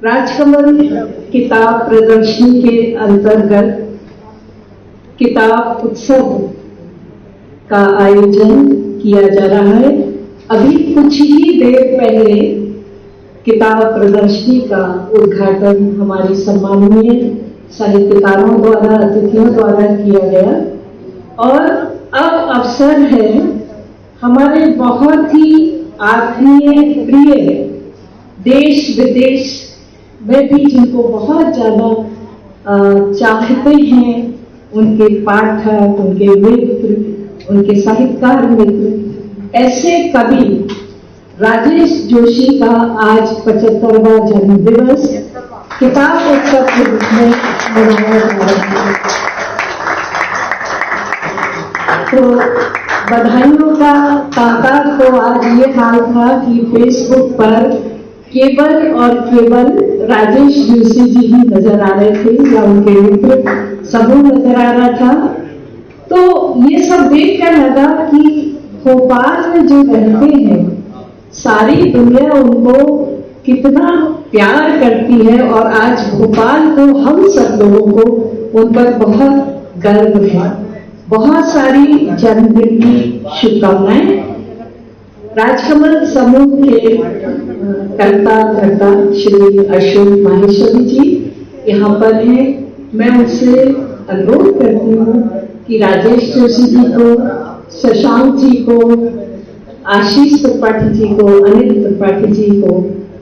राजकमल किताब प्रदर्शनी के अंतर्गत किताब उत्सव का आयोजन किया जा रहा है। अभी कुछ ही देर पहले किताब प्रदर्शनी का उद्घाटन हमारे सम्माननीय साहित्यकारों द्वारा, अतिथियों द्वारा किया गया और अब अवसर है हमारे बहुत ही आत्मीय प्रिय देश विदेश में भी जिनको बहुत ज्यादा चाहते हैं, उनके पाठक, उनके मित्र, उनके साहित्यकार मित्र, ऐसे कवि राजेश जोशी का आज 75वां जन्म दिवस किताब उत्सव के रूप में मनाया जा रहा है। तो बधाइयों का तांता तो आज ये हाल था कि फेसबुक पर केवल और केवल राजेश जोशी जी ही नजर आ रहे थे या उनके मित्र समूह नजर आ रहा था। तो ये सब देखकर लगा कि भोपाल में जो रहते हैं सारी दुनिया उनको कितना प्यार करती है और आज भोपाल को, हम सब लोगों को उन पर बहुत गर्व है। बहुत सारी जन्मदिन की शुभकामनाएं। राजकमल समूह के कर्ता श्री अशोक माहेश्वरी जी यहाँ पर हैं। मैं उनसे अनुरोध करती हूँ कि राजेश जोशी जी को, शशांक जी को, आशीष त्रिपाठी जी को, अनिल त्रिपाठी जी को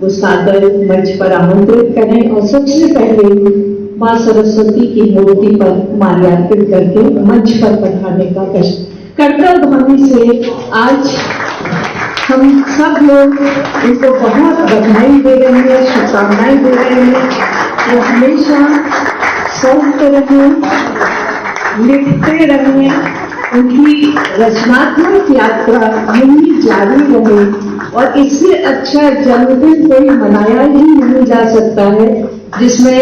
वो सादर मंच पर आमंत्रित करें और सबसे पहले माँ सरस्वती की मूर्ति पर माल्यार्पित करके मंच पर बैठाने का कष्ट कर्तव्य ध्वनि से आज हम सब लोग उनको बहुत बधाई दे रहे हैं, शुभकामनाएं दे रहे हैं। वो हमेशा स्वस्थ रहें, लिखते रहें, उनकी रचनात्मक यात्रा यही जारी रहे और इससे अच्छा जन्मदिन कोई मनाया ही नहीं जा सकता है जिसमें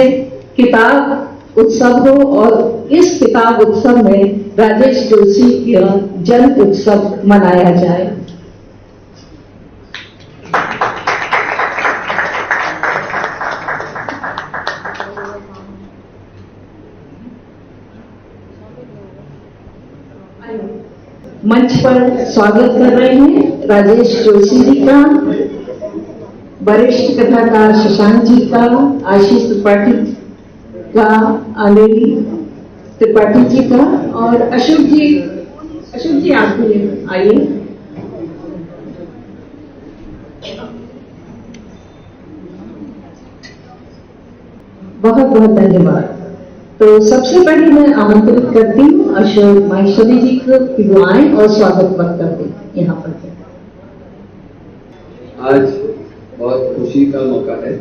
किताब उत्सव हो और इस किताब उत्सव में राजेश जोशी का जन्म उत्सव मनाया जाए। मंच पर स्वागत कर रहे हैं राजेश जोशी जी का, वरिष्ठ कथाकार शशांक जी का, आशीष त्रिपाठी का, अनिल त्रिपाठी जी का और अशोक जी आप भी आइए। बहुत बहुत धन्यवाद। तो सबसे पहले मैं आमंत्रित करती हूँ अशोक माहेश्वरी जी को कि वो आएं और स्वागत करते यहाँ पर। आज बहुत खुशी का मौका है।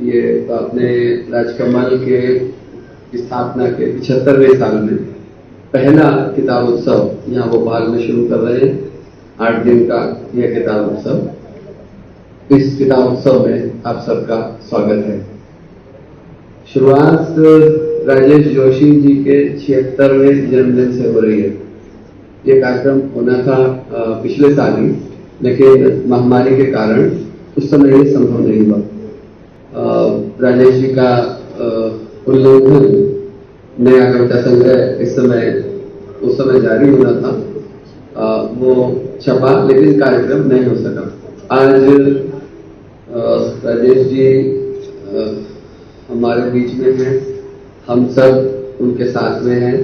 ये तो अपने राजकमल के स्थापना के 75वें साल में पहला किताब उत्सव यहाँ भोपाल में शुरू कर रहे हैं। 8 दिन का यह किताब उत्सव। इस किताब उत्सव में आप सबका स्वागत है। शुरुआत राजेश जोशी जी के 76वें जन्मदिन से हो रही है। ये कार्यक्रम होना था पिछले साल ही, लेकिन महामारी के कारण उस समय ये संभव नहीं हुआ। राजेश जी का उल्लंघन नया कविता संग्रह उस समय जारी होना था, वो छपा लेकिन कार्यक्रम नहीं हो सका। आज राजेश जी हमारे बीच में हैं, हम सब उनके साथ में हैं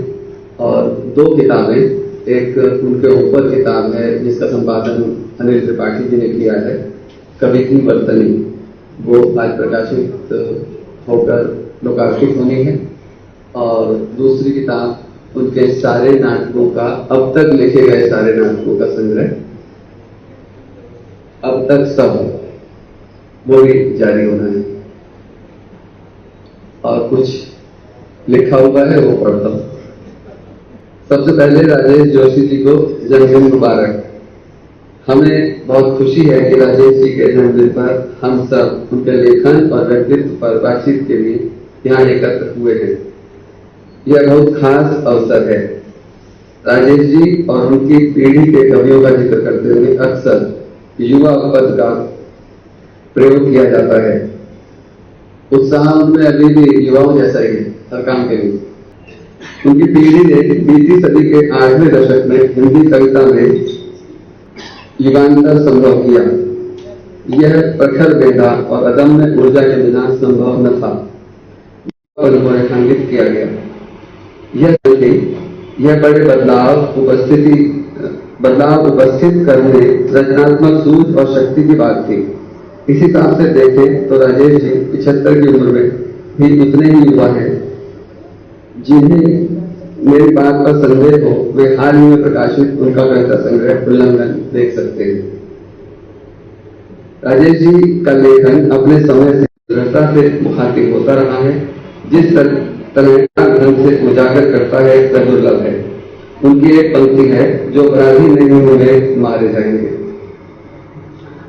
और 2 किताबें, एक उनके ऊपर किताब है जिसका संपादन अनिल त्रिपाठी जी ने किया है, कवि की वर्तनी, वो आज प्रकाशित होकर लोकार्पित होनी है। और दूसरी किताब उनके सारे नाटकों का, अब तक लिखे गए सारे नाटकों का संग्रह, अब तक सब, वो भी जारी होना है। और कुछ लिखा हुआ है वो पढ़ता हूं। सबसे पहले राजेश जोशी जी को जन्मदिन मुबारक। हमें बहुत खुशी है कि राजेश जी के जन्मदिन पर हम सब उनके लेखन और व्यक्तित्व पर बातचीत के लिए यहाँ एकत्र हुए हैं। यह बहुत खास अवसर है। राजेश जी और उनकी पीढ़ी के कवियों का जिक्र करते हुए अक्सर युवा पद का प्रयोग किया जाता है। उत्साह उनमें अभी भी युवाओं जैसा ही है हर काम के लिए। उनकी पीढ़ी ने बीती सदी के 8वें दशक में हिंदी कविता में युगांतर संभव किया। यह प्रखर मेधा और अदम्य ऊर्जा के बिना संभव न था और रेखांकित किया गया। यह बड़े बदलाव उपस्थित करने रचनात्मक सूझ और शक्ति की बात थी। इस हिसाब से देखें तो राजेश जी 75 की उम्र में भी उतने ही युवा हैं। जिन्हें मेरी बात पर संदेह हो वे हाल ही में प्रकाशित उनका कविता संग्रह उल्लंघन देख सकते हैं। राजेश जी का लेखन अपने समय से दृढ़ता से मुखातिब होता रहा है। जिस तरह ढंग से उजागर करता है वह दुर्लभ है। उनकी एक पंक्ति है, जो अपराधी नहीं हुए मारे जाएंगे।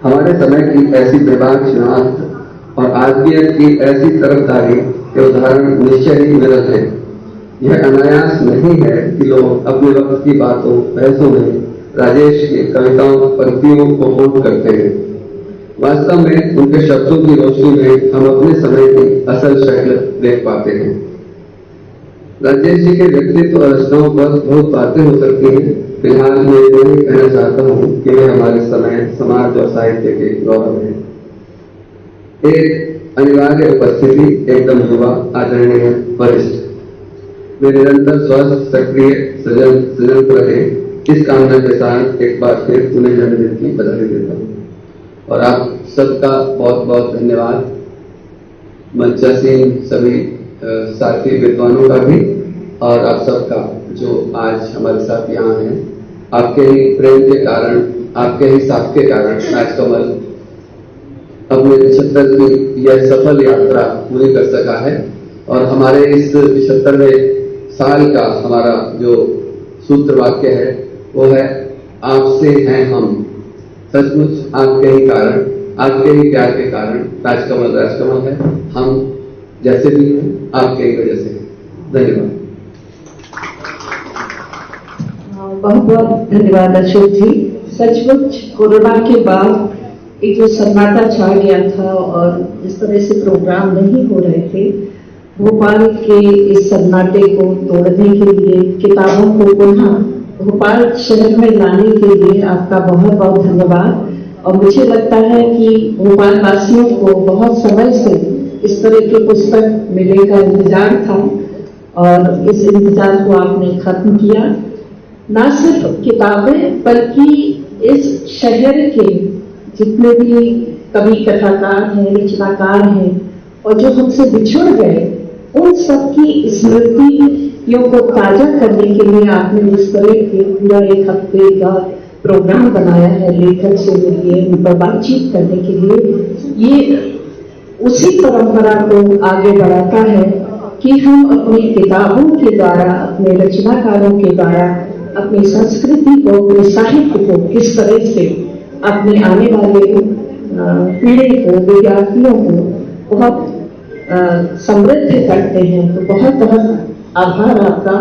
हमारे समय की ऐसी बेबाक शिनाख्त और आदमियत की ऐसी तरफदारी के उदाहरण निश्चय ही विरल है। यह अनायास नहीं है कि लोग अपने वक्त की बातों बहसों में राजेश की कविताओं पंक्तियों को कोट करते हैं। वास्तव में उनके शब्दों की रोशनी में हम अपने समय की असल शक्ल देख पाते हैं। राजेश जी के व्यक्तित्व और रचनाओं पर बहुत बातें हो सकती हैं। फिलहाल मैं यही कहना चाहता हूँ कि वे हमारे समय, समाज और साहित्य के गौरव हैं। एक अनिवार्य उपस्थिति, एकदम युवा, आदरणीय, वरिष्ठ। वे निरंतर स्वस्थ, सक्रिय, सजग रहे। इस कामना के साथ एक बार फिर उन्हें जन्मदिन की बधाई देता हूँ और आप सबका बहुत बहुत धन्यवाद। मंचासीन सभी साथी विद्वानों का भी और आप सबका जो आज हमारे साथ यहाँ हैं। आपके ही प्रेम के कारण, आपके ही साथ के कारण राजकमल अपने 75 की यह सफल यात्रा पूरी कर सका है। और हमारे इस 75वें साल का हमारा जो सूत्र वाक्य है वो है, आपसे हैं हम। सचमुच आपके ही कारण, आपके ही प्यार के कारण राजकमल है। हम जैसे भी हैं आपके ही वजह से। धन्यवाद। बहुत बहुत धन्यवाद अशोक जी। सचमुच कोरोना के बाद एक जो सन्नाटा छा गया था और इस तरह से प्रोग्राम नहीं हो रहे थे, भोपाल के इस सन्नाटे को तोड़ने के लिए, किताबों को पुनः भोपाल शहर में लाने के लिए आपका बहुत बहुत धन्यवाद। और मुझे लगता है कि भोपाल वासियों को बहुत समय से इस तरह की पुस्तक मिलने का इंतजार था और इस इंतजार को आपने खत्म किया। न सिर्फ किताबें बल्कि इस शहर के जितने भी कवि, कथाकार हैं, रचनाकार हैं और जो हमसे बिछुड़ गए, उन सबकी स्मृतियों को ताजा करने के लिए आपने जिस तरह के पूरा एक हफ्ते का प्रोग्राम बनाया है, लेखक से मिलिए, उन पर बातचीत करने के लिए, ये उसी परंपरा को आगे बढ़ाता है कि हम अपनी किताबों के द्वारा, अपने रचनाकारों के द्वारा अपनी संस्कृति को, अपने साहित्य को किस तरह से अपने आने वाले पीढ़ी को, विद्यार्थियों को बहुत समृद्ध करते हैं। तो बहुत बहुत आभार आपका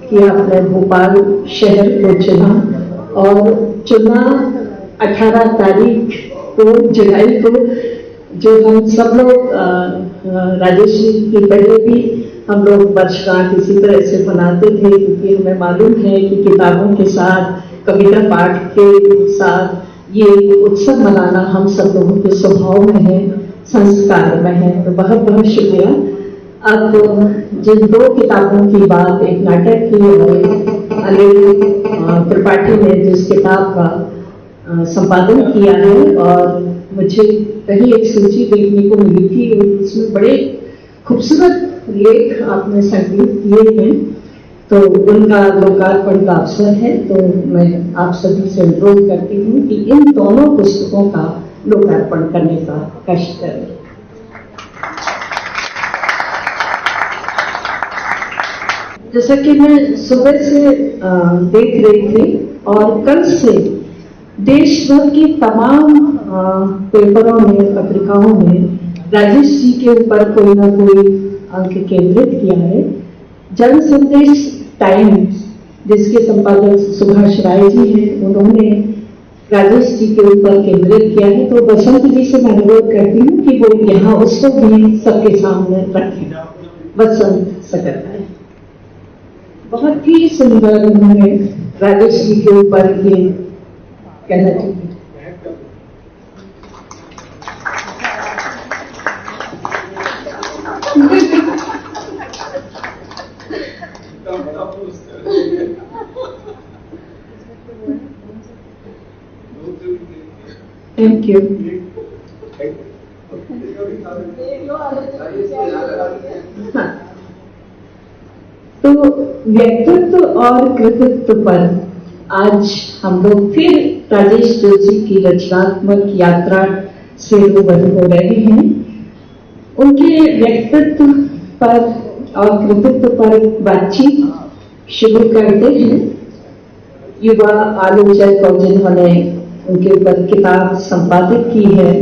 कि आपने भोपाल शहर को चुना और चुना 18 तारीख को, जुलाई को, जो हम सब लोग राजेश जी की पहले भी हम लोग वर्षगांठ इसी तरह से मनाते थे, क्योंकि हमें मालूम है कि किताबों के साथ, कविता पाठ के साथ ये उत्सव मनाना हम सब लोगों के स्वभाव में है, संस्कार में है। तो बहुत बहुत शुक्रिया। अब जिन 2 किताबों की बात, एक नाटक की और अनिल त्रिपाठी ने जिस किताब का संपादन किया है, और मुझे कहीं एक सूची देखने को मिली थी, उसमें बड़े खूबसूरत लेख आपने संकलित किए हैं, तो उनका लोकार्पण का अवसर है। तो मैं आप सभी से अनुरोध करती हूँ कि इन दोनों पुस्तकों का लोकार्पण करने का कष्ट करें। जैसा कि मैं सुबह से देख रही थी और कल से देश भर की तमाम पेपरों में, पत्रिकाओं में राजेश जी के ऊपर कोई ना कोई अंक केंद्रित किया है। जन संदेश टाइम्स, जिसके संपादक सुभाष राय जी हैं, उन्होंने राजेश जी के ऊपर केंद्रित किया है। तो बसंत जी से मैं अनुरोध करती हूँ कि वो यहाँ उसको भी सबके सामने रखें। बसंत सकरराय बहुत ही सुंदर उन्होंने राजेश जी के ऊपर ये कहना चाहिए। Thank you. हाँ, तो व्यक्तित्व और कृतित्व पर आज हम लोग फिर राजेश जोशी की रचनात्मक यात्रा से रूबरू हो रहे हैं। उनके व्यक्तित्व पर और कृतित्व पर बातचीत शुरू करते हैं। युवा आलोचक और जिन्होंने उनके ऊपर किताब संपादित की है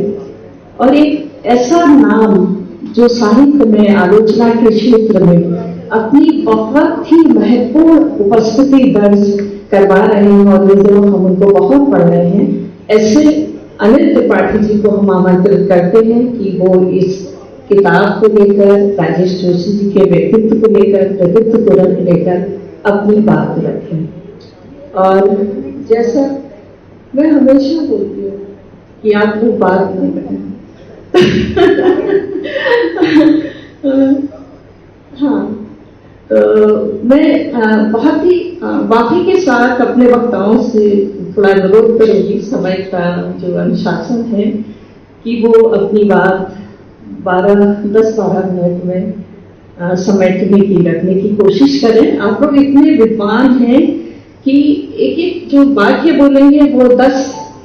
और एक ऐसा नाम जो साहित्य में आलोचना के क्षेत्र में अपनी बहुत ही महत्वपूर्ण उपस्थिति दर्ज करवा रहे हैं और जो हम उनको बहुत पढ़ रहे हैं, ऐसे अनिल त्रिपाठी जी को हम आमंत्रित करते हैं कि वो इस किताब को लेकर, राजेश जोशी जी के व्यक्तित्व को लेकर, कृतित्व को लेकर अपनी बात रखें। और जैसा मैं हमेशा बोलती हूँ कि आप वो बात नहीं करें। हाँ, तो मैं बहुत ही माफी के साथ अपने वक्ताओं से थोड़ा अनुरोध करूंगी, समय का जो अनुशासन है कि वो अपनी बात 10-12 मिनट में समेटने की, रखने की कोशिश करें। आप लोग इतने विद्वान हैं कि एक एक जो वाक्य बोलेंगे वो 10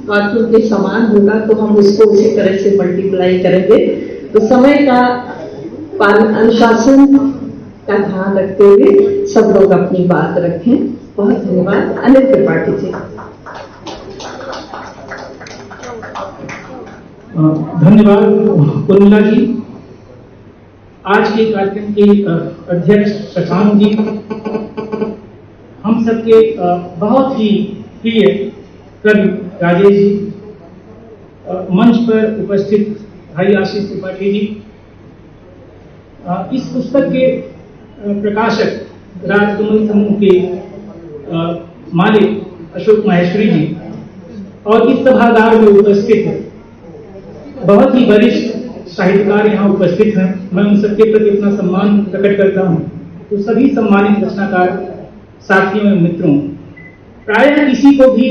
वाक्यों के समान होगा, तो हम उसको उसी तरह से मल्टीप्लाई करेंगे। तो समय का अनुशासन का ध्यान रखते हुए सब लोग अपनी बात रखें। बहुत धन्यवाद। अनिल त्रिपाठी जी। धन्यवाद उर्मिला जी। आज के कार्यक्रम के अध्यक्ष शशांक जी, हम सबके बहुत ही प्रिय कवि राजेश जी, मंच पर उपस्थित भाई आशीष त्रिपाठी जी, इस पुस्तक के प्रकाशक राजकमल समूह के मालिक अशोक माहेश्वरी जी और इस सभागार में उपस्थित बहुत ही वरिष्ठ साहित्यकार यहाँ उपस्थित हैं। मैं उन सबके प्रति अपना सम्मान प्रकट करता हूँ। तो सभी सम्मानित रचनाकार साथियों एवं मित्रों, प्रायः किसी को भी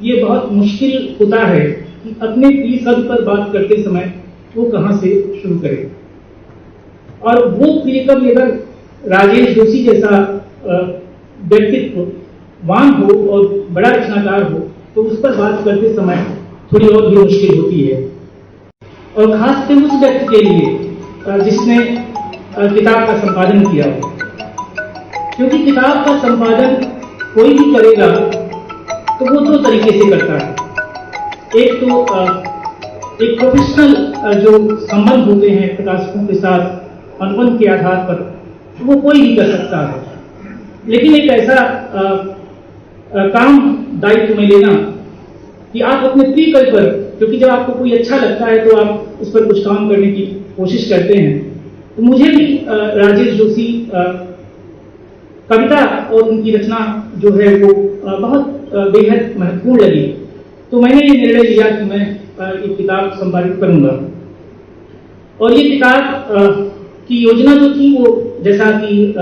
ये बहुत मुश्किल होता है कि अपने प्रिय कवि पर बात करते समय वो कहाँ से शुरू करे। और वो प्रिय कवि अगर राजेश जोशी जैसा व्यक्तित्ववान हो और बड़ा रचनाकार हो तो उस पर बात करते समय थोड़ी और भी मुश्किल होती है, और खासकर उस व्यक्ति के लिए जिसने किताब का संपादन किया हो। क्योंकि किताब का संपादन कोई भी करेगा तो वो 2 तरीके से करता है। एक तो एक प्रोफेशनल जो संबंध होते हैं प्रकाशकों के साथ अनुबंध के आधार पर, तो वो कोई भी कर सकता है। लेकिन एक ऐसा काम दायित्व में लेना कि आप अपने प्रिय कवि पर, क्योंकि जब आपको कोई अच्छा लगता है तो आप उस पर कुछ काम करने की कोशिश करते हैं। तो मुझे भी राजेश जोशी कविता और उनकी रचना जो है वो बहुत बेहद महत्वपूर्ण लगी। तो मैंने ये निर्णय लिया कि मैं एक किताब संपादित करूंगा। और ये किताब की योजना जो थी वो, जैसा कि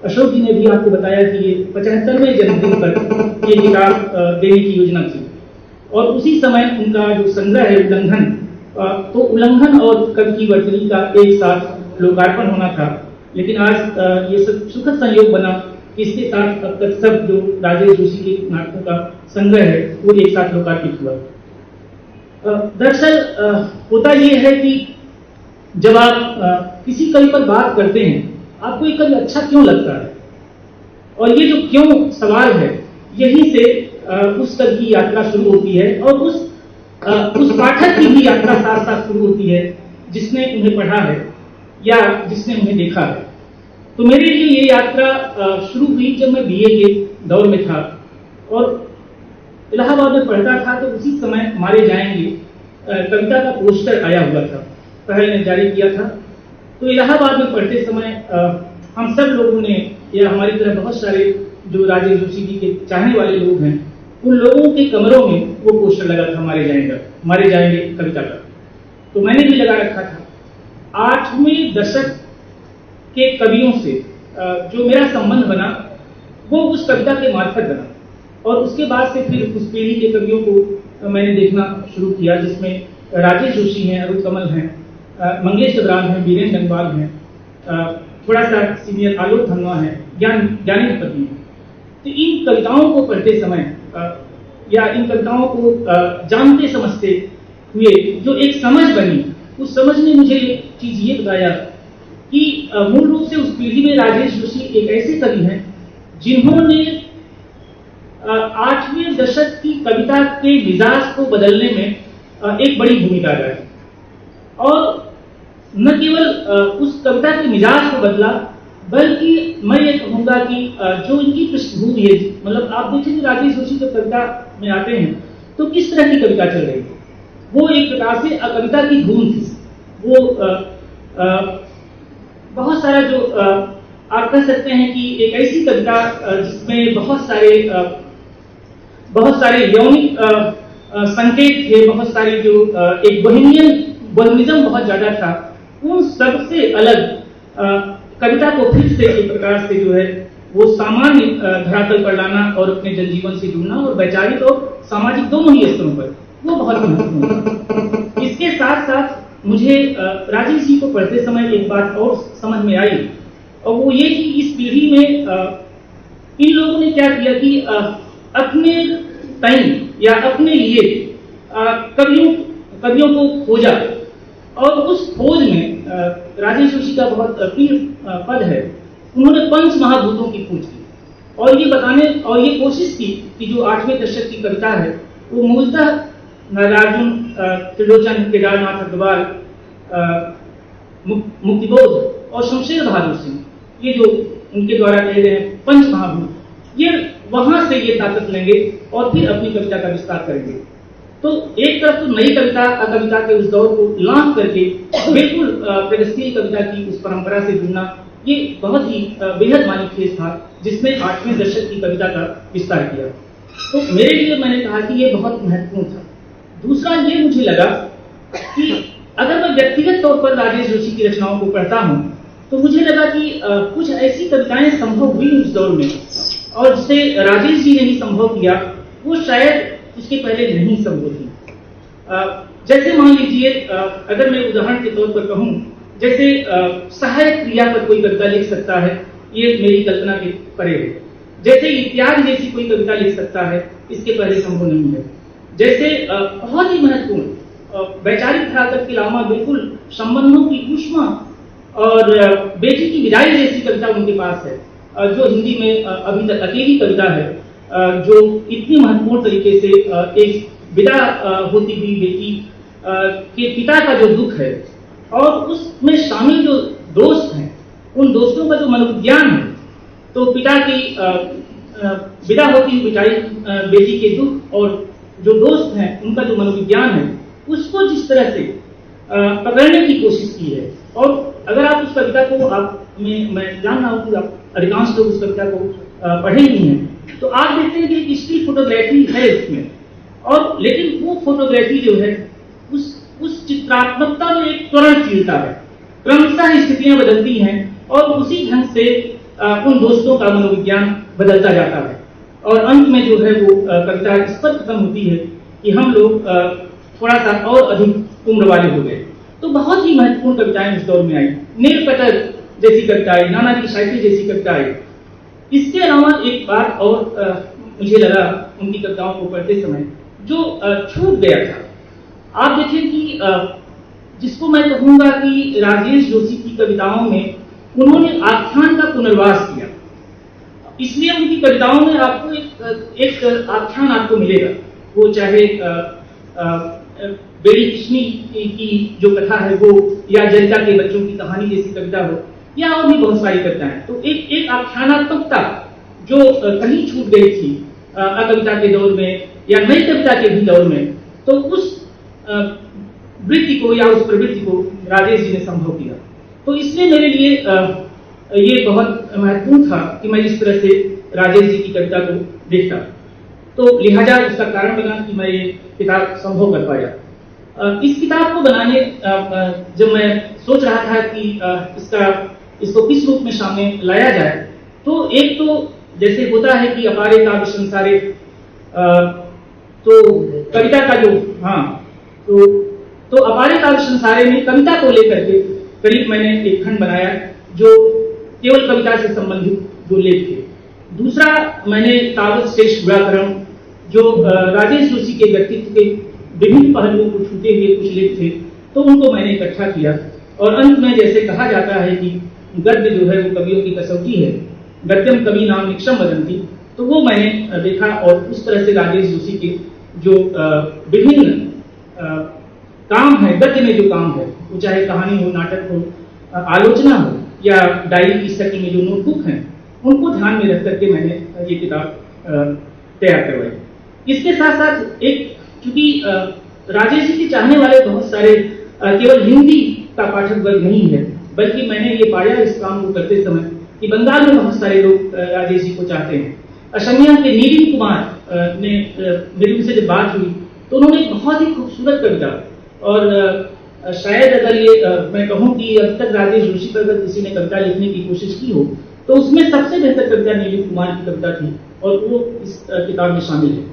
अशोक जी ने भी आपको बताया कि ये 75वें जन्मदिन पर ये किताब देने की योजना थी। और उसी समय उनका जो संग्रह है उल्लंघन, तो उल्लंघन और कवि की वर्तनी का एक साथ लोकार्पण होना था। लेकिन आज ये सब सुखद संयोग बना कि इसके साथ अब तक सब जो राजेश जोशी के नाटकों का संग्रह है वो एक साथ लोकार्पित हुआ। दरअसल होता ये है कि जब आप किसी कवि पर बात करते हैं, आपको ये कवि अच्छा क्यों लगता है, और ये जो क्यों सवाल है, यहीं से उस कवि की यात्रा शुरू होती है और उस पाठक की भी यात्रा साथ साथ शुरू होती है जिसने उन्हें पढ़ा है या जिसने उन्हें देखा है। तो मेरे लिए ये यात्रा शुरू हुई जब मैं बीए के दौर में था, और इलाहाबाद में पढ़ता था तो उसी समय मारे जाएंगे कविता का पोस्टर आया हुआ था, पहल ने जारी किया था। तो इलाहाबाद में पढ़ते समय हम सब लोगों ने, या हमारी तरह बहुत सारे जो राजेश जोशी जी के चाहने वाले लोग हैं, उन लोगों के कमरों में वो पोस्टर लगा था, मारे जाएंगे कविता का। तो मैंने भी लगा रखा था। 8वें दशक के कवियों से जो मेरा संबंध बना वो उस कविता के मार्फत बना, और उसके बाद से फिर उस पीढ़ी के कवियों को मैंने देखना शुरू किया, जिसमें राजेश जोशी हैं, अरुण कमल हैं, मंगेश अब्राम हैं, बीरेन डंगवाल हैं, थोड़ा सा सीनियर आलोक धनवा है, ज्ञानेन्द्रपति हैं। तो इन कविताओं को पढ़ते समय या इन कविताओं को जानते समझते हुए जो एक समझ बनी, उस समझ ने मुझे एक चीज ये बताया कि मूल रूप से उस पीढ़ी में राजेश जोशी एक ऐसे कवि हैं जिन्होंने 8वें दशक की कविता के मिजाज को बदलने में एक बड़ी भूमिका अदा की, और न केवल उस कविता के मिजाज को बदला, बल्कि मैं ये कहूंगा कि जो इनकी पृष्ठभूमि है, मतलब आप देखेंगे राजेश जोशी जब कविता में आते हैं तो किस तरह की कविता चल रही है। वो एक प्रकार से कविता की धूम थी। वो बहुत सारा जो आप कह सकते हैं कि एक ऐसी कविता जिसमें बहुत सारे यौनिक संकेत थे, बहुत सारी जो एक बोहेमियनिज्म बहुत ज्यादा था, उन सबसे अलग कविता को फिर से एक प्रकार से जो है वो सामान्य धरातल पर लाना और अपने जनजीवन से जुड़ना, और वैचारिक और सामाजिक दोनों ही स्तरों पर वो बहुत महत्वपूर्ण है। इसके साथ साथ मुझे राजेश जी को पढ़ते समय एक बात और समझ में आई, और वो ये कि इस पीढ़ी में इन लोगों ने क्या किया कि अपने टाइम या अपने लिए कवियों को खोजा, और उस खोज में राजेश जोशी का बहुत प्रिय पद है, उन्होंने पंच महाभूतों की खोज की, और ये बताने और ये कोशिश की कि जो 8वें दशक की कविता है वो मूलतः नागार्जुन, त्रिलोचन, केदारनाथ अग्रवाल, मुक्तिबोध और शमशेर बहादुर सिंह, ये जो उनके द्वारा कहे गए पंच महाभूत, ये वहां से ये ताकत लेंगे और फिर अपनी कविता का विस्तार करेंगे। तो एक तरफ तो नई कविता के उस दौर को लांघ करके बिल्कुल प्रगतिशील कविता की उस परंपरा से जुड़ना, ये बहुत ही बेहद मानी फेज था जिसने 8वें दशक की कविता का विस्तार किया। तो मेरे लिए मैंने कहा कि ये बहुत महत्वपूर्ण था। दूसरा ये मुझे लगा कि अगर मैं व्यक्तिगत तौर पर राजेश जोशी की रचनाओं को पढ़ता हूँ तो मुझे लगा कि कुछ ऐसी कविताएं संभव हुई उस दौर में, और जिसे राजेश जी ने ही संभव किया, वो शायद उसके पहले नहीं संभव थी। जैसे मान लीजिए, अगर मैं उदाहरण के तौर पर कहूँ, जैसे सहायक क्रिया पर कोई कविता लिख सकता है, ये मेरी कल्पना के परे है। जैसे इत्यादि जैसी कोई कविता लिख सकता है, इसके पहले संभव नहीं है। जैसे बहुत ही महत्वपूर्ण वैचारिक धरातल के अलावा बिल्कुल संबंधों की ऊष्मा और बेटी की विदाई जैसी कविता उनके पास है, जो हिंदी में अभी तक अकेली कविता है, जो इतनी महत्वपूर्ण तरीके से एक विदा होती हुई बेटी के पिता का जो दुख है और उसमें शामिल जो दोस्त हैं, उन दोस्तों का जो मनोविज्ञान है, तो पिता की विदा होती हुई बेटी के दुख और जो दोस्त हैं उनका जो मनोविज्ञान है, उसको जिस तरह से पकड़ने की कोशिश की है। और अगर आप उस कविता को मैं जान रहा हूँ कि आप अधिकांश लोग उस कविता को पढ़े ही हैं, तो आप देखते हैं कि एक स्टिल फोटोग्राफी है उसमें, और लेकिन वो फोटोग्राफी जो है उस चित्रात्मकता में एक त्वरणशीलता है, क्रमशः स्थितियां बदलती हैं और उसी ढंग से उन दोस्तों का मनोविज्ञान बदलता जाता है, और अंत में जो है वो कविता इस पर खत्म होती है कि हम लोग थोड़ा सा और अधिक उम्र वाले हो गए। तो बहुत ही महत्वपूर्ण कविताएं उस दौर में आई, नील कटर जैसी कविताएं, नानाजी साइकिल जैसी कविताएं। इसके अलावा एक बात और मुझे लगा उनकी कविताओं को पढ़ते समय जो छूट गया था। आप देखें कि जिसको मैं कहूंगा कि राजेश जोशी की कविताओं में उन्होंने आख्यान का पुनर्वास किया, इसलिए उनकी कविताओं में आपको एक आख्यान आपको मिलेगा, वो चाहे बेड़ी किशनी की जो कथा है वो, या जनिता के बच्चों की कहानी जैसी कविता हो, या और भी बहुत सारी कविताएं। तो एक आख्यानात्मकता जो कहीं छूट गई थी कविता के दौर में, या नई कविता के भी दौर में, तो उस वृत्ति को या उस प्रवृत्ति को राजेश जी ने संभव किया। तो इसलिए मेरे लिए ये बहुत महत्वपूर्ण था कि मैं इस तरह से राजेश जी की कविता को देखता, तो लिहाजा उसका कारण बना कि मैं ये किताब संभव कर पाया। इस किताब को बनाने जब मैं सोच रहा था कि इसको किस रूप में सामने लाया जाए, तो एक तो जैसे होता है कि अपारे काव्य संसारे, तो कविता का जो तो अपारे काव्य संसारे में कविता को लेकर के करीब मैंने एक खंड बनाया जो केवल कविता से संबंधित जो लेख थे। दूसरा, मैंने तावत श्रेष्ठ व्याकरण जो राजेश जोशी के व्यक्तित्व के विभिन्न पहलुओं को छूते हुए कुछ लेख थे, तो उनको मैंने इकट्ठा किया। और अंत में जैसे कहा जाता है कि गद्य जो है वो कवियों की कसौटी है, गद्यम कवि नाम निक्षम वदंती, तो वो मैंने देखा और उस तरह से राजेश जोशी के जो विभिन्न काम है, गद्य में जो काम है, वो चाहे कहानी हो, नाटक हो, आलोचना हो या डायरी की शक्ल में जो नोटबुक हैं, उनको ध्यान में रख करके मैंने ये किताब तैयार करवाई। इसके साथ साथ एक, चूंकि राजेश जी के चाहने वाले बहुत सारे केवल हिंदी का पाठक वर्ग नहीं है, बल्कि मैंने ये पाया इस काम को करते समय कि बंगाल में बहुत सारे लोग राजेश जी को चाहते हैं। असमिया के नीलिम कुमार ने मेरी उनसे जब बात हुई तो उन्होंने बहुत ही खूबसूरत कविता, और शायद अगर ये मैं कहूँ कि अब तक राजेश जोशी पर अगर किसी ने कविता लिखने की कोशिश की हो तो उसमें सबसे बेहतर कविता नीलिम कुमार की कविता थी, और वो इस किताब में शामिल है।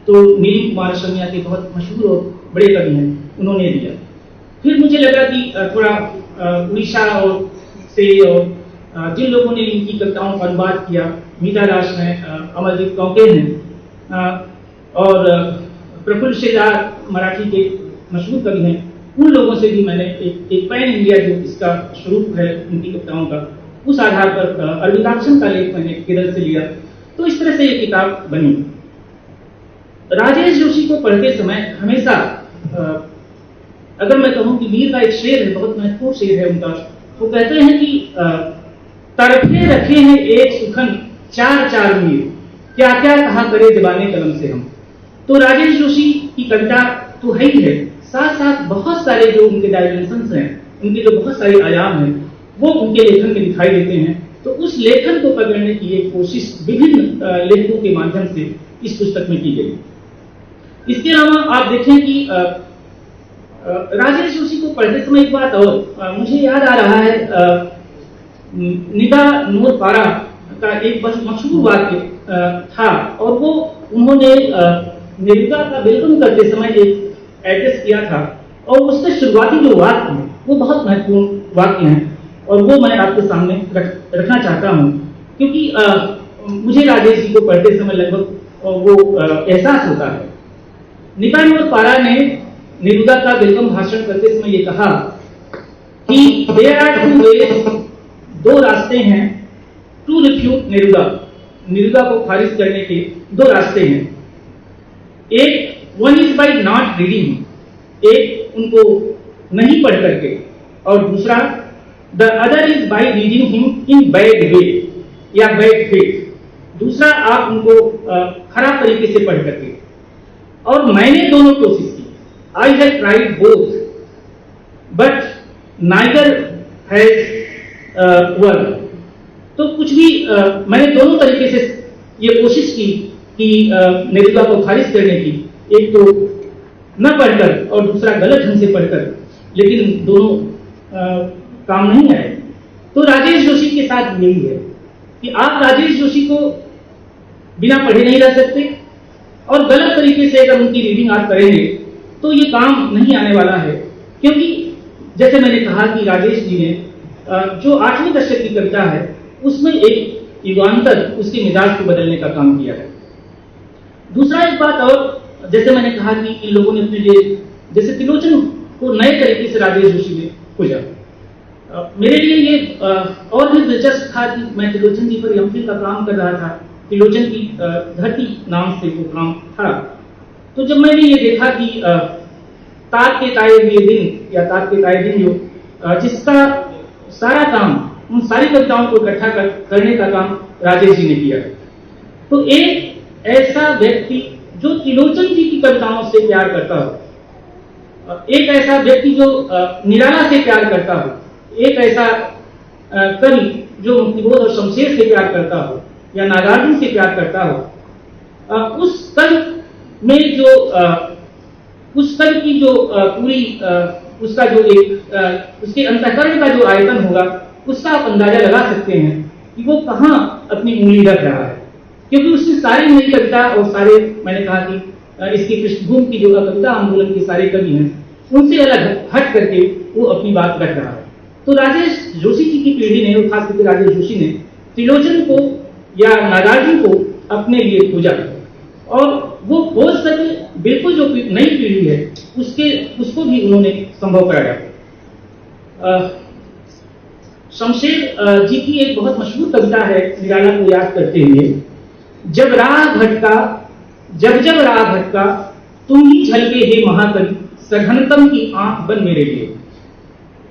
तो नीलिम कुमार असमिया के बहुत मशहूर और बड़े कवि हैं, उन्होंने दिया। फिर मुझे लगा कि थोड़ा उड़ीसा और से और जिन लोगों ने इनकी कविताओं का अनुवाद किया, मीता दास हैं, अमरजीत कौके हैं, और प्रफुल्ल शेजार मराठी के मशहूर कवि हैं, उन लोगों से भी मैंने एक पैन इंडिया जो इसका स्वरूप है उनकी कविताओं का, उस आधार पर अरविंदाक्षन का लेख मैंने केरल से लिया। तो इस तरह से ये किताब बनी। राजेश जोशी को पढ़ते समय हमेशा अगर मैं कहूं कि मीर का एक शेर है, बहुत महत्वपूर्ण शेर है उनका, वो कहते हैं कि तरफे रखे हैं एक सुखन चार चार मीर, क्या क्या कहा करे जबाने कलम से हम। तो राजेश जोशी की कविता तो है ही है, साथ साथ बहुत सारे जो उनके डायमेंशंस हैं, उनके जो बहुत सारे आयाम हैं, वो उनके लेखन में दिखाई देते हैं। तो उस लेखन को पकड़ने की एक कोशिश विभिन्न लेखकों के माध्यम से इस पुस्तक में की गई। इसके अलावा आप देखें कि राजेश जोशी को पढ़ते समय एक बात और मुझे याद आ रहा है, निदा नूर पारा का एक मशहूर वाक्य था, और वो उन्होंने निरुदा का वेलकम करते समय एक एड्रेस किया था, और उसके शुरुआती जो वाक्य हैं वो बहुत महत्वपूर्ण वाक्य हैं, और वो मैं आपके सामने रखना चाहता हूँ, क्योंकि मुझे राजेश जी को पढ़ते समय लगभग वो एहसास होता है। निदा नूर पारा ने निरुदा का वेलकम भाषण करते समय ये कहा कि देयर आर टू वेज, दो रास्ते हैं, टू रिफ्यूट निरुदा, निरुदा को खारिज करने के दो रास्ते हैं। एक, one is by not reading, एक उनको नहीं पढ़ करके, और दूसरा the other is by reading him in bad way या बैड फेथ, दूसरा आप उनको खराब तरीके से पढ़ करके। और मैंने दोनों कोशिश की, I have tried both but neither has work. तो कुछ भी मैंने दोनों तरीके से ये कोशिश की कि निरुदा को खारिज करने की, एक तो न पढ़कर और दूसरा गलत ढंग से पढ़कर, लेकिन दोनों काम नहीं आए। तो राजेश जोशी के साथ यही है कि आप राजेश जोशी को बिना पढ़े नहीं रह सकते, और गलत तरीके से अगर उनकी रीडिंग आप करेंगे तो ये काम नहीं आने वाला है। क्योंकि जैसे मैंने कहा कि राजेश जी ने जो 8वें दशक की कविता है उसमें एक युगांतर उसके मिजाज को बदलने का काम किया है। दूसरा एक बात और, जैसे मैंने कहा कि इन लोगों ने अपने लिए, जैसे त्रिलोचन को नए तरीके से राजेश जोशी ने खोजा। मेरे लिए ये और भी दिलचस्प था कि मैं त्रिलोचन जी पर एमफिल का काम कर रहा था, त्रिलोचन की धरती नाम से वो काम था। तो जब मैंने ये देखा कि ताक के ताए हुए दिन या ताक के ताए दिन जो जिसका सारा काम, उन सारी कविताओं को इकट्ठा करने का काम राजेश जी ने किया, तो एक ऐसा व्यक्ति जो त्रिलोचन जी की कविताओं से प्यार करता हो, एक ऐसा व्यक्ति जो निराला से प्यार करता हो, एक ऐसा कवि जो मुक्तिबोध और शमशेर से प्यार करता हो या नागार्जुन से प्यार करता हो, उस कवि में जो उस कवि की जो पूरी उसका जो एक उसके अंतःकरण का जो आयतन होगा, उसका आप अंदाजा लगा सकते हैं कि वो कहाँ अपनी उंगली रख रहा है, क्योंकि उसने सारी नई कविता और सारे, मैंने कहा कि इसकी पृष्ठभूमि की जो कविता आंदोलन के सारे कवि हैं, उनसे अलग हट करके वो अपनी बात रख रहा है। तो राजेश जोशी जी की पीढ़ी ने, और खास करके राजेश जोशी ने त्रिलोचन को या नागार्जुन को अपने लिए खोजा, और वो खोज सके बिल्कुल जो नई पीढ़ी है उसको भी उन्होंने संभव कराया। शमशेर जी की एक बहुत मशहूर कविता है निराला को याद करते हुए, जब राह भटका जब राह भटका तुम ही झलके हे महाकवि, सघनतम की आंख बन मेरे लिए।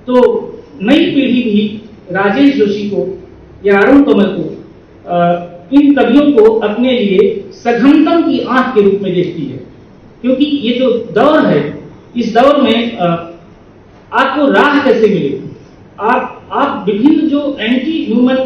तो नई पीढ़ी भी राजेश जोशी को या अरुण कमल को, इन कवियों को अपने लिए सघनतम की आंख के रूप में देखती है, क्योंकि ये जो दौर है, इस दौर में आपको राह कैसे मिले, आप विभिन्न जो एंटी ह्यूमन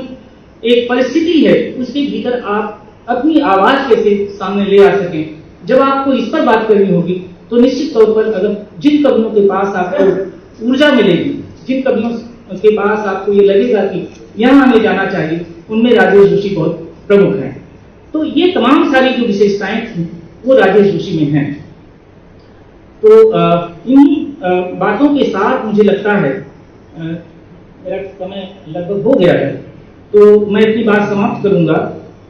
एक परिस्थिति है उसके भीतर आप अपनी आवाज कैसे सामने ले आ सकें। जब आपको इस पर बात करनी होगी तो निश्चित तौर पर अगर जिन कवियों के पास आपको ऊर्जा मिलेगी, जिन कवियों के पास आपको ये लगेगा कि यहाँ हमें जाना चाहिए, उनमें राजेश जोशी बहुत प्रमुख हैं। तो ये तमाम सारी जो विशेषताएं थी वो राजेश जोशी में हैं। तो इन्हीं बातों के साथ मुझे लगता है मेरा समय लगभग हो गया है, तो मैं अपनी बात समाप्त करूंगा।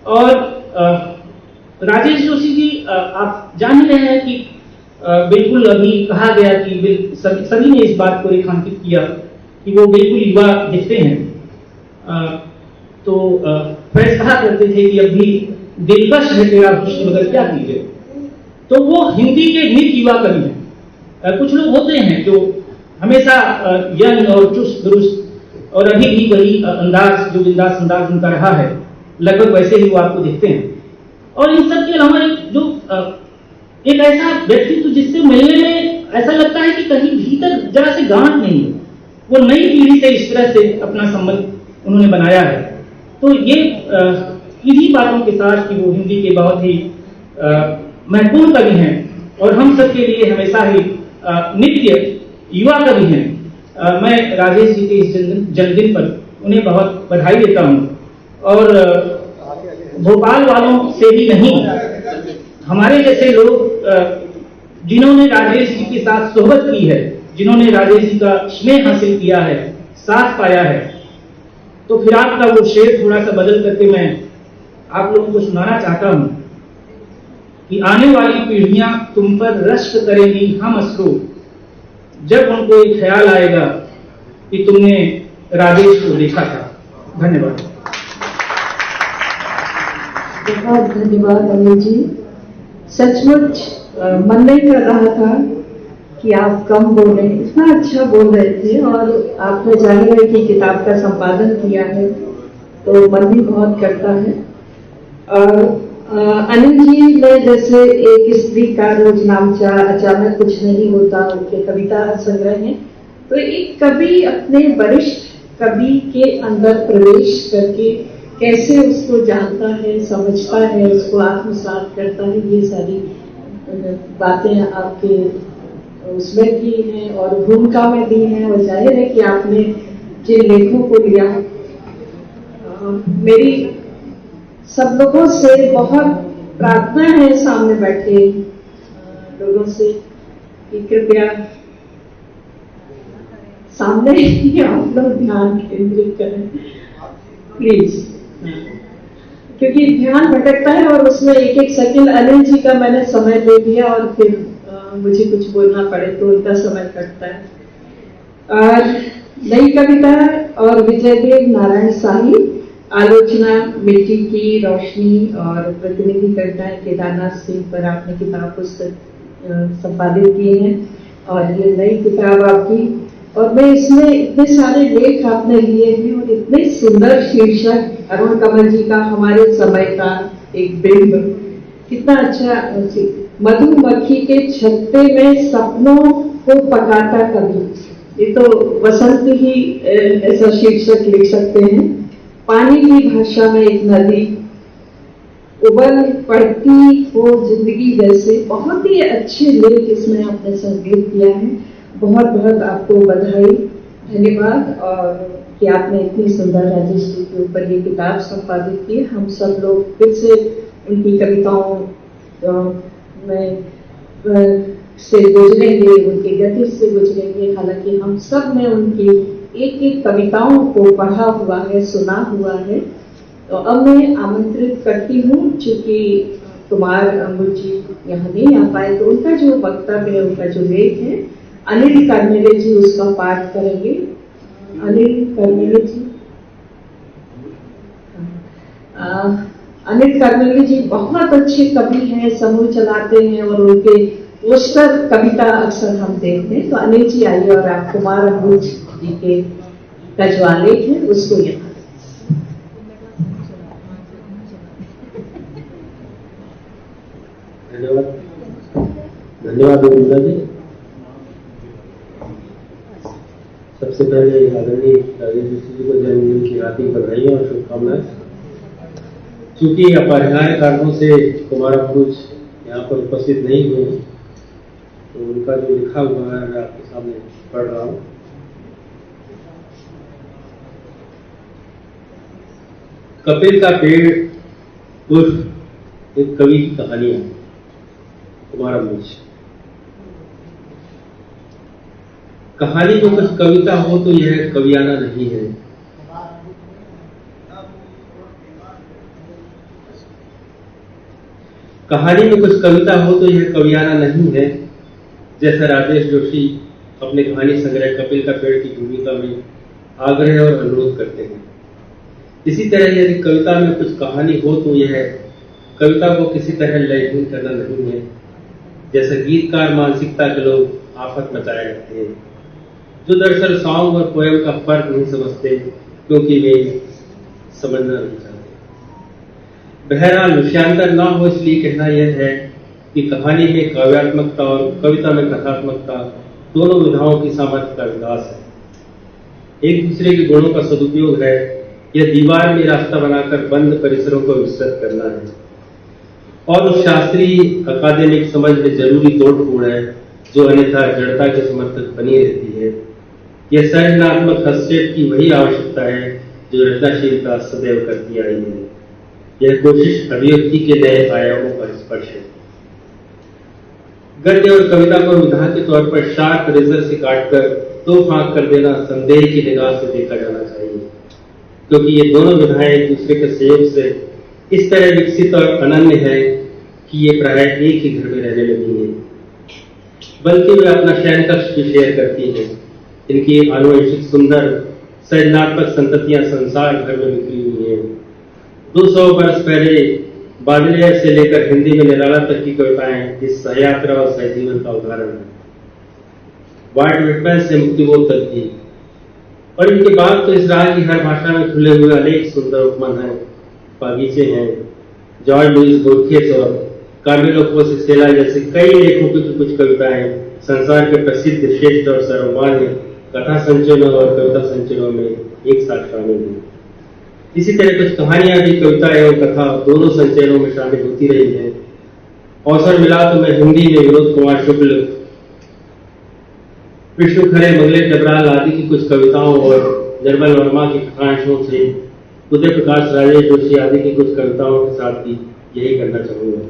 और राजेश जोशी जी, आप जान ही रहे हैं कि बिल्कुल अभी कहा गया कि सभी ने इस बात को रेखांकित किया कि वो बिल्कुल युवा दिखते हैं। तो फैज कहा करते थे कि अभी दिलकश है तेरा हुस्न मगर क्या कीजिए। तो वो हिंदी के नित युवा कवि हैं। कुछ लोग होते हैं जो हमेशा यंग और चुस्त दुरुस्त और अभी भी वही अंदाज जो बिंदास अंदाज उनका रहा है, लगभग वैसे ही वो आपको दिखते हैं। और इन सब के अलावा एक ऐसा व्यक्तित्व जिससे मिलने में ऐसा लगता है कि कहीं भीतर जरा से गांठ नहीं है, वो नई पीढ़ी से इस तरह से अपना संबंध उन्होंने बनाया है। तो ये इन्हीं बातों के साथ कि वो हिंदी के बहुत ही महत्वपूर्ण कवि हैं और हम सब के लिए हमेशा ही नित्य युवा कवि हैं। मैं राजेश जी के इस जन्मदिन पर उन्हें बहुत बधाई देता हूँ। और भोपाल वालों से ही नहीं, हमारे जैसे लोग जिन्होंने राजेश जी के साथ सोहबत की है, जिन्होंने राजेश जी का स्नेह हासिल किया है, साथ पाया है, तो फिर आपका वो शेर थोड़ा सा बदल करके मैं आप लोगों को सुनाना चाहता हूं कि आने वाली पीढ़ियां तुम पर रश्क करेंगी हम अश्रु, जब उनको एक ख्याल आएगा कि तुमने राजेश को देखा था। धन्यवाद। बहुत धन्यवाद अनिल जी। सचमुच मन नहीं कर रहा था कि आप कम बोले, इतना अच्छा बोल रहे थे। और आपने जाहिर है कि किताब का संपादन किया है तो मन भी बहुत करता है। अनिल जी ने जैसे एक स्त्री का रोजनामचा, अचानक कुछ नहीं होता, उनके कविता संग्रह है, तो एक कवि अपने वरिष्ठ कवि के अंदर प्रवेश करके कैसे उसको जानता है, समझता है, उसको आत्मसात करता है, ये सारी बातें आपके उसमें की हैं और भूमिका में दी हैं। और जाहिर है कि आपने जिन लेखों को लिया, मेरी सब लोगों से बहुत प्रार्थना है, सामने बैठे लोगों से, कि कृपया सामने ही आप लोग ध्यान केंद्रित करें प्लीज, क्योंकि ध्यान भटकता है और उसमें एक एक सेकंड अनिल जी का मैंने समय ले लिया और फिर मुझे कुछ बोलना पड़े तो उनका समय कटता है। नई कविता और विजयदेव नारायण शाही, आलोचना मिट्टी की रोशनी और प्रतिनिधि कविताएं केदारनाथ सिंह पर आपने किताब पुस्तक संपादित किए हैं और ये नई किताब आपकी। और मैं इसमें इतने सारे लेख आपने लिए हैं और इतने सुंदर शीर्षक, अरुण कमल जी का हमारे समय का एक बिंब, कितना अच्छा मधुमक्खी के छत्ते में सपनों को पकाता कभी, ये तो वसंत ही ऐसा शीर्षक लिख सकते हैं। पानी की भाषा में एक नदी उबल पड़ती हो जिंदगी जैसे, बहुत ही अच्छे लेख इसमें आपने संगीत किया है। बहुत बहुत आपको बधाई, धन्यवाद। और कि आपने इतनी सुंदर राजेश जी के ऊपर ये किताब संपादित की। हम सब लोग फिर से उनकी कविताओं में से गुजरेंगे, उनकी गति से गुजरेंगे। हालांकि हम सब ने उनकी एक एक कविताओं को पढ़ा हुआ है, सुना हुआ है। तो अब मैं आमंत्रित करती हूँ, चूंकि कुमार अंगुल जी यहाँ नहीं आ पाए, तो उनका जो वक्तव्य है, उनका जो लेख है, अनिल कर्मेले जी उसका पाठ करेंगे। अनिल कर्मेले जी, अनिल कर्मेले जी बहुत अच्छे कवि हैं, समूह चलाते हैं और उनके पोस्टर कविता अक्सर हम देखते हैं। तो अनिल जी आइए और आप कुमार अंगुल जी के का जो आलेख है उसको यहाँ। धन्यवाद, धन्यवाद गोविंदा जी। सबसे पहले आदरणीय राजेश जोशी जी को जन्मदिन की हार्दिक बधाई और शुभकामनाएं। चूंकि अपरिहार्य कारणों से कुमार अंबुज यहाँ पर उपस्थित नहीं हुए, तो उनका जो लिखा हुआ है मैं आपके सामने पढ़ रहा हूँ। कपिल का पेड़ उर्फ एक कवि की कहानी है। कुमार अंबुज, कहानी में कुछ कविता हो तो यह कवियाना नहीं है। कहानी में कुछ कविता हो तो यह कवियाना नहीं है, जैसा राजेश जोशी अपने कहानी संग्रह कपिल का पेड़ की भूमिका में आग्रह और अनुरोध करते हैं। इसी तरह यदि कविता में कुछ कहानी हो तो यह कविता को किसी तरह लयहीन करना नहीं है, जैसे गीतकार मानसिकता के लोग आफत मचाए रहते हैं, जो दरअसल सॉन्ग और पोएम का फर्क नहीं समझते, क्योंकि वे समझना नहीं चाहते। बहरहाल विषयांतर ना हो इसलिए कहना यह है कि कहानी में काव्यात्मकता और कविता में कथात्मकता दोनों विधाओं की सामर्थ्य का विकास है। एक दूसरे के गुणों का सदुपयोग है। यह दीवार में रास्ता बनाकर बंद परिसरों को विस्तृत करना है, और उस शास्त्रीय अकादमिक समझ में जरूरी तोड़फोड़ है जो अन्यथा जड़ता के समर्थक बनी रहती है। यह सृजनात्मक हस्तक्षेप की वही आवश्यकता है जो रचनाशीलता सदैव करती आई है। यह कोशिश अभिव्यक्ति के नए आयामों का स्पर्श है। गद्य और कविता को विधा के तौर पर शार्प रेजर से काटकर दो फांक कर देना संदेह की निगाह से देखा जाना चाहिए, क्योंकि ये दोनों विधाएं एक दूसरे के सहयोग से इस तरह विकसित और अनन्य है कि ये प्राय एक ही घर में रहने लगी हैं, बल्कि वे अपना शयन कक्ष भी शेयर करती हैं। इनकी आनुवंशिक सुंदर सृजनात्मक संततियां संसार भर में बिखरी हुई हैं। 200 वर्ष पहले बादलिया से लेकर हिंदी में निराला तक की कविताएं इस सहयात्रा और सहजीवन का उदाहरण है। वाइट विटमैन से मुक्तिबोध तक की, और इनके बाद तो इस राह की हर भाषा में खुले हुए अनेक सुंदर उपमान हैं, बागीचे हैं। जॉर्ज लुइस बोर्खेस और कार्मेलो फोसेला जैसे कई लेखकों की कुछ कविताएं संसार के प्रसिद्ध, श्रेष्ठ और सर्वमान्य कथा संचयनों और कविता संचयनों में एक साथ शामिल हैं। इसी तरह कुछ कहानियां भी कविता एवं कथा दोनों संचयनों में शामिल होती रही हैं। अवसर मिला तो मैं हिंदी में विनोद कुमार शुक्ल, विष्णु खरे, मंगले डबराल आदि की कुछ कविताओं और निर्मल वर्मा की कथांशों से उदय प्रकाश, राजेश जोशी आदि की कुछ कविताओं के साथ भी यही करना चाहूंगा।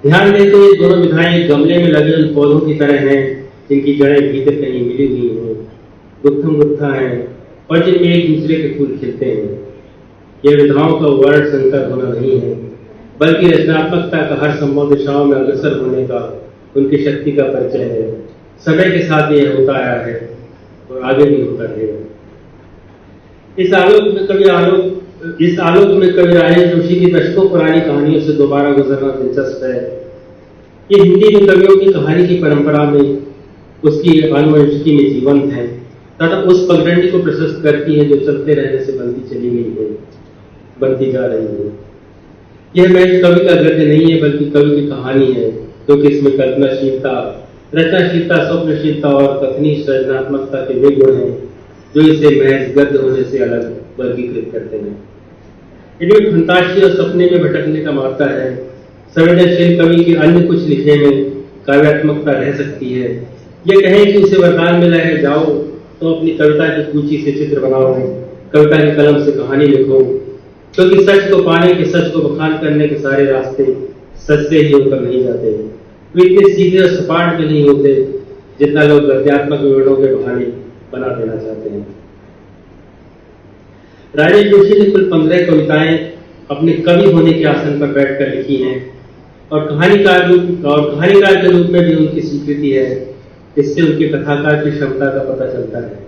ध्यान दें तो ये दोनों विधाएं गमले में लगे उन पौधों की तरह हैं जिनकी जड़ें भीतर कहीं मिली हुई हैं, गुत्थम गुत्था हैं, और जिनमें एक दूसरे के फूल खिलते हैं। यह विधाओं का वर्ण संकर होना नहीं है, बल्कि रचनात्मकता का हर संभव दिशाओं में अग्रसर होने का उनकी शक्ति का परिचय है। समय के साथ यह होता आया है और आगे भी होता रहेगा। इस आलोक में कवि राजेश जोशी की दशकों पुरानी कहानियों से दोबारा गुजरना दिलचस्प है। ये हिंदी में कवियों की कहानी की परंपरा में उसकी आनुवंशिकी में जीवंत है तथा उस पगडंडी को प्रशस्त करती है जो चलते रहने से बनती चली गई है, बनती जा रही है। यह महज कवि का गद्य नहीं है बल्कि कवि की कहानी है, क्योंकि इसमें कल्पनाशीलता, रचनाशीलता, स्वप्नशीलता और कथनी सृजनात्मकता के वे गुण हैं जो इसे महज गद्य होने से अलग वर्गीकृत करते हैं। इनमें फंतासी और सपने में भटकने का मात्रा है। संवेदनशील कवि के अन्य कुछ लिखने में काव्यात्मकता रह सकती है। यह कहें कि उसे वरदान मिला है, जाओ तो अपनी कविता की सूची से चित्र बनाओ, कविता की कलम से कहानी लिखो, क्योंकि सच को पाने के, सच को बखान करने के सारे रास्ते सच से ही होकर नहीं जाते। वे इतने सीधे और सपाट भी नहीं होते जितना लोग गद्यात्मक विवरणों के बहाने बना देना चाहते हैं। राजेश जोशी ने कुल 15 कविताएं अपने कवि होने के आसन पर बैठकर लिखी हैं और कहानीकार के रूप में भी उनकी स्वीकृति है। इससे उनके कथाकार की क्षमता का पता चलता है।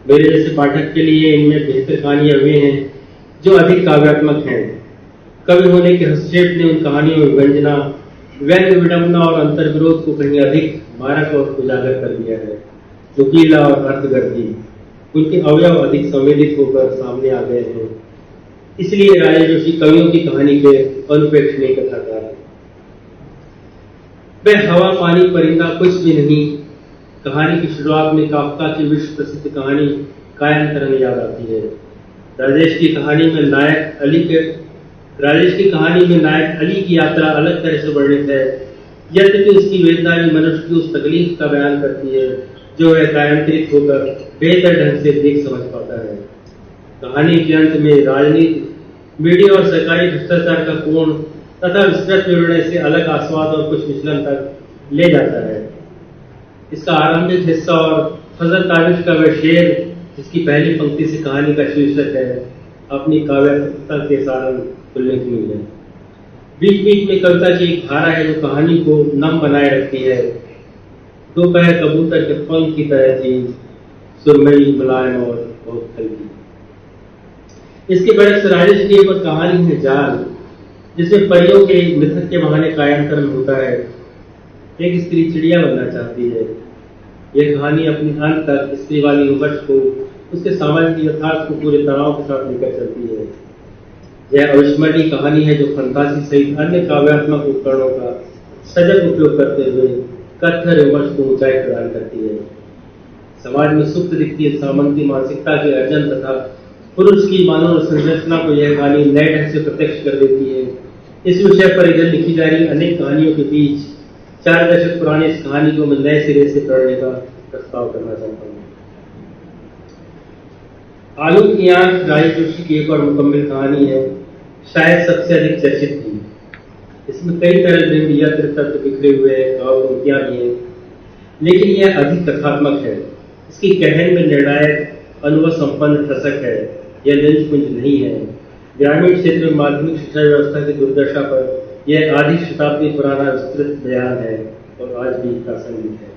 मेरे जैसे पाठक के लिए इनमें बेहतर कहानियां वे हैं जो अधिक काव्यात्मक हैं। कवि होने के हस्तक्षेप ने उन कहानियों में व्यंजना, व्यंग, विडंबना और अंतर्विरोध को कहीं अधिक मारक और उजागर कर दिया है। नुकीला और अर्थगर्भी, उनके अवयव अधिक संवेदित होकर सामने आ गए हैं। इसलिए राजेश जोशी कवियों की कहानी के अनुप्रेक्षणीय कथाकार हैं। वह हवा, पानी, परिंदा कुछ भी नहीं। कहानी की शुरुआत में काफ्का की विश्व प्रसिद्ध कहानी कायांतरण याद आती है। राजेश की कहानी में नायक अली की यात्रा अलग तरह से वर्णित है, यद्यपि उसकी वेदना भी मनुष्य की उस तकलीफ का बयान करती है जो वह कायांतरित होकर बेहतर ढंग से देख समझ पाता है। कहानी के अंत में राजनीति, मीडिया और सरकारी भ्रष्टाचार का पूर्ण तथा विस्तृत विवरण से अलग आस्वाद और कुछ विचलन तक ले जाता है। इसका आरंभिक हिस्सा और फजल ताबिश का वह शेर जिसकी पहली पंक्ति से कहानी का शीर्षक है, अपनी काव्यात्मकता के सारण उल्लेखनीय है। बीच बीच में कविता की एक धारा है जो कहानी को नम बनाए रखती है। दोपहर कबूतर के पंख की तरह थी, सुरमई, मुलायम और बहुत हल्की। इसके बरक्स राजेश की एक और कहानी है जाल, जिसमें परियों के मिथक के बहाने कायांतरण होता है। एक स्त्री चिड़िया बनना चाहती है। यह कहानी अपने अंत तक स्त्री वाली उपज को, उसके सामाजिक यथार्थ को पूरे तनाव के साथ लेकर चलती है। यह अविस्मरणीय कहानी है जो फंतासी सहित अन्य काव्यात्मक उपकरणों का सजग उपयोग करते हुए कथ्य विमर्श को ऊंचाई प्रदान करती है। समाज में सुप्त दिखती सामंती मानसिकता के अर्जन तथा पुरुष की मानव संरचना को यह कहानी नए ढंग से प्रत्यक्ष कर देती है। इस विषय पर इधर लिखी जा रही अनेक कहानियों के बीच 4 दशक पुरानी इस कहानी को मैं नए सिरे से पढ़ने का प्रस्ताव करना चाहता हूँ। आलू की आंख राजेश जोशी की एक और मुकम्मल कहानी है, शायद सबसे अधिक चर्चित भी। इसमें कई तरह बिंब यत्र तत्व बिखरे हुए और पंक्तियां भी हैं, लेकिन यह अधिक कथात्मक है। इसकी गहन में निर्णायक अनुभव संपन्न ठसक है। यह लंचपुंज नहीं है। ग्रामीण क्षेत्र में माध्यमिक शिक्षा व्यवस्था की दुर्दशा पर यह आधी शताब्दी पुराना विस्तृत बयान है और आज भी प्रासंगिक है।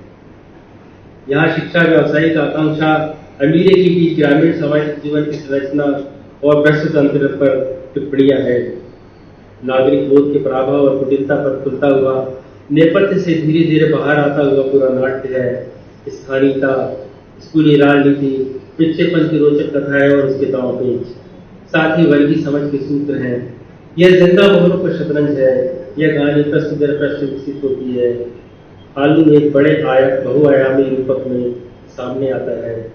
यहाँ शिक्षा व्यवसायिक आकांक्षा, अमीरे के बीच ग्रामीण सामाजिक जीवन की संरचना और भ्रष्ट तंत्र पर टिप्पणियां हैं। नागरिक बोध के प्रभाव और कुटिलता पर खुलता हुआ नेपथ्य से धीरे धीरे बाहर आता हुआ पूरा नाट्य है। स्थानीयता, स्कूली राजनीति, पिछड़ेपन की रोचक कथाएं और उसके दांव पेच, साथ ही वर्गीय समझ के सूत्र हैं। यह जिंदा मोहरों पर शतरंज है। यह कहानी प्रश्न दर प्रश्न विकसित होती है। आलू एक बड़े बहुआयामी रूपक में सामने आता है।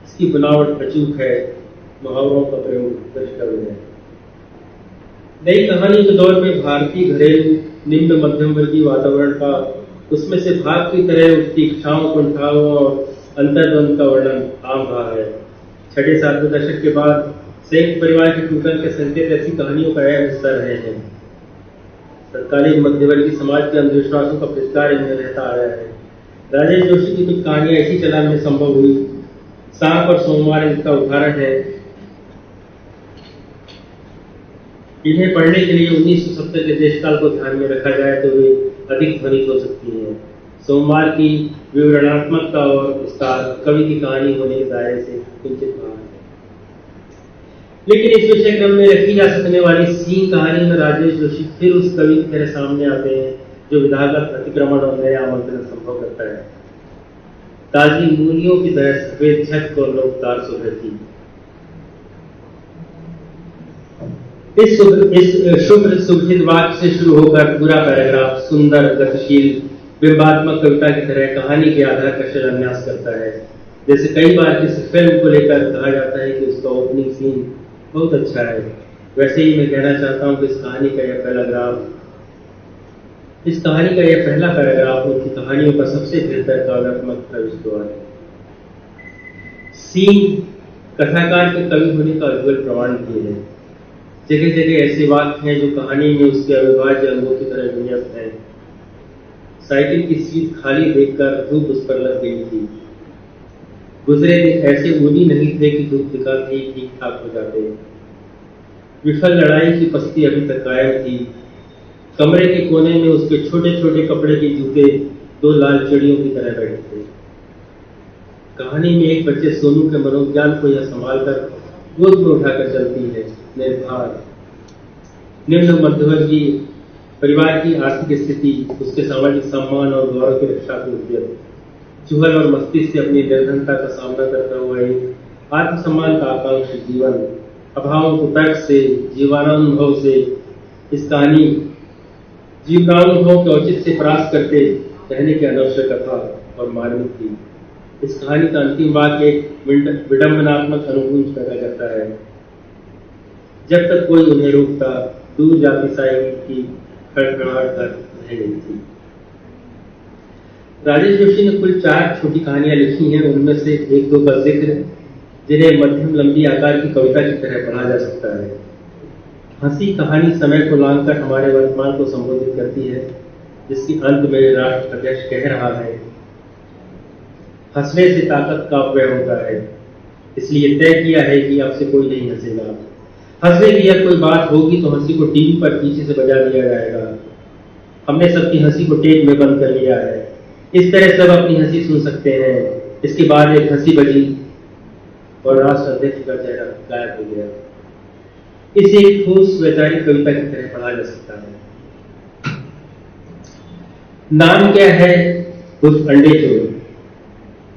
इसकी बनावट अचूक है, मुहावरों का प्रयोग दृष्टव्य है। नई कहानी के दौर में भारतीय घरेलू निम्न मध्यम वर्गीय वातावरण का, उसमें से भाग की तरह उठती इच्छाओं, कुंठाओं और अंतर्द्वंद का वर्णन आम रहा है। 6-7 दशक के बाद संयुक्त परिवार के टूटन के संकेत ऐसी कहानियों का अहम हिस्सा रहे हैं। तत्कालीन मध्यवर्गीय समाज के अंधविश्वासों का प्रतिकार इनमें रहता आया है। राजेश जोशी की कुछ कहानियां इसी चलन में संभव हुई। सांप और सोमवार इसका उदाहरण है। इन्हें पढ़ने के लिए 1970 के देशकाल को ध्यान में रखा जाए तो वे अधिक ध्वनित हो सकती हैं। सोमवार की विवरणात्मकता और विस्तार कवि की कहानी होने के दायरे से किंचित बाहर है। लेकिन इस विषय क्रम में रखी जा सकने वाली सीन कहानी में राजेश जोशी फिर उस कवि की तरह सामने आते हैं जो विधागत अतिक्रमण और नए आमंत्रण संभव करता है। ताजी मूलियों की तरह सफेद छत और लोकदार सुधरती। इस शुभ सुभित वाक्य से शुरू होकर पूरा पैराग्राफ सुंदर, गतिशील, बिंबात्मक कविता की तरह कहानी के आधार का शिलान्यास करता है। जैसे कई बार किसी फिल्म को लेकर कहा जाता है कि उसका ओपनिंग सीन बहुत अच्छा है, वैसे ही मैं कहना चाहता हूं कि इस कहानी का यह पहला पैराग्राफ उनकी कहानियों का सबसे बेहतर काव्यात्मक प्रवेश द्वार है। सीन कथाकार के कवि होने का उज्ज्वल प्रमाण भी है। जगह जगह ऐसे वाक्य हैं जो कहानी में उसके अविभाज्य अंगों की तरह विन्यस्त हैं। साइकिल की सीट खाली देखकर धूप उस पर लग गई थी। गुजरे दिन ऐसे ऊनी नहीं थे कि धूप दिखाते ही ठीक ठाक हो जाते। विफल लड़ाई की पस्ती अभी तक कायम थी। कमरे के कोने में उसके छोटे छोटे कपड़े के जूते दो लाल चिड़ियों की तरह बैठे थे। कहानी में एक बच्चे सोनू के मनोज्ञान को यह संभाल कर गोद में उठाकर चलती है, निर्भर। निम्न मध्यवर्गीय परिवार की आर्थिक स्थिति उसके सामाजिक सम्मान और गौरव की रक्षा को उद्यत चुहल और मस्ती से अपनी निर्धनता का सामना करता हुआ एक आत्मसम्मान का आकांक्षी जीवन, अभावों को तर्क से, जीवनानुभव से इस कहानी जीवनानुभव के औचित्य से परास्त करते कहने की अनवश्यक कथा और मार्मिक थी। इस कहानी का अंतिम वाक्य एक विडंबनात्मक अनुगुंज पैदा करता है। जब तक कोई उन्हें रोकता, दूर जाती साइकिल की खड़खड़ाहट कर रह गई थी। राजेश जोशी ने कुल 4 छोटी कहानियां लिखी हैं। उनमें से 1-2 का जिक्र, जिन्हें मध्यम लंबी आकार की कविता की तरह पढ़ा जा सकता है। हंसी कहानी समय को लांघकर हमारे वर्तमान को संबोधित करती है, जिसके अंत में राष्ट्र अध्यक्ष कह रहा है, हंसने से ताकत का अपव्यय होता है, इसलिए तय किया है कि अब से कोई नहीं हंसेगा। हंसने की यह कोई बात होगी तो हंसी को टीवी पर पीछे से बजा दिया जाएगा। हमने सबकी हंसी को टेप में बंद कर लिया है। इस तरह सब अपनी हंसी सुन सकते हैं। इसके बाद एक हंसी बजी और राष्ट्र अध्यक्ष का चेहरा गायब हो गया। इसे एक ठोस वैचारिक कविता की तरह पढ़ा जा सकता है। नाम क्या है? उस अंडे चोर।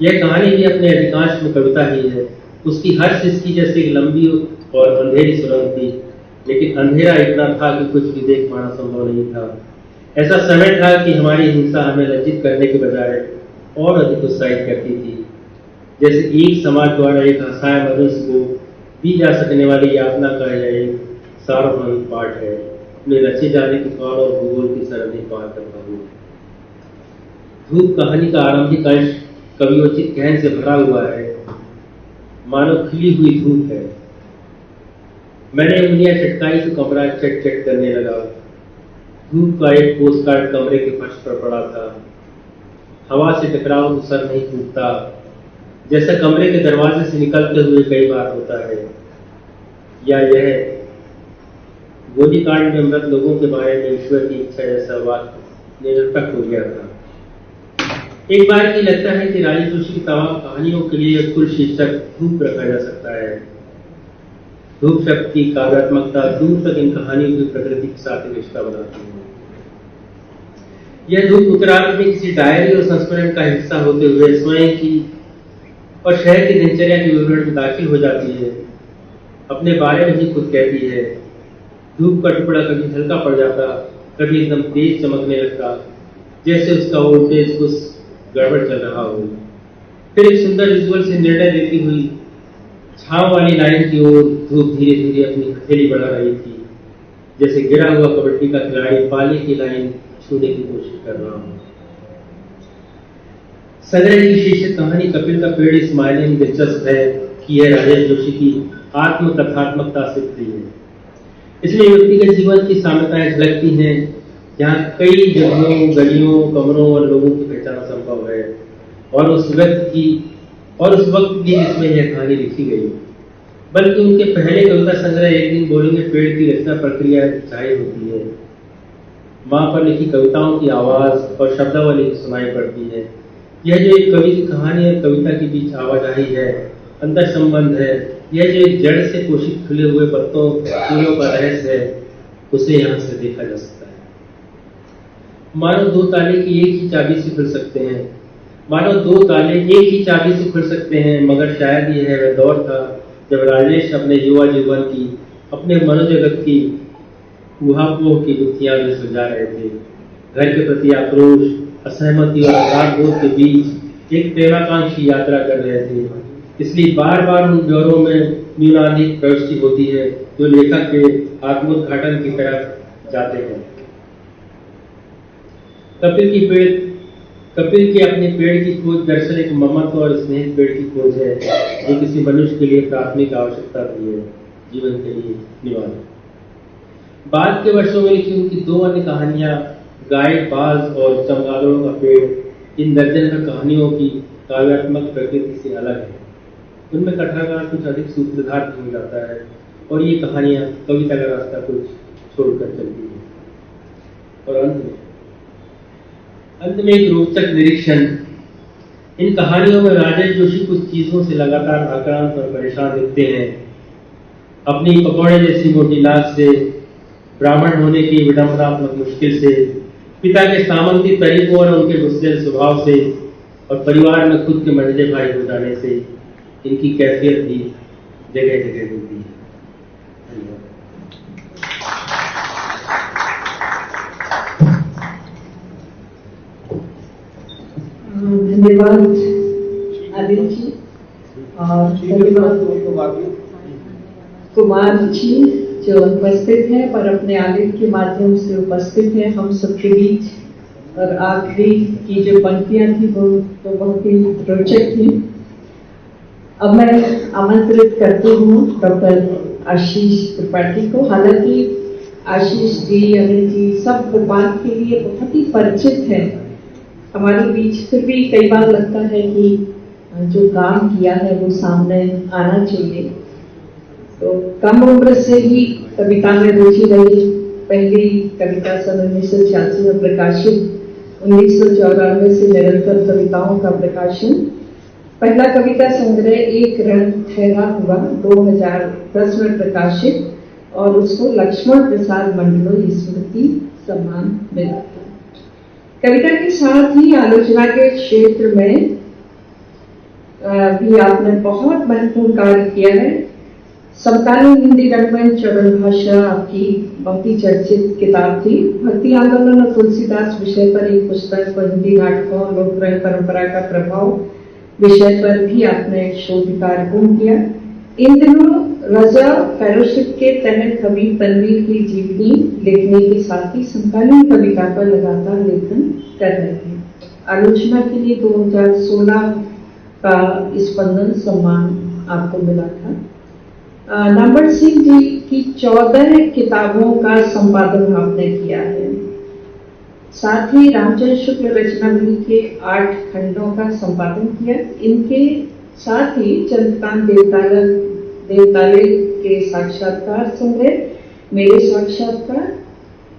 यह कहानी भी अपने अधिकांश में कविता ही है। उसकी हर सिसकी जैसे एक लंबी और अंधेरी सुरंग थी, लेकिन अंधेरा इतना था कि कुछ भी देख पाना संभव नहीं था। ऐसा समय था कि हमारी हिंसा हमें लज्जित करने के बजाय और अधिक उत्साहित करती थी। जैसे एक समाज द्वारा एक हंसाया मनुष्य को दी जा सकने वाली यातना का यह एक सार्वभौमिक पाठ है। अपने रचे जाने के काल और भूगोल की सरहदें पार करता हूँ। धूप कहानी का आरंभिक अंश कवियोचित कहन से भरा हुआ है, मानो खिली हुई धूप है। मैंने उंगलियां चटकाई तो कमरा चट चट करने लगा। धूप का एक पोस्टकार्ड कमरे के फर्श पर पड़ा था। हवा से टकराव तो सर नहीं टूटता, जैसा कमरे के दरवाजे से निकलते हुए कई बार होता है। या यह गोलीकांड में मृत लोगों के बारे में ईश्वर की इच्छा जैसा वाक्य निरर्थक हो गया था। एक बार की लगता है कि राजेश जोशी की तमाम कहानियों के लिए कुल शीर्षक धूप रखा जा सकता है। धूप शब्द की काव्यात्मकता दूर तक इन कहानियों की प्रकृति के साथ रिश्ता बनाती है। यह धूप उत्तरार्ध में किसी डायरी और संस्मरण का हिस्सा होते हुए स्वयं की और शहर की दिनचर्या के विवरण में दाखिल हो जाती है। अपने बारे में ही खुद कहती है। धूप का टुकड़ा कभी हल्का पड़ जाता, कभी एकदम तेज चमकने लगता, जैसे उसका वोल्टेज कुछ गड़बड़ चल रहा हो। फिर एक सुंदर विजुअल से निर्णय लेती हुई छांव वाली लाइन की ओर धूप धीरे धीरे अपनी हथेली बढ़ा रही थी, जैसे गिरा हुआ कबड्डी का खिलाड़ी पाली की लाइन छूने की कोशिश कर रहा हो। संग्रह की शीर्षक कहानी कपिल का पेड़ इस मायने में दिलचस्प है कि यह राजेश जोशी की आत्मकथात्मकता से प्रिय है। इसमें व्यक्तिगत जीवन की साम्यताएं झलकती हैं, जहाँ कई जगहों, गलियों, कमरों और लोगों की पहचान संभव है, और उस वक्त भी जिसमें यह कहानी लिखी गई। बल्कि उनके पहले कविता संग्रह एक दिन बोलेंगे पेड़ की रचना प्रक्रिया जाहिर होती है। मां पर लिखी कविताओं की आवाज और शब्दावली सुनाई पड़ती है। यह जो एक कवि की कहानी और कविता के बीच आवाजाही है, अंतर संबंध है, यह जो एक जड़ to पोषित खुले हुए पत्तों फूलों का रहस्य है, उसे यहाँ से देखा जा सकता है। मानो 2 ताले की एक ही चाबी से खुल सकते हैं। मानो 2 ताले एक ही चाबी से खुल सकते हैं, मगर शायद यह वह दौर था जब राजेश अपने युवा जीवन की अपने मनोजगत की ऊहापोह की गुत्थियां में सुलझा रहे थे। घर के प्रति आक्रोश, असहमति और अपराध बोध के बीच एक प्रेमाकांक्षी यात्रा कर रहे थे। इसलिए बार बार उन दौरों में न्यूनाधिक प्रविष्टि होती है जो लेखक के आत्मोद्घाटन की तरफ जाते हैं। कपिल की अपने पेड़ की खोज दरअसल एक ममत्व और स्नेह पेड़ की खोज है जो किसी मनुष्य के लिए प्राथमिक आवश्यकता भी है, जीवन के लिए निवारण। बाद के वर्षों में लिखी उनकी 2 अन्य कहानियां गाय, बाज और चमगादड़ों का पेड़ इन दर्जन भर कहानियों की काव्यात्मक प्रकृति से अलग है। उनमें कथाकार कुछ अधिक सूत्रधार भी हो जाता है और ये कहानियां कविता का रास्ता कुछ छोड़कर चलती है। और अंत में एक रोचक निरीक्षण। इन कहानियों में राजेश जोशी कुछ चीजों से लगातार आक्रांत और परेशान दिखते हैं। अपनी पकौड़े जैसी मोटी लाश से, ब्राह्मण होने की विडंबनात्मक मुश्किल से, पिता के सामंती तरीकों और उनके गुस्से स्वभाव से और परिवार में खुद के मंझले भाई हो जाने से इनकी कैफियत भी जगह जगह मिलती है। धन्यवाद आदिल जी और धन्यवाद कुमार जी जो उपस्थित हैं पर अपने आलेख के माध्यम से उपस्थित हैं हम सबके बीच। और आखिरी की जो पंक्तियां थी वो तो बहुत ही रोचक थी। अब मैं आमंत्रित करती हूँ डॉक्टर आशीष त्रिपाठी को। हालांकि आशीष जी, अनिल जी सब भोपाल के लिए बहुत ही परिचित हैं हमारे बीच, फिर भी कई बार लगता है कि जो काम किया है वो सामने आना चाहिए। तो कम उम्र से ही कविता में रुचि रही। पहली कविता सन 1986 में प्रकाशित, 1994 से निरंतर कविताओं का प्रकाशन। पहला कविता संग्रह एक रंग ठहरा हुआ 2010 में प्रकाशित और उसको लक्ष्मण प्रसाद मंडलोई स्मृति सम्मान मिला था। कविता के साथ ही आलोचना के क्षेत्र में भी आपने बहुत महत्वपूर्ण कार्य किया है। समकालीन हिंदी रंगमंच चरण भाषा आपकी बहुत ही चर्चित किताब थी। भक्ति आंदोलन और तुलसीदास विषय पर एक पुस्तक व हिंदी नाटकों और लोक परंपरा का प्रभाव विषय पर भी आपने एक शोध कार्य पूर्ण किया। इन दिनों रजा फेलोशिप के तहत हबीब तनवीर की जीवनी लिखने के साथ ही समकालीन कविता पर लगातार लेखन कर रहे हैं। आलोचना के लिए 2016 का स्पंदन सम्मान आपको मिला था। नामवर सिंह जी की 14 किताबों का संपादन आपने किया है। साथ ही रामचंद्र शुक्ल रचनावली के 8 खंडों का संपादन किया। इनके साथ ही चंद्रकांत देवताले के साक्षात्कार संग्रह मेरे साक्षात्कार,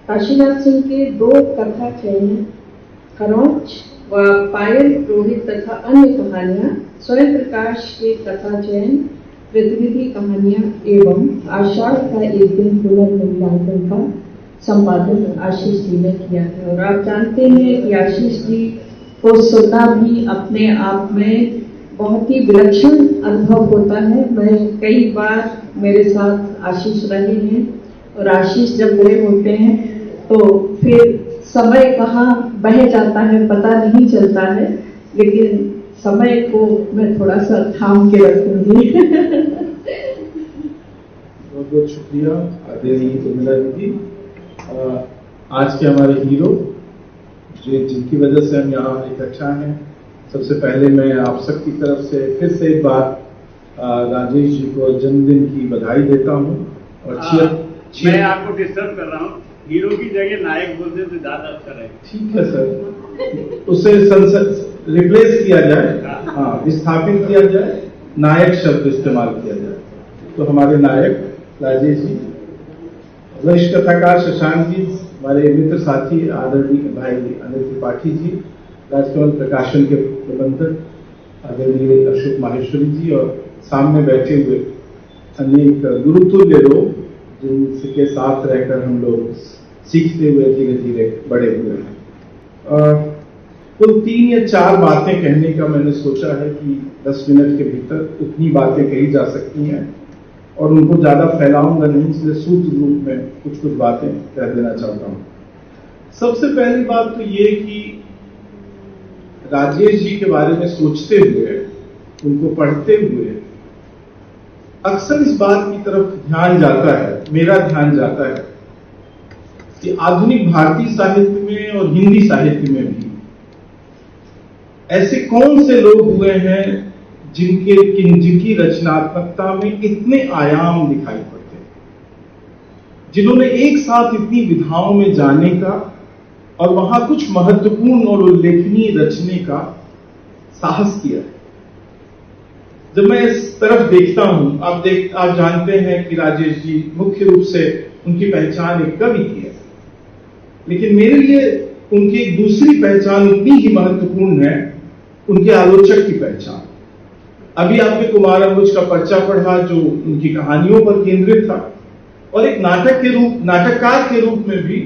काशीनाथ सिंह के 2 कथा चयन, खरोंच व पायल पुरोहित तथा अन्य कहानियां, स्वयं प्रकाश के कथा चयन, प्रतिनिधि कहानियां एवं आषाढ़ का एक दिन पुनर्मूल्यांकन का संपादन आशीष जी ने किया है। और आप जानते हैं कि आशीष जी को सुनना भी अपने आप में बहुत ही विलक्षण अनुभव होता है। मैं कई बार मेरे साथ आशीष रहे हैं और आशीष जब बड़े होते हैं तो फिर समय कहाँ बह जाता है पता नहीं चलता है, लेकिन समय को मैं थोड़ा सा थाम के रखूंगी। बहुत बहुत शुक्रिया आदरणीय उर्मिला दीदी। आज के हमारे हीरो जिनकी वजह से हम यहाँ इकट्ठा हैं, सबसे पहले मैं आप सबकी तरफ से फिर से एक बार राजेश जी को जन्मदिन की बधाई देता हूँ। और मैं आपको डिस्टर्ब कर रहा हूँ, हीरो की जगह नायक बोलते तो ज्यादा अच्छा है। ठीक है सर, उसे रिप्लेस किया जाए, हाँ विस्थापित किया जाए, नायक शब्द इस्तेमाल किया जाए। तो हमारे नायक राजेश जी, वरिष्ठ कथाकार शशांक जी, हमारे मित्र साथी आदरणीय भाई अनिल त्रिपाठी जी, राजकमल प्रकाशन के प्रबंधक आदरणीय अशोक माहेश्वरी जी और सामने बैठे हुए अनेक गुरुतुल्य लोग जिनके साथ रहकर हम लोग सीखते हुए धीरे धीरे बड़े हुए हैं। कुल 3 या 4 बातें कहने का मैंने सोचा है कि 10 मिनट के भीतर उतनी बातें कही जा सकती हैं। और उनको ज्यादा फैलाऊंगा नहीं, इसलिए सूत्र रूप में कुछ कुछ बातें कह देना चाहता हूं। सबसे पहली बात तो ये कि राजेश जी के बारे में सोचते हुए, उनको पढ़ते हुए अक्सर इस बात की तरफ ध्यान जाता है, मेरा ध्यान जाता है कि आधुनिक भारतीय साहित्य में और हिंदी साहित्य में भी ऐसे कौन से लोग हुए हैं जिनकी रचनात्मकता में इतने आयाम दिखाई पड़ते हैं, जिन्होंने एक साथ इतनी विधाओं में जाने का और वहां कुछ महत्वपूर्ण और उल्लेखनीय रचने का साहस किया है। जब मैं इस तरफ देखता हूं, आप जानते हैं कि राजेश जी मुख्य रूप से उनकी पहचान एक कवि की है, लेकिन मेरे लिए उनकी एक दूसरी पहचान उतनी ही महत्वपूर्ण है, उनके आलोचक की पहचान। अभी आपने कुमार अंबुज का पर्चा पढ़ा जो उनकी कहानियों पर केंद्रित था, और एक नाटककार के रूप में भी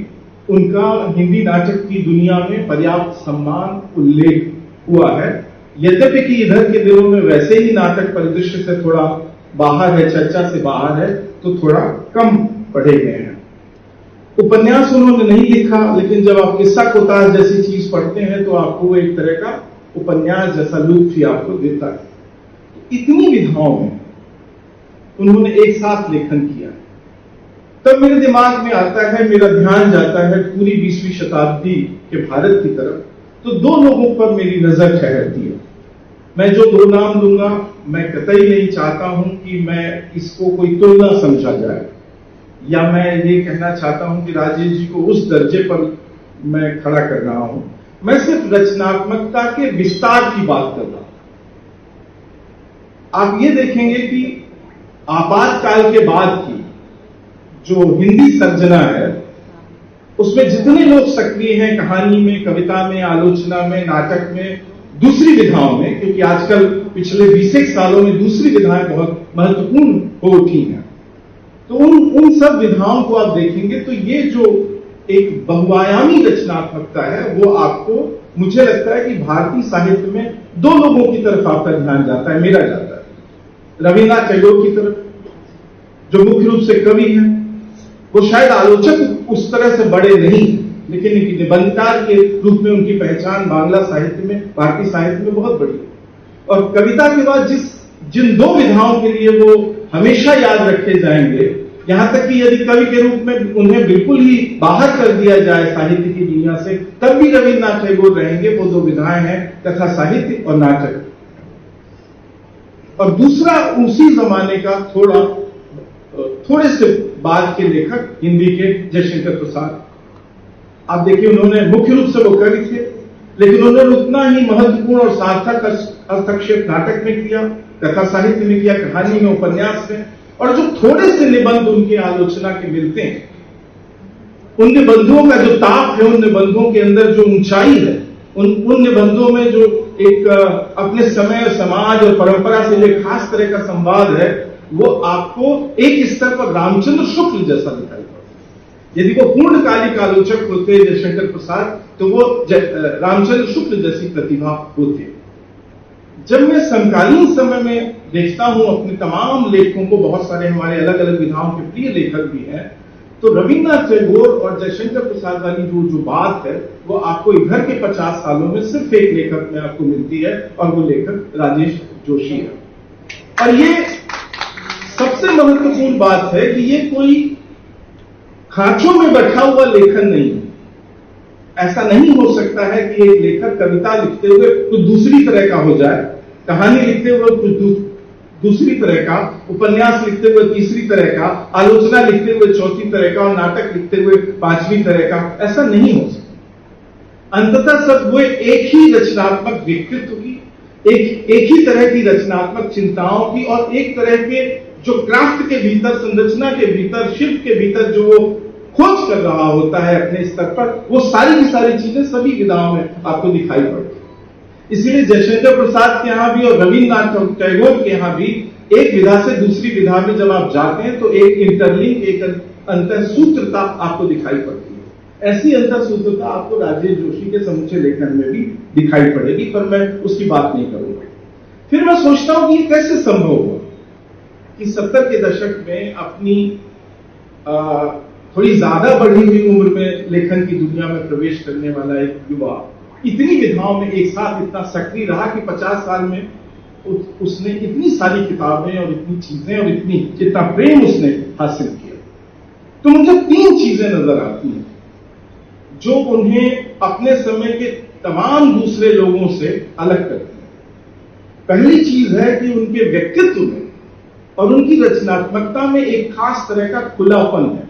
उनका हिंदी नाटक की दुनिया में पर्याप्त सम्मान उल्लेख हुआ है। यद्यपि कि इधर के दिनों में वैसे ही नाटक परिदृश्य से थोड़ा बाहर है, चर्चा से बाहर है, तो थोड़ा कम पढ़े गए हैं। उपन्यास उन्होंने नहीं लिखा, लेकिन जब आप किस्सा कोतार जैसी चीज पढ़ते हैं तो आपको वो एक तरह का उपन्यास जैसा लुत्फ ही आपको देता है। इतनी विधाओं में उन्होंने एक साथ लेखन किया, तब मेरे दिमाग में आता है, मेरा ध्यान जाता है पूरी 20वीं शताब्दी के भारत की तरफ, तो दो लोगों पर मेरी नजर ठहरती है। मैं जो दो नाम लूंगा, मैं कतई नहीं चाहता हूं कि मैं इसको कोई तुलना समझा जाए, या मैं ये कहना चाहता हूं कि राजेश जी को उस दर्जे पर मैं खड़ा कर रहा हूं। मैं सिर्फ रचनात्मकता के विस्तार की बात कर रहा हूं। आप ये देखेंगे कि आपातकाल के बाद की जो हिंदी सर्जना है, उसमें जितने लोग सक्रिय हैं कहानी में, कविता में, आलोचना में, नाटक में, दूसरी विधाओं में, क्योंकि आजकल पिछले 20 सालों में दूसरी विधाएं बहुत महत्वपूर्ण हो उठी हैं, तो उन सब विधाओं को आप देखेंगे तो ये जो एक बहुआयामी रचनात्मकता है, वो आपको, मुझे लगता है कि भारतीय साहित्य में दो लोगों की तरफ आपका ध्यान जाता है, मेरा जाता है। रविन्द्रनाथ टैगोर की तरफ, जो मुख्य रूप से कवि हैं, वो शायद आलोचक उस तरह से बड़े नहीं, लेकिन निबंधकार के रूप में उनकी पहचान बांग्ला साहित्य में, भारतीय साहित्य में बहुत बड़ी है। और कविता के बाद जिन दो विधाओं के लिए वो हमेशा याद रखे जाएंगे, यहां तक कि यदि कवि के रूप में उन्हें बिल्कुल ही बाहर कर दिया जाए साहित्य की दुनिया से, तब भी रविन्द्रनाथ टैगोर रहेंगे। वो दो विधाएं हैं, कथा साहित्य और नाटक। और दूसरा उसी जमाने का थोड़े से बाद के लेखक हिंदी के जयशंकर प्रसाद। आप देखिए, उन्होंने मुख्य रूप से वो कवि थे, लेकिन उन्होंने उतना ही महत्वपूर्ण और सार्थक हस्तक्षेप नाटक में किया, कथा साहित्य में किया, कहानी में, उपन्यास में। और जो थोड़े से निबंध उनकी आलोचना के मिलते हैं, उन निबंधों का जो ताप है, उन निबंधों के अंदर जो ऊंचाई है, उन निबंधों में जो एक अपने समय, समाज और परंपरा से जो खास तरह का संवाद है, वो आपको एक स्तर पर रामचंद्र शुक्ल जैसा दिखाई पड़ता है। यदि वो पूर्णकालिक आलोचक होते जयशंकर प्रसाद, तो वो रामचंद्र शुक्ल जैसी प्रतिभा होती। जब मैं समकालीन समय में देखता हूं अपने तमाम लेखकों को, बहुत सारे हमारे अलग अलग विधाओं के प्रिय लेखक भी हैं, तो रविन्द्रनाथ टैगोर और जयशंकर प्रसाद वाली जो बात है, वो आपको इधर के 50 सालों में सिर्फ एक लेखक में आपको मिलती है, और वो लेखक राजेश जोशी है। और ये सबसे महत्वपूर्ण बात है कि ये कोई खांचों में बैठा हुआ लेखन नहीं है। ऐसा नहीं हो सकता है कि एक लेखक कविता लिखते हुए कुछ दूसरी तरह का हो जाए, कहानी लिखते हुए कुछ दूसरी तरह का, उपन्यास लिखते हुए तीसरी तरह का, आलोचना लिखते हुए चौथी तरह का, और नाटक लिखते हुए 5वीं तरह का। ऐसा नहीं हो सकता। अंततः सब वो एक ही रचनात्मक व्यक्तित्व की, एक ही तरह की रचनात्मक चिंताओं की, और एक तरह के जो क्राफ्ट के भीतर, संरचना के भीतर, शिल्प के भीतर जो वो खोज कर रहा होता है अपने स्तर पर, वो सारी की सारी चीजें सभी विधाओं में आपको दिखाई पड़ती है। इसीलिए जयशंकर प्रसाद के यहां भी और रविन्द्रनाथ टैगोर के यहां भी एक विधा से दूसरी विधा में जब आप जाते हैं, तो एक इंटरलिंक, एक अंतरसूत्रता आपको दिखाई पड़ती है। ऐसी अंतरसूत्रता आपको राजेश जोशी के समूचे लेखन में भी दिखाई पड़ेगी, पर मैं उसकी बात नहीं करूंगा। फिर मैं सोचता हूं कि ये कैसे संभव हुआ। कि 70 के दशक में अपनी थोड़ी ज्यादा बढ़ी हुई उम्र में लेखन की दुनिया में प्रवेश करने वाला एक युवा इतनी विधाओं में एक साथ इतना सक्रिय रहा कि 50 साल में उसने इतनी सारी किताबें और इतनी चीजें और इतना प्रेम उसने हासिल किया। तो मुझे 3 चीजें नजर आती हैं जो उन्हें अपने समय के तमाम दूसरे लोगों से अलग करती हैं। पहली चीज है कि उनके व्यक्तित्व में और उनकी रचनात्मकता में एक खास तरह का खुलापन है।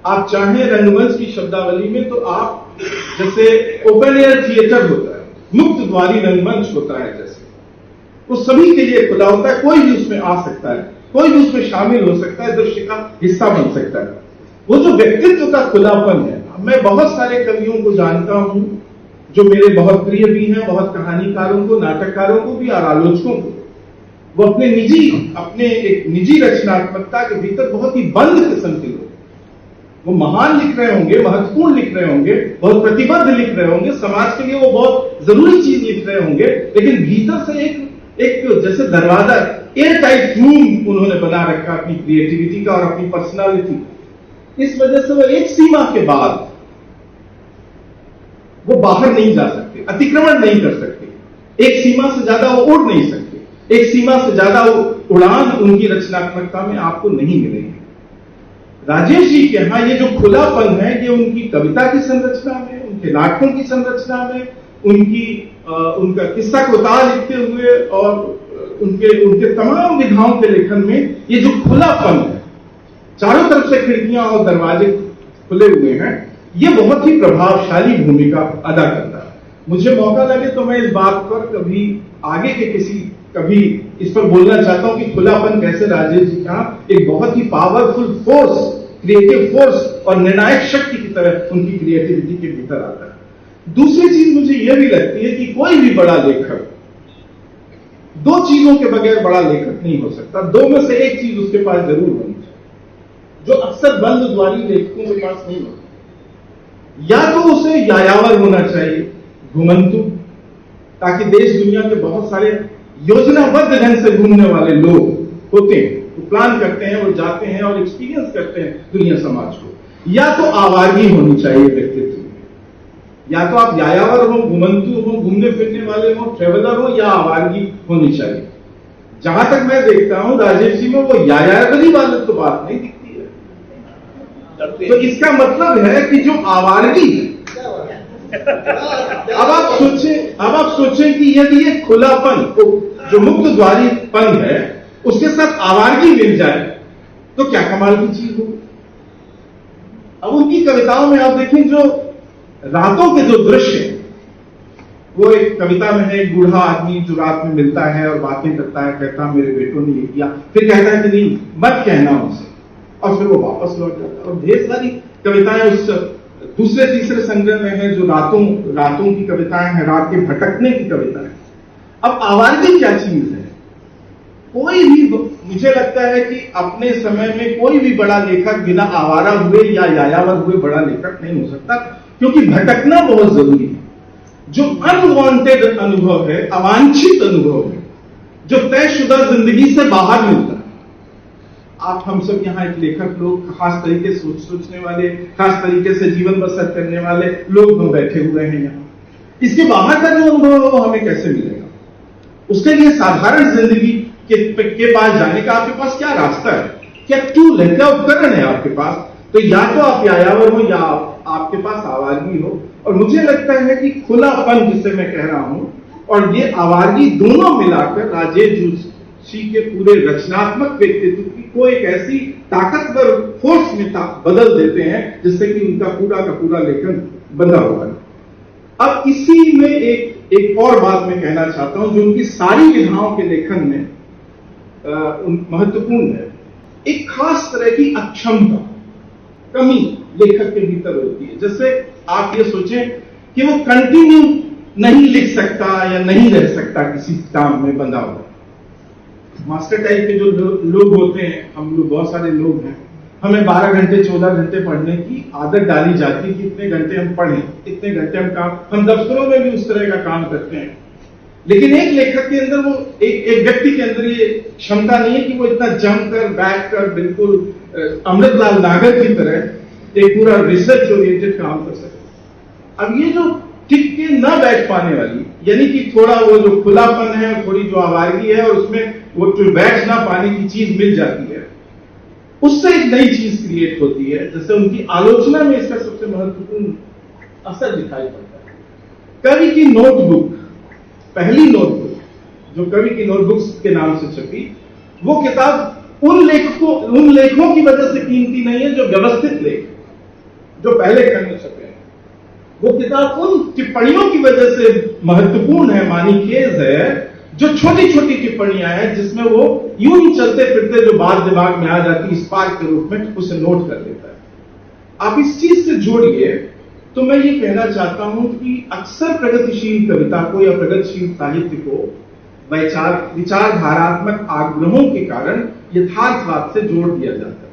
आप चाहें रंगमंच की शब्दावली में तो आप जैसे ओपन एयर थिएटर होता है, मुक्त द्वारी रंगमंच होता है, जैसे वो सभी के लिए खुला होता है, कोई भी उसमें आ सकता है, कोई भी उसमें शामिल हो सकता है, दृश्य का हिस्सा बन सकता है। वो जो व्यक्तित्व का खुलापन है, मैं बहुत सारे कवियों को जानता हूं जो मेरे बहुत प्रिय भी हैं, बहुत कहानीकारों को, नाटककारों को भी और आलोचकों को। वो अपने एक निजी रचनात्मकता के भीतर बहुत ही बंद किस्म के लोग, वो महान लिख रहे होंगे, महत्वपूर्ण लिख रहे होंगे, बहुत प्रतिबद्ध लिख रहे होंगे, समाज के लिए वो बहुत जरूरी चीज लिख रहे होंगे, लेकिन भीतर से एक जैसे दरवाजा, एयर टाइट रूम उन्होंने बना रखा अपनी क्रिएटिविटी का और अपनी पर्सनालिटी का। इस वजह से वो एक सीमा के बाद वो बाहर नहीं जा सकते, अतिक्रमण नहीं कर सकते, एक सीमा से ज्यादा वो उड़ नहीं सकते, एक सीमा से ज्यादा उड़ान उनकी रचनात्मकता में आपको नहीं मिलेगी। राजेश जी के यहां ये जो खुलापन है, ये उनकी कविता की संरचना में, उनके नाटकों की संरचना में, उनका किस्सा कोताल लिखते हुए और उनके तमाम विधाओं के लेखन में ये जो खुलापन है, चारों तरफ से खिड़कियां और दरवाजे खुले हुए हैं, ये बहुत ही प्रभावशाली भूमिका अदा करता है। मुझे मौका लगे तो मैं इस बात पर कभी इस पर बोलना चाहता हूं कि खुलापन कैसे राजेश जी का एक बहुत ही पावरफुल फोर्स, क्रिएटिव फोर्स और निर्णायक शक्ति की तरह उनकी क्रिएटिविटी के भीतर आता है। दूसरी चीज मुझे यह भी लगती है कि कोई भी बड़ा लेखक 2 चीजों के बगैर बड़ा लेखक नहीं हो सकता। 2 में से एक चीज उसके पास जरूर होनी चाहिए, जो अक्सर बंद द्वारी लेखकों के पास नहीं होती। या तो उसे यायावर होना चाहिए, घुमंतु, ताकि देश दुनिया के बहुत सारे योजनाबद्ध ढंग से घूमने वाले लोग होते हैं, वो प्लान करते हैं, वो जाते हैं और एक्सपीरियंस करते हैं दुनिया समाज को। या तो आवारगी होनी चाहिए व्यक्तित्व में, या तो आप यायावर हो, घुमंतु हो, घूमने फिरने वाले हो, ट्रेवलर हो, या आवारगी होनी चाहिए। जहां तक मैं देखता हूं राजेश जी में वो यायावरी वाली तो बात नहीं दिखती है। तो इसका मतलब है कि जो आवारगी है, अब आप सोचें कि यदि ये खुलापन, जो मुक्त द्वारीपन है, उसके साथ आवारगी मिल जाए तो क्या कमाल की चीज होगी। अब उनकी कविताओं में आप देखें, जो रातों के जो दृश्य, वो एक कविता में है, एक बूढ़ा आदमी जो रात में मिलता है और बातें करता है, कहता मेरे बेटों ने ये किया, फिर कहता है कि नहीं मत कहना उनसे, और फिर वो वापस लौट जाता है। और ढेर सारी कविताएं उस दूसरे तीसरे संग्रह में है जो रातों की कविताएं हैं, रात के भटकने की कविताएं। अब आवारगी क्या चीज है? कोई भी, मुझे लगता है कि अपने समय में कोई भी बड़ा लेखक बिना आवारा हुए या यायावर हुए बड़ा लेखक नहीं हो सकता, क्योंकि भटकना बहुत जरूरी है। जो अनवांटेड अनुभव है, अवांछित अनुभव है, जो तयशुदा जिंदगी से बाहर मिलता है। आप हम सब यहाँ एक लेखक लोग, खास तरीके से सोचने वाले, खास तरीके से जीवन बसर करने वाले लोग हम बैठे हुए हैं यहाँ। इसके बाहर का जो अनुभव है वो हमें कैसे मिलेगा? उसके लिए साधारण जिंदगी के पास जाने का आपके पास क्या रास्ता है, क्या टूल है, क्या उपकरण है आपके पास? तो या तो आप यायावर हो या आपके पास आवारगी हो। और मुझे लगता है कि खुलापन, जिसे मैं कह रहा हूं, और ये आवारगी दोनों मिलाकर राजेश जोशी के पूरे रचनात्मक व्यक्तित्व को एक ऐसी ताकतवर फोर्स में बदल देते हैं जिससे कि उनका पूरा का पूरा लेखन बंधा हुआ है। अब इसी में एक और बात मैं कहना चाहता हूं, जो उनकी सारी विधाओं के लेखन में महत्वपूर्ण है। एक खास तरह की अक्षमता, कमी लेखक के भीतर होती है। जैसे आप ये सोचें कि वो कंटिन्यू नहीं लिख सकता या नहीं रह सकता किसी काम में बंधा हुआ। मास्टर टाइप के जो लोग होते हैं, हम लोग बहुत सारे लोग हैं, हमें 12 घंटे 14 घंटे पढ़ने की आदत डाली जाती है कि इतने घंटे हम पढ़ें, इतने घंटे हम दफ्तरों में भी उस तरह का काम करते हैं। लेकिन एक लेखक के अंदर वो एक व्यक्ति के अंदर ये क्षमता नहीं है कि वो इतना जमकर बैठकर बिल्कुल अमृतलाल नागर की तरह एक पूरा रिसर्च ओरिएंटेड काम कर सके। अब ये जो टिक के न बैठ पाने वाली, यानी कि थोड़ा वो जो खुलापन है, थोड़ी जो आवारगी है और उसमें वो जो बैठ ना पाने की चीज मिल जाती है, उससे एक नई चीज क्रिएट होती है। जैसे उनकी आलोचना में इसका सबसे महत्वपूर्ण असर दिखाई पड़ता है। कवि की नोटबुक, पहली नोटबुक जो कवि की नोटबुक्स के नाम से छपी, वो किताब उन लेखों की वजह से कीमती नहीं है जो व्यवस्थित लेख, जो पहले खंड में छपे हैं। वो किताब उन टिप्पणियों की वजह से महत्वपूर्ण है, मानीखेज है, जो छोटी छोटी टिप्पणियां हैं जिसमें वो यूं ही चलते फिरते जो बात दिमाग में आ जाती स्पार्क के रूप में उसे नोट कर लेता है। आप इस चीज से जोड़िए तो मैं ये कहना चाहता हूं कि अक्सर प्रगतिशील कविता को या प्रगतिशील साहित्य को विचारधारात्मक आग्रहों के कारण यथार्थवाद से जोड़ दिया जाता है।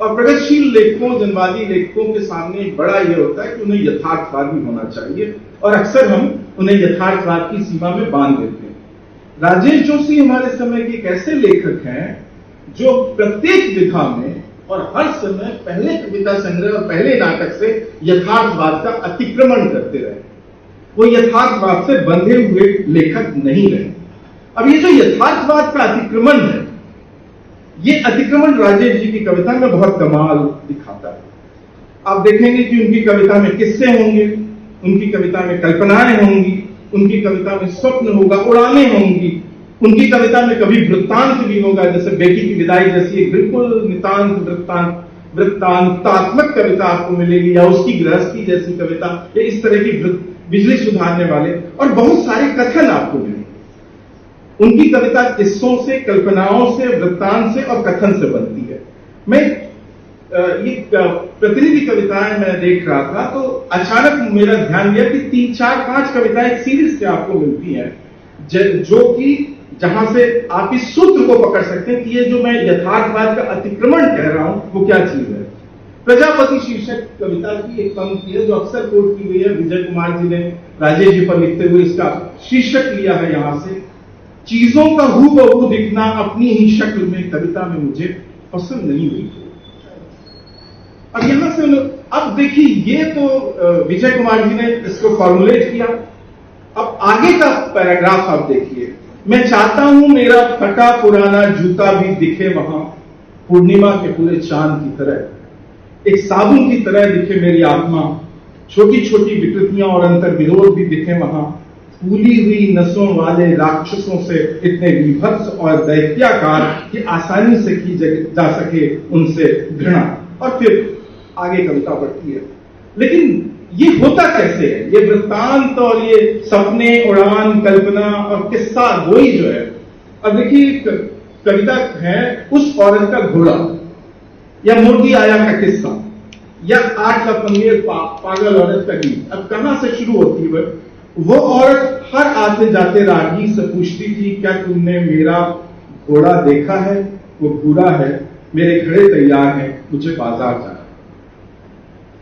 और प्रगतिशील लेखकों, जनवादी लेखकों के सामने बड़ा यह होता है कि उन्हें यथार्थवादी होना चाहिए और अक्सर हम उन्हें यथार्थवाद की सीमा में बांध देते हैं। राजेश जोशी हमारे समय के एक ऐसे लेखक हैं जो प्रत्येक विधा में और हर समय पहले कविता संग्रह और पहले नाटक से यथार्थवाद का अतिक्रमण करते रहे। वो यथार्थवाद से बंधे हुए लेखक नहीं रहे। अब ये जो यथार्थवाद का अतिक्रमण है, ये अतिक्रमण राजेश जी की कविता में बहुत कमाल दिखाता है। आप देखेंगे कि उनकी कविता में किस्से होंगे, उनकी कविता में कल्पनाएं होंगी, उनकी कविता में स्वप्न होगा, उड़ानें होंगी, उनकी कविता में कभी वृत्तांत भी होगा, जैसे बेटी की विदाई जैसी एक बिल्कुल नितांत वृत्तांतात्मक कविता आपको मिलेगी, या उसकी गृहस्थी जैसी कविता, या इस तरह की बिजली सुधारने वाले और बहुत सारे कथन आपको मिलेंगे। उनकी कविता किस्सों से, कल्पनाओं से, वृत्तांत से और कथन से बनती है। मैं ये प्रतिनिधि कविताएं मैं देख रहा था तो अचानक मेरा ध्यान गया कि 3, 4, 5 कविताएं एक सीरीज से आपको मिलती हैं, जो कि जहां से आप इस सूत्र को पकड़ सकते हैं कि ये जो मैं यथार्थवाद का अतिक्रमण कह रहा हूं वो क्या चीज है। प्रजापति शीर्षक कविता की एक पंक्ति है जो अक्सर कोट की गई है। विजय कुमार जी ने राजेश जी पर लिखते हुए इसका शीर्षक लिया है यहां से, चीजों का हूबहू दिखना अपनी ही शक्ल में कविता में मुझे पसंद नहीं हुई। अब यहां से अब देखिए, ये तो विजय कुमार जी ने इसको फॉर्मुलेट किया। अब आगे का पैराग्राफ आप देखिए, मैं चाहता हूं मेरा फटा पुराना जूता भी दिखे वहां, पूर्णिमा के पूरे चांद की तरह, एक साबुन की तरह दिखे मेरी आत्मा, छोटी छोटी विकृतियां और अंतर विरोध भी दिखे वहां, फूली हुई नसों वाले राक्षसों से इतने विभत्स और दैत्याकार कि आसानी से की जा सके उनसे घृणा। और फिर आगे कविता बढ़ती है। लेकिन ये होता कैसे है? ये वृत्तांत और ये सपने, उड़ान, कल्पना और किस्सा गोई जो है, अब देखिए कविता है उस औरत का घोड़ा, या मुर्गी आया का किस्सा, या 8 लफंगे पागल औरत का गीत। अब कहां से शुरू होती है? वो औरत हर आते जाते रागी से पूछती थी, क्या तुमने मेरा घोड़ा देखा है? वो भूरा है, मेरे घड़े तैयार हैं, मुझे बाजार जाना।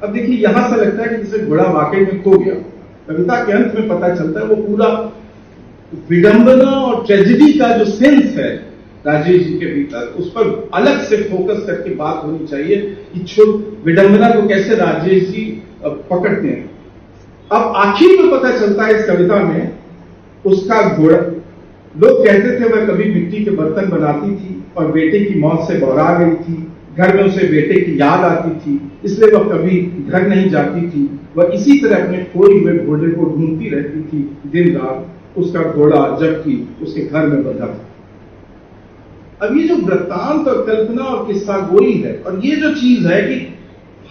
अब देखिए यहां से लगता है कि जैसे घोड़ा वाकई में खो गया। कविता के अंत में पता चलता है वो पूरा विडंबना और ट्रेजेडी का जो सेंस है राजेश जी के भीतर, उस पर अलग से फोकस करके बात होनी चाहिए कि विडंबना को कैसे राजेश जी पकड़ते हैं। अब आखिर में पता चलता है इस कविता में उसका घोड़ा, लोग कहते थे वह कभी मिट्टी के बर्तन बनाती थी और बेटे की मौत से बौरा गई थी, घर में उसे बेटे की याद आती थी, इसलिए वह कभी घर नहीं जाती थी। वह इसी तरह अपने खोए हुए घोड़े को ढूंढती रहती थी दिन रात, उसका घोड़ा जबकि उसके घर में बंधा था। अब ये जो वृत्तांत और कल्पना और किस्सा गोई है, और ये जो चीज है कि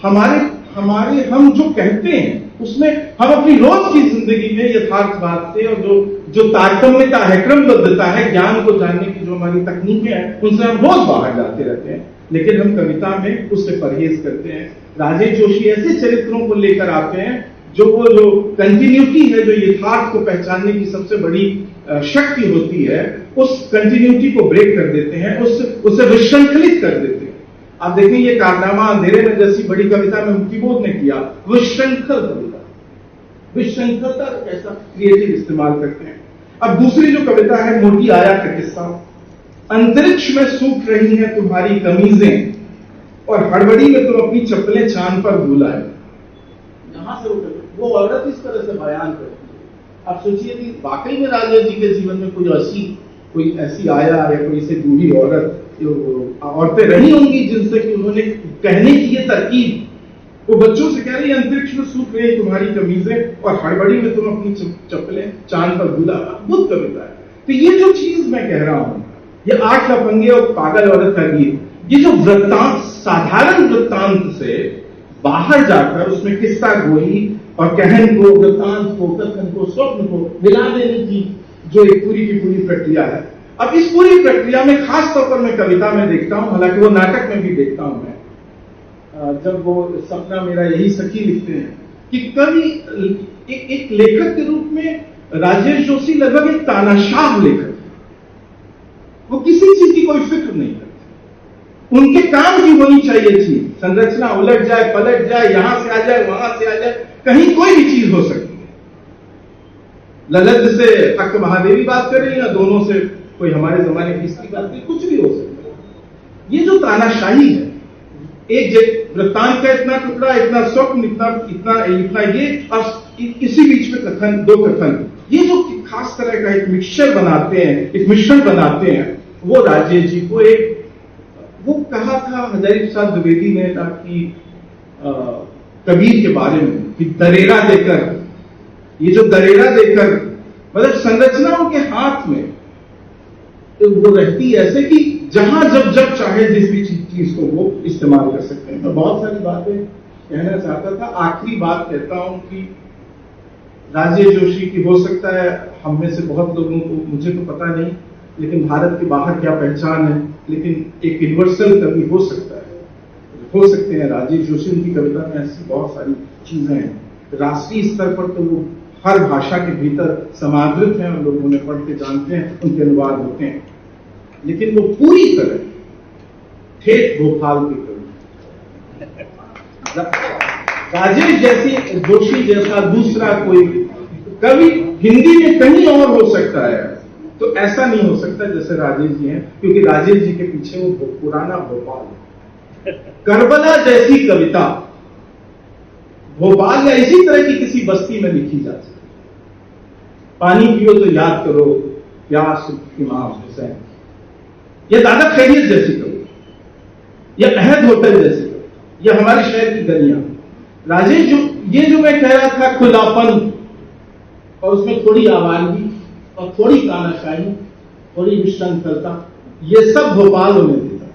हमारे हम जो कहते हैं उसमें हम अपनी रोज की जिंदगी में यथार्थवाद से और जो तारतम्यता है, क्रमबद्धता है, ज्ञान को जानने की जो हमारी तकनीकें हैं, उनसे हम रोज बाहर जाते रहते हैं, लेकिन हम कविता में उससे परहेज करते हैं। राजेश जोशी ऐसे चरित्रों को लेकर आते हैं जो कंटिन्यूटी है, जो यथार्थ को पहचानने की सबसे बड़ी शक्ति होती है, उस कंटिन्यूटी को ब्रेक कर देते हैं, उसे विश्रंखलित कर देते हैं। आप देखें ये कारनामा अंधेरे में जैसी बड़ी कविता में मुक्तिबोध ने किया, विश्रंखल कविता, विश्रंखलता का कैसा क्रिएटिव इस्तेमाल करते हैं। अब दूसरी जो कविता है मोटी आया का किस्सा। अंतरिक्ष में सूख रही हैं तुम्हारी कमीजें और हड़बड़ी में तुम अपनी चप्पलें चांद पर भूलाए। यहां से वो औरत इस तरह से बयान करती है। आप सोचिए कि वाकई में राजेश जी के जीवन में कोई ऐसी आया या कोई ऐसी बूढ़ी औरतें रही होंगी जिनसे कि उन्होंने कहने की ये तरकीब, वो बच्चों से कह रही है अंतरिक्ष में सूख रही तुम्हारी कमीजें और हड़बड़ी में तुम अपनी चप्पलें चांद पर भूला। अद्भुत कविता है। तो ये जो चीज मैं कह रहा हूं, ये 8 लफंगे और पागल औरत का गीत, ये जो वृत्तांत साधारण वृत्तांत से बाहर जाकर उसमें किस्सा गोई और कहन को, वृत्तांत को, कथन को, स्वप्न को मिला देने की जो एक पूरी की पूरी प्रक्रिया है। अब इस पूरी प्रक्रिया में खास तौर पर मैं कविता में देखता हूं, हालांकि वो नाटक में भी देखता हूं मैं, जब वो सपना मेरा यही सखी लिखते हैं कि कवि एक लेखक के रूप में राजेश जोशी लगभग एक तानाशाह लेखक है। वो किसी चीज की कोई फिक्र नहीं करते। उनके काम की होनी चाहिए चीज, संरचना उलट जाए, पलट जाए, यहां से आ जाए, वहां से आ जाए, कहीं कोई भी चीज हो सकती है। ललित से तख्त महादेवी बात करें या दोनों से कोई हमारे जमाने की स्त्री बात करें, कुछ भी हो सकता है। ये जो तानाशाही है, एक वृत्तांत का इतना टुकड़ा, इतना स्वप्न, इतना ये, और इसी बीच में कथन, 2 कथन, ये जो खास तरह का एक मिक्सचर बनाते हैं, एक मिश्रण बनाते हैं, वो राजेश जी को वो कहा था हजारी प्रसाद द्विवेदी ने आपकी कबीर के बारे में कि दरेरा देकर, ये जो दरेरा देकर, मतलब संरचना उनके हाथ में तो वो रहती ऐसे कि जहां जब चाहे जिस भी चीज को वो इस्तेमाल कर सकते हैं। मैं बहुत सारी बातें कहना चाहता था, आखिरी बात कहता हूं कि राजेश जोशी की हो सकता है हम में से बहुत लोगों को, मुझे तो पता नहीं, लेकिन भारत के बाहर क्या पहचान है, लेकिन एक यूनिवर्सल कवि हो सकता है, हो सकते हैं राजेश जोशी। उनकी कविता में ऐसी बहुत सारी चीजें हैं, राष्ट्रीय स्तर पर तो वो हर भाषा के भीतर समादृत हैं और लोग उन्हें पढ़ के जानते हैं, उनके अनुवाद होते हैं, लेकिन वो पूरी तरह ठेठ भोपाल की कवि। राजेश जैसी, जोशी जैसा दूसरा कोई कवि हिंदी में कहीं और हो सकता है, तो ऐसा नहीं हो सकता जैसे राजेश जी हैं, क्योंकि राजेश जी के पीछे वो पुराना भोपाल है। करबला जैसी कविता भोपाल या इसी तरह की किसी बस्ती में लिखी जा सकती। पानी पियो तो याद करो प्यास इमाम हुसैन, या दादा खैरियत जैसी कविता, या अहद होटल जैसी कविता, या हमारे शहर की गलियां। राजेश जो मैं कह रहा था खुलापन, और उसमें थोड़ी आवानगी और थोड़ी तानाशाही, थोड़ी विश्रंखलता, ये सब भोपाल उन्हें देता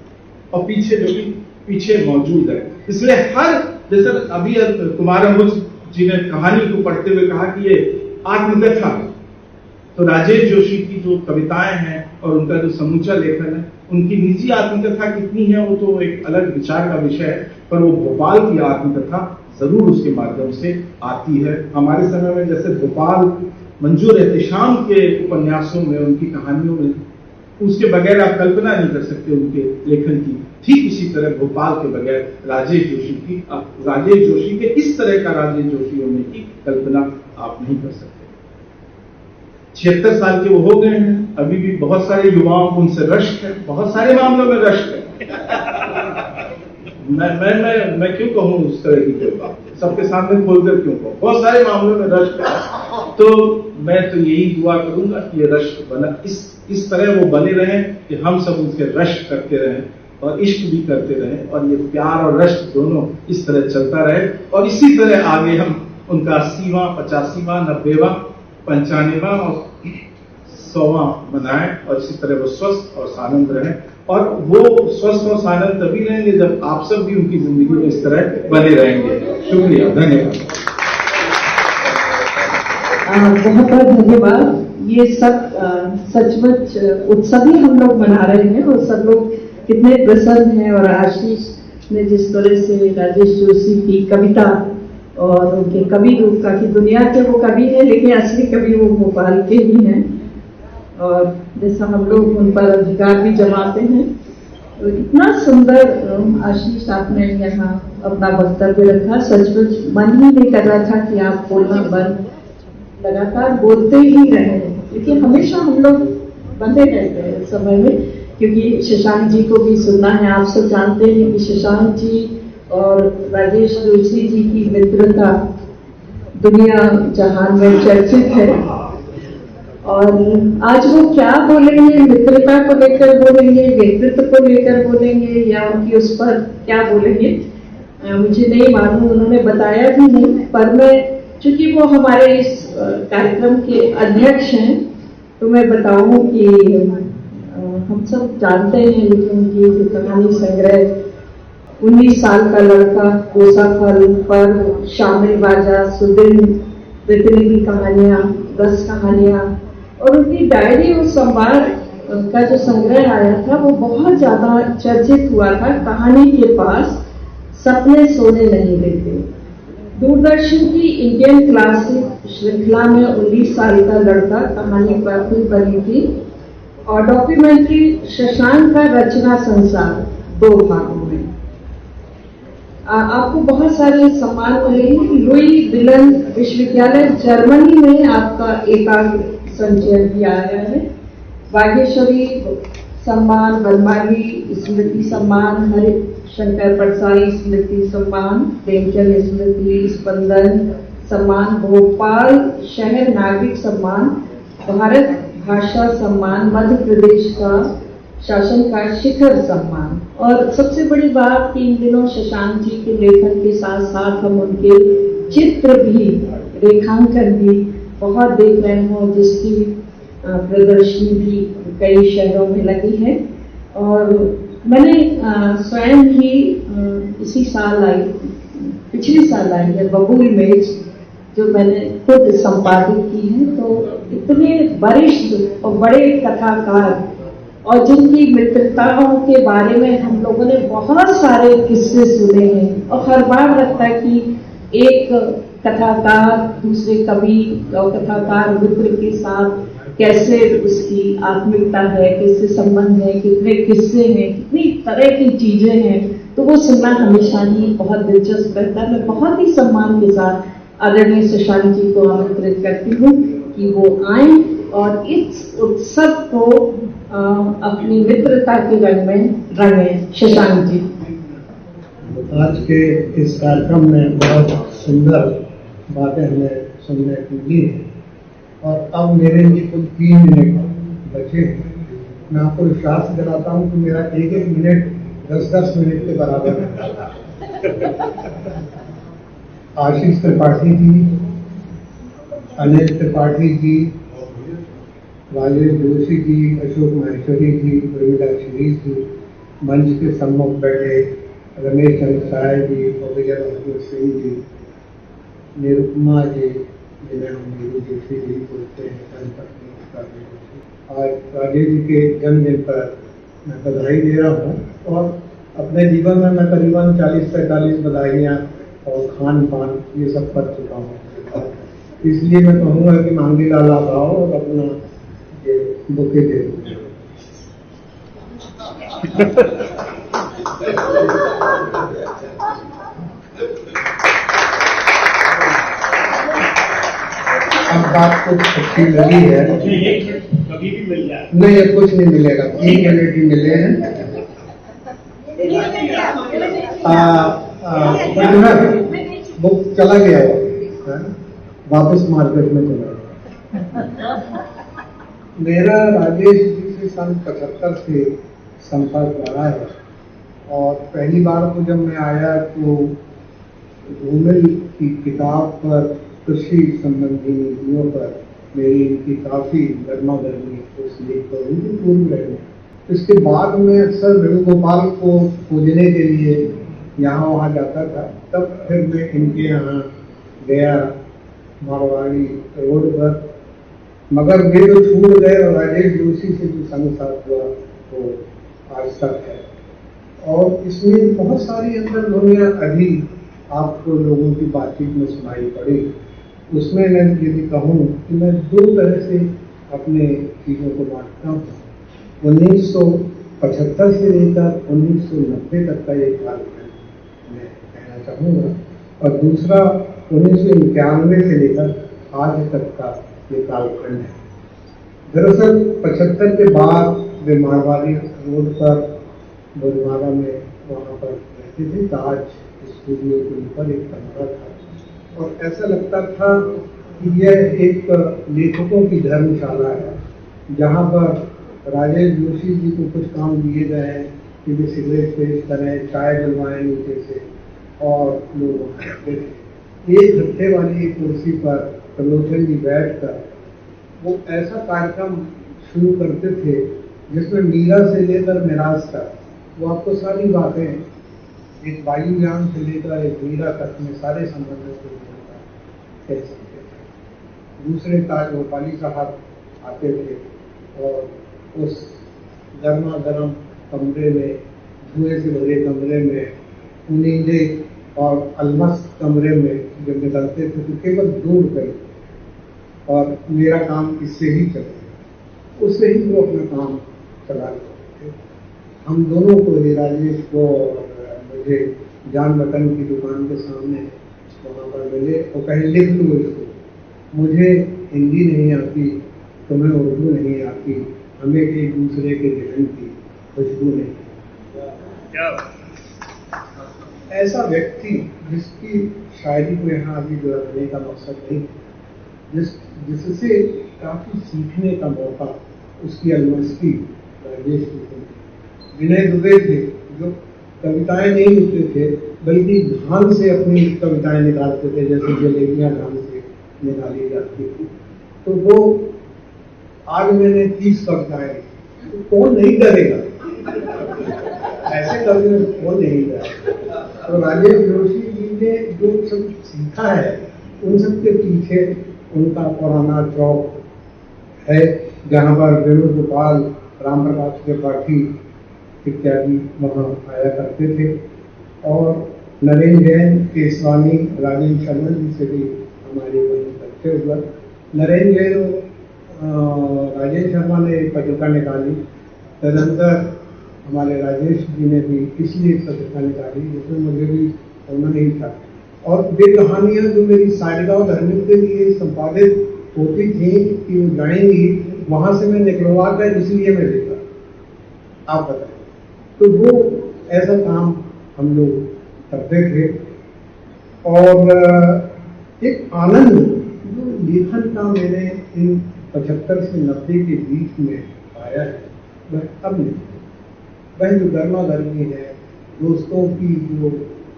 और पीछे जो भी पीछे मौजूद है। इसलिए जैसे अभी कुमार अंबुज जी ने कहानी को पढ़ते हुए कहा कि ये आत्मकथा है, तो राजेश जोशी की जो कविताएं हैं और उनका जो समूचा लेखन है, उनकी निजी आत्मकथा कितनी है वो तो एक अलग विचार का विषय है, पर वो भोपाल की आत्मकथा जरूर उसके माध्यम से आती है। हमारे समय में जैसे भोपाल मंजूर एहतिशाम के उपन्यासों में, उनकी कहानियों में, उसके बगैर आप कल्पना नहीं कर सकते उनके लेखन की, ठीक इसी तरह भोपाल के बगैर राजेश जोशी के इस तरह का राजेश जोशी होने की कल्पना आप नहीं कर सकते। 76 साल के वो हो गए हैं, अभी भी बहुत सारे युवाओं को उनसे रश्क है, बहुत सारे मामलों में रश्क है। मैं क्यों कहूं उस तरह की कोई बात, सबके सामने खोलकर क्यों कहूं, बहुत सारे मामलों में रश्क है। तो मैं तो यही दुआ करूंगा कि ये रश्क बना, इस तरह वो बने रहें कि हम सब उनसे रश्क करते रहें और इश्क भी करते रहें, और ये प्यार और रश्क दोनों इस तरह चलता रहे, और इसी तरह आगे हम उनका 80वां, 85वां, 90वां, 95वां और 100वां मनाएं, और इसी तरह वो स्वस्थ और सानंद रहें। और वो स्वस्थ और सानंद तभी रहेंगे जब आप सब भी उनकी जिंदगी में इस तरह बने रहेंगे। शुक्रिया, धन्यवाद। बहुत बहुत धन्यवाद। ये सब सचमुच उत्सव ही हम लोग मना रहे हैं, और सब लोग कितने प्रसन्न हैं। और आशीष ने जिस तरह से राजेश जोशी की कविता और उनके कवि रूप का, कि दुनिया के वो कवि हैं लेकिन असली कवि वो भोपाल के ही हैं, और जैसा हम लोग उन पर अधिकार भी जमाते हैं। तो इतना सुंदर आशीष आपने यहाँ अपना वक्तव्य रखा, सचमुच मन ही नहीं कर रहा था कि आप बोलना बंद, लगातार बोलते ही रहे। लेकिन हमेशा हम लोग बंधे रहते हैं इस समय में, क्योंकि शशांक जी को भी सुनना है। आप सब जानते हैं कि शशांक जी और राजेश जोशी जी की मित्रता दुनिया जहान में चर्चित है। और आज वो क्या बोलेंगे, मित्रता को लेकर बोलेंगे, व्यक्तित्व को लेकर बोलेंगे, या उनकी उस पर क्या बोलेंगे, मुझे नहीं मालूम, उन्होंने बताया भी नहीं। पर मैं, चूंकि वो हमारे इस कार्यक्रम के अध्यक्ष हैं, तो मैं बताऊं कि हम सब जानते हैं, लेकिन उनकी जो कहानी संग्रह 19 साल का लड़का, कोसाफल, पर्व, शामिल बाजा, सुदिन, प्रतिनिधि कहानियां, 10 कहानियां, और उनकी डायरी और संवाद का जो संग्रह आया था वो बहुत ज्यादा चर्चित हुआ था। कहानी के पास सपने सोने नहीं देते। दूरदर्शन की इंडियन क्लासिक श्रृंखला में 19 साल का लड़का कहानी काफी बनी थी, और डॉक्यूमेंट्री शशांक का रचना संसार 2 भागों में। आपको बहुत सारे सम्मान मिलेंगे। लुई विलन विश्वविद्यालय जर्मनी में आपका एकाग्र संचयन भी आया है। बागेश्वरी सम्मान, वनमाली स्मृति सम्मान, हरिशंकर परसाई स्मृति सम्मान, प्रेमचंद स्मृति स्पंदन सम्मान, भोपाल शहर नागरिक सम्मान, भारत भाषा सम्मान, मध्य प्रदेश का शासन का शिखर सम्मान। और सबसे बड़ी बात कि इन दिनों शशांक जी के लेखन के साथ साथ हम उनके चित्र भी, रेखांकन भी बहुत देख रहे हैं, जिसकी प्रदर्शनी भी कई शहरों में लगी है। और मैंने स्वयं ही इसी साल आई, पिछले साल आई है बबूल इमेज, जो मैंने खुद संपादित की है। तो इतने वरिष्ठ और बड़े कथाकार और जिनकी मित्रताओं के बारे में हम लोगों ने बहुत सारे किस्से सुने हैं, और हर बार लगता है कि एक कथाकार दूसरे कवि और कथाकार मित्र के साथ कैसे उसकी आत्मिकता है, कैसे संबंध है, कितने किस्से हैं, कितनी तरह की चीजें हैं, तो वो सुनना हमेशा ही बहुत दिलचस्प रहता है। मैं बहुत ही सम्मान के साथ आदरणीय शशांक जी को आमंत्रित करती हूँ कि वो आए और इस उत्सव को अपनी मित्रता के रंग में रंगे। शशांक जी, आज के इस कार्यक्रम में बहुत सुंदर बातें हमें सुनने को मिली हैं, और अब मेरे लिए कुछ 3 मिनट बचे हैं। मैं आपको विश्वास दिलाता हूँ कि मेरा एक मिनट 10-10 मिनट के बराबर है। आशीष त्रिपाठी जी, अनिल त्रिपाठी जी, राजेश जोशी जी, अशोक माहेश्वरी जी, प्रमिला शिरीष जी, मंच के सम्मुख बैठे रमेश चंद्र साय जी और विजय बहादुर सिंह जी, निरुपमा जी, जिन्हें हम नीरू जोशी जी बोलते हैं, आज राजेश जी के जन्मदिन पर मैं बधाई दे रहा हूँ। और अपने जीवन में मैं करीबन 40-45 बधाइयाँ और खान पान ये सब कर चुका हूँ, इसलिए मैं कहूँगा कि मांगी लाल आप आओ और अपना ये बुके दे दो। अब बात कुछ अच्छी लगी है, कभी भी मिल जाए। नहीं अब कुछ नहीं मिलेगा, 3 मिनट ही मिले हैं। बुक चला गया है, वापस मार्केट में चला गया। मेरा राजेश जी से सन 75 से संपर्क रहा है, और पहली बार को जब मैं आया तो धूमिल की किताब पर, कृषि संबंधी नीतियों पर मेरी इनकी काफ़ी गर्मा गर्मी उस लेख पर हुई थी पूर्व रहने। इसके बाद में अक्सर वेणुगोपाल को खोजने के लिए यहाँ वहाँ जाता था, तब फिर मैं इनके यहाँ गया मारवाड़ी रोड पर, मगर वे तो छूट गए और राजेश जोशी से जो संग साथ हुआ वो आज तक है। और इसमें बहुत सारी अंदर दुनिया अभी आपको लोगों की बातचीत में सुनाई पड़ी। उसमें मैं यदि कहूँ कि मैं 2 तरह से अपने चीज़ों को बांटता हूँ। 1975 से लेकर 1990 तक का ये कालखंड मैं कहना चाहूँगा, और दूसरा 1991 से लेकर आज तक का ये कालखंड है। दरअसल 75 के बाद वे मारवाड़ी रोड पर बुधवारा में वहाँ पर रहते थे। ताज स्टूडियो के ऊपर एक कमरा था और ऐसा लगता था कि यह एक लेखकों की धर्मशाला है, जहाँ पर राजेश जोशी जी को कुछ काम दिए गए हैं कि वे सिगरेट पेश करें, चाय बनवाएं नीचे से, और लोग वहाँ रहते थे। एक गट्ठे वाली एक कुर्सी पर त्रिलोचन जी बैठकर वो ऐसा कार्यक्रम शुरू करते थे जिसमें मीरा से लेकर मिराज तक वो आपको सारी बातें, एक वायुयान से लेकर एक मीरा तक में सारे संबंधों को कह सकते थे। दूसरे ताज गोपाली साहब आते थे और उस गर्मा गर्म कमरे में, धुएं से भरे कमरे में, नीले और अलमस्त कमरे में जब निकलते थे तो केवल 2 रुपये और मेरा काम इससे ही चलता, उससे ही वो अपना काम चला रहे थे। हम दोनों को, राजेश को और मुझे, जान बटन की दुकान के सामने वहाँ पर मिले और कहे लिख लो इसको, मुझे हिंदी नहीं आती, तुम्हें उर्दू नहीं आती, हमें एक दूसरे के जहन की खुशबू नहीं। ऐसा व्यक्ति जिसकी शायरी को यहाँ अभी दोहराने का मकसद नहीं, जिससे काफी सीखने का मौका, उसकी अलमस्ती राजेश की थी। विनय दुबे थे जो कविताएं नहीं लिखते थे बल्कि धान से अपनी कविताएं निकालते थे, जैसे जलेबियां धान से निकाली जाती थी। तो वो आज मैंने 30 कविताएं, तो कौन नहीं डरेगा, ऐसे कवि में कौन नहीं डरेगा। तो राजेश जोशी जी ने जो सब सीखा है उन सब के पीछे उनका पुराना चौक है, जहाँ पर वेणुगोपाल, राम प्रकाश त्रिपाठी इत्यादि वहाँ आया करते थे। और नरेंद्र जैन, केसवानी, राजेंद्र शर्मा जी से भी हमारे बच्चे हुआ। नरेंद्र जैन, राजेंद्र शर्मा ने एक पत्रिका निकाली, तदनंतर हमारे राजेश जी ने भी इसलिए एक पत्रिका निकाली जिसमें मुझे भी होना नहीं था। और वे कहानियाँ जो मेरी सारिका धर्मिक के लिए संपादित होती थी कि वो जाएंगी, वहाँ से मैं निकलवा कर इसलिए मैं लिखा, आप बताएं। तो वो ऐसा काम हम लोग करते थे। और एक आनंद जो लेखन का मैंने इन 75 से 90 के बीच में पाया है, वह अब नहीं। वह जो गर्मा गर्मी है, दोस्तों की जो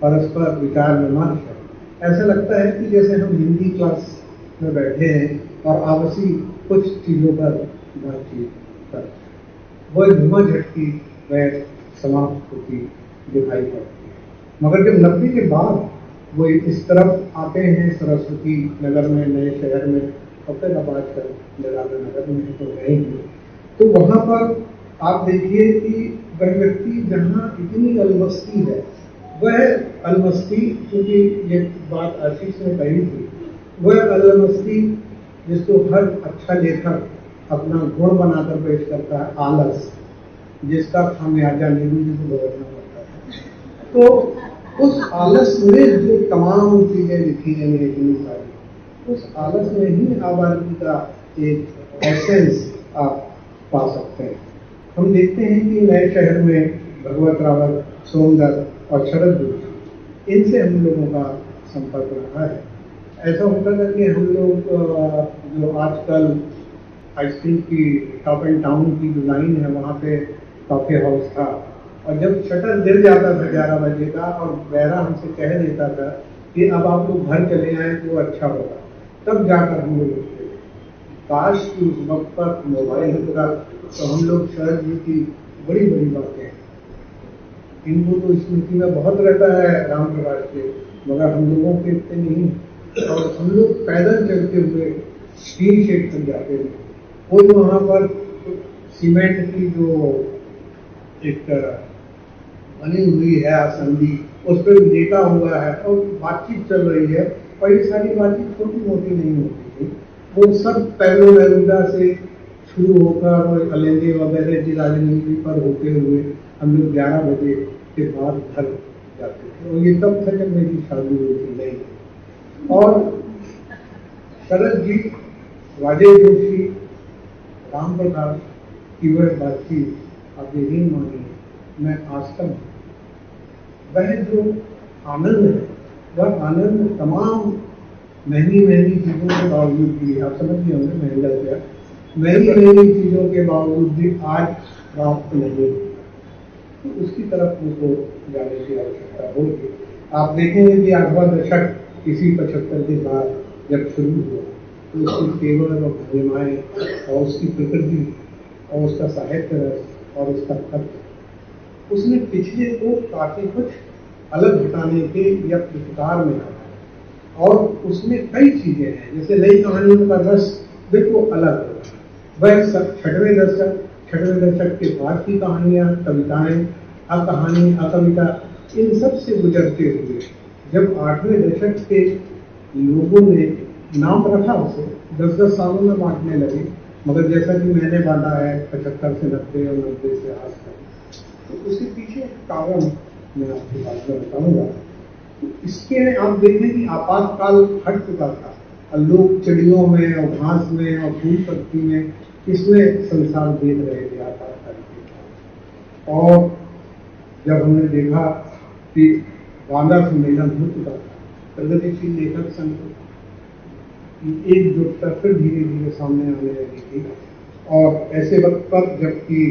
परस्पर विचार विमर्श है, ऐसा लगता है कि जैसे हम हिंदी क्लास में बैठे हैं और आपसी कुछ चीज़ों पर बातचीत कर, वह धुआं झटकी वह समाप्त होती दिखाई पड़ती है। मगर जब 90 के बाद वो इस तरफ आते हैं, सरस्वती नगर में, नए शहर में, और फिर अब आजकल लड़ाना नगर में तो गए हैं, तो वहाँ पर आप देखिए कि वह व्यक्ति जहाँ इतनी अलमस्ती है, वह अलमस्ती, क्योंकि ये बात आशीष ने कही थी, वह अलमस्ती जिसको हर अच्छा लेखक अपना गुण बनाकर पेश करता है, आलस, जिसका खामियाजा नीरू जी को भुगतना पड़ता है। तो उस आलस में जो तमाम चीजें लिखी गई हैं इतनी सारी, उस आलस में ही आबादी का एक एसेंस आप पा सकते हैं। हम देखते हैं कि नए शहर में भगवत रावत, सोमदत्त और शरद जोशी, इनसे हम लोगों का संपर्क रहा है। ऐसा होता था कि हम लोग जो आजकल आइसक्रीम की टॉप एंड टाउन की जो लाइन है, वहाँ पे कॉफी हाउस था, और जब शटर गिर जाता था 11 बजे का और बहरा हमसे कह देता था कि अब आप लोग घर चले आए तो अच्छा होगा, तब जाकर हम लोग उठते। काश कि उस वक्त पर मोबाइल होता तो हम लोग शरद जी की बड़ी बड़ी बातें, इनको तो स्मृति में बहुत रहता है राम प्रकाश के, मगर हम लोगों के इतने नहीं। और हम लोग पैदल चलते हुए टीन शेड तक जाते थे, कोई वहाँ पर सीमेंट की जो एक बनी हुई है आसंदी, उस पर लेटा हुआ है और बातचीत चल रही है, और ये सारी बातचीत छोटी मोटी नहीं होती थी। वो सब पैलो नेरुदा से शुरू होकर और अलेंदे वगैरह की राजनीति पर होते हुए हम लोग 11 बजे के बाद घर जाते थे। और ये तब था जब मेरी शादी हुई थी नहीं। और शरद जी, राजेश जोशी, राम प्रसाद की वह बातचीत आप यकीन मानिए मैं आज तक वह जो आनंद है वह आनंद तमाम महंगी महंगी चीज़ों के बावजूद भी, आप समझ गए होंगे महंगा क्या, महंगी महंगी चीज़ों के बावजूद भी आज प्राप्त नहीं, तो उसकी तरफ उनको जाने की आवश्यकता होगी। आप देखेंगे कि 8वां दशक इसी 75 के बाद जब शुरू हुआ तो उसकी तेवर और भंगिमाएँ और उसकी प्रकृति और उसका साहित्य रस और उसका तत्व उसने पिछले को काफी कुछ अलग हटाने के या प्रकार में आया और उसमें कई चीजें हैं, जैसे नई कहानियों का रस बिल्कुल अलग होगा। वह 6वें दशक के बाद की कहानियां, कविताएं, अकहानी, अकविता, इन सब से गुजरते हुए जब 8वें दशक के लोगों ने नाम रखा उसे 10-10 सालों में बांटने लगे, मगर जैसा कि मैंने बांटा है 75 से 90 और 90 से आज तक, तो उसके पीछे कारण मैं आपकी बात में बताऊंगा। इसके आप देखें कि आपातकाल हट चुका था और लोग चिड़ियों में और घास में और फूल पत्ती में इसमें संसार देख रहे थे आपातकाल के। और जब हमने देखा कि वादा सम्मेलन हो चुका था, प्रगतिशील लेखक संघ की एकजुटता फिर धीरे धीरे सामने आने लगी थी। और ऐसे वक्त पर जबकि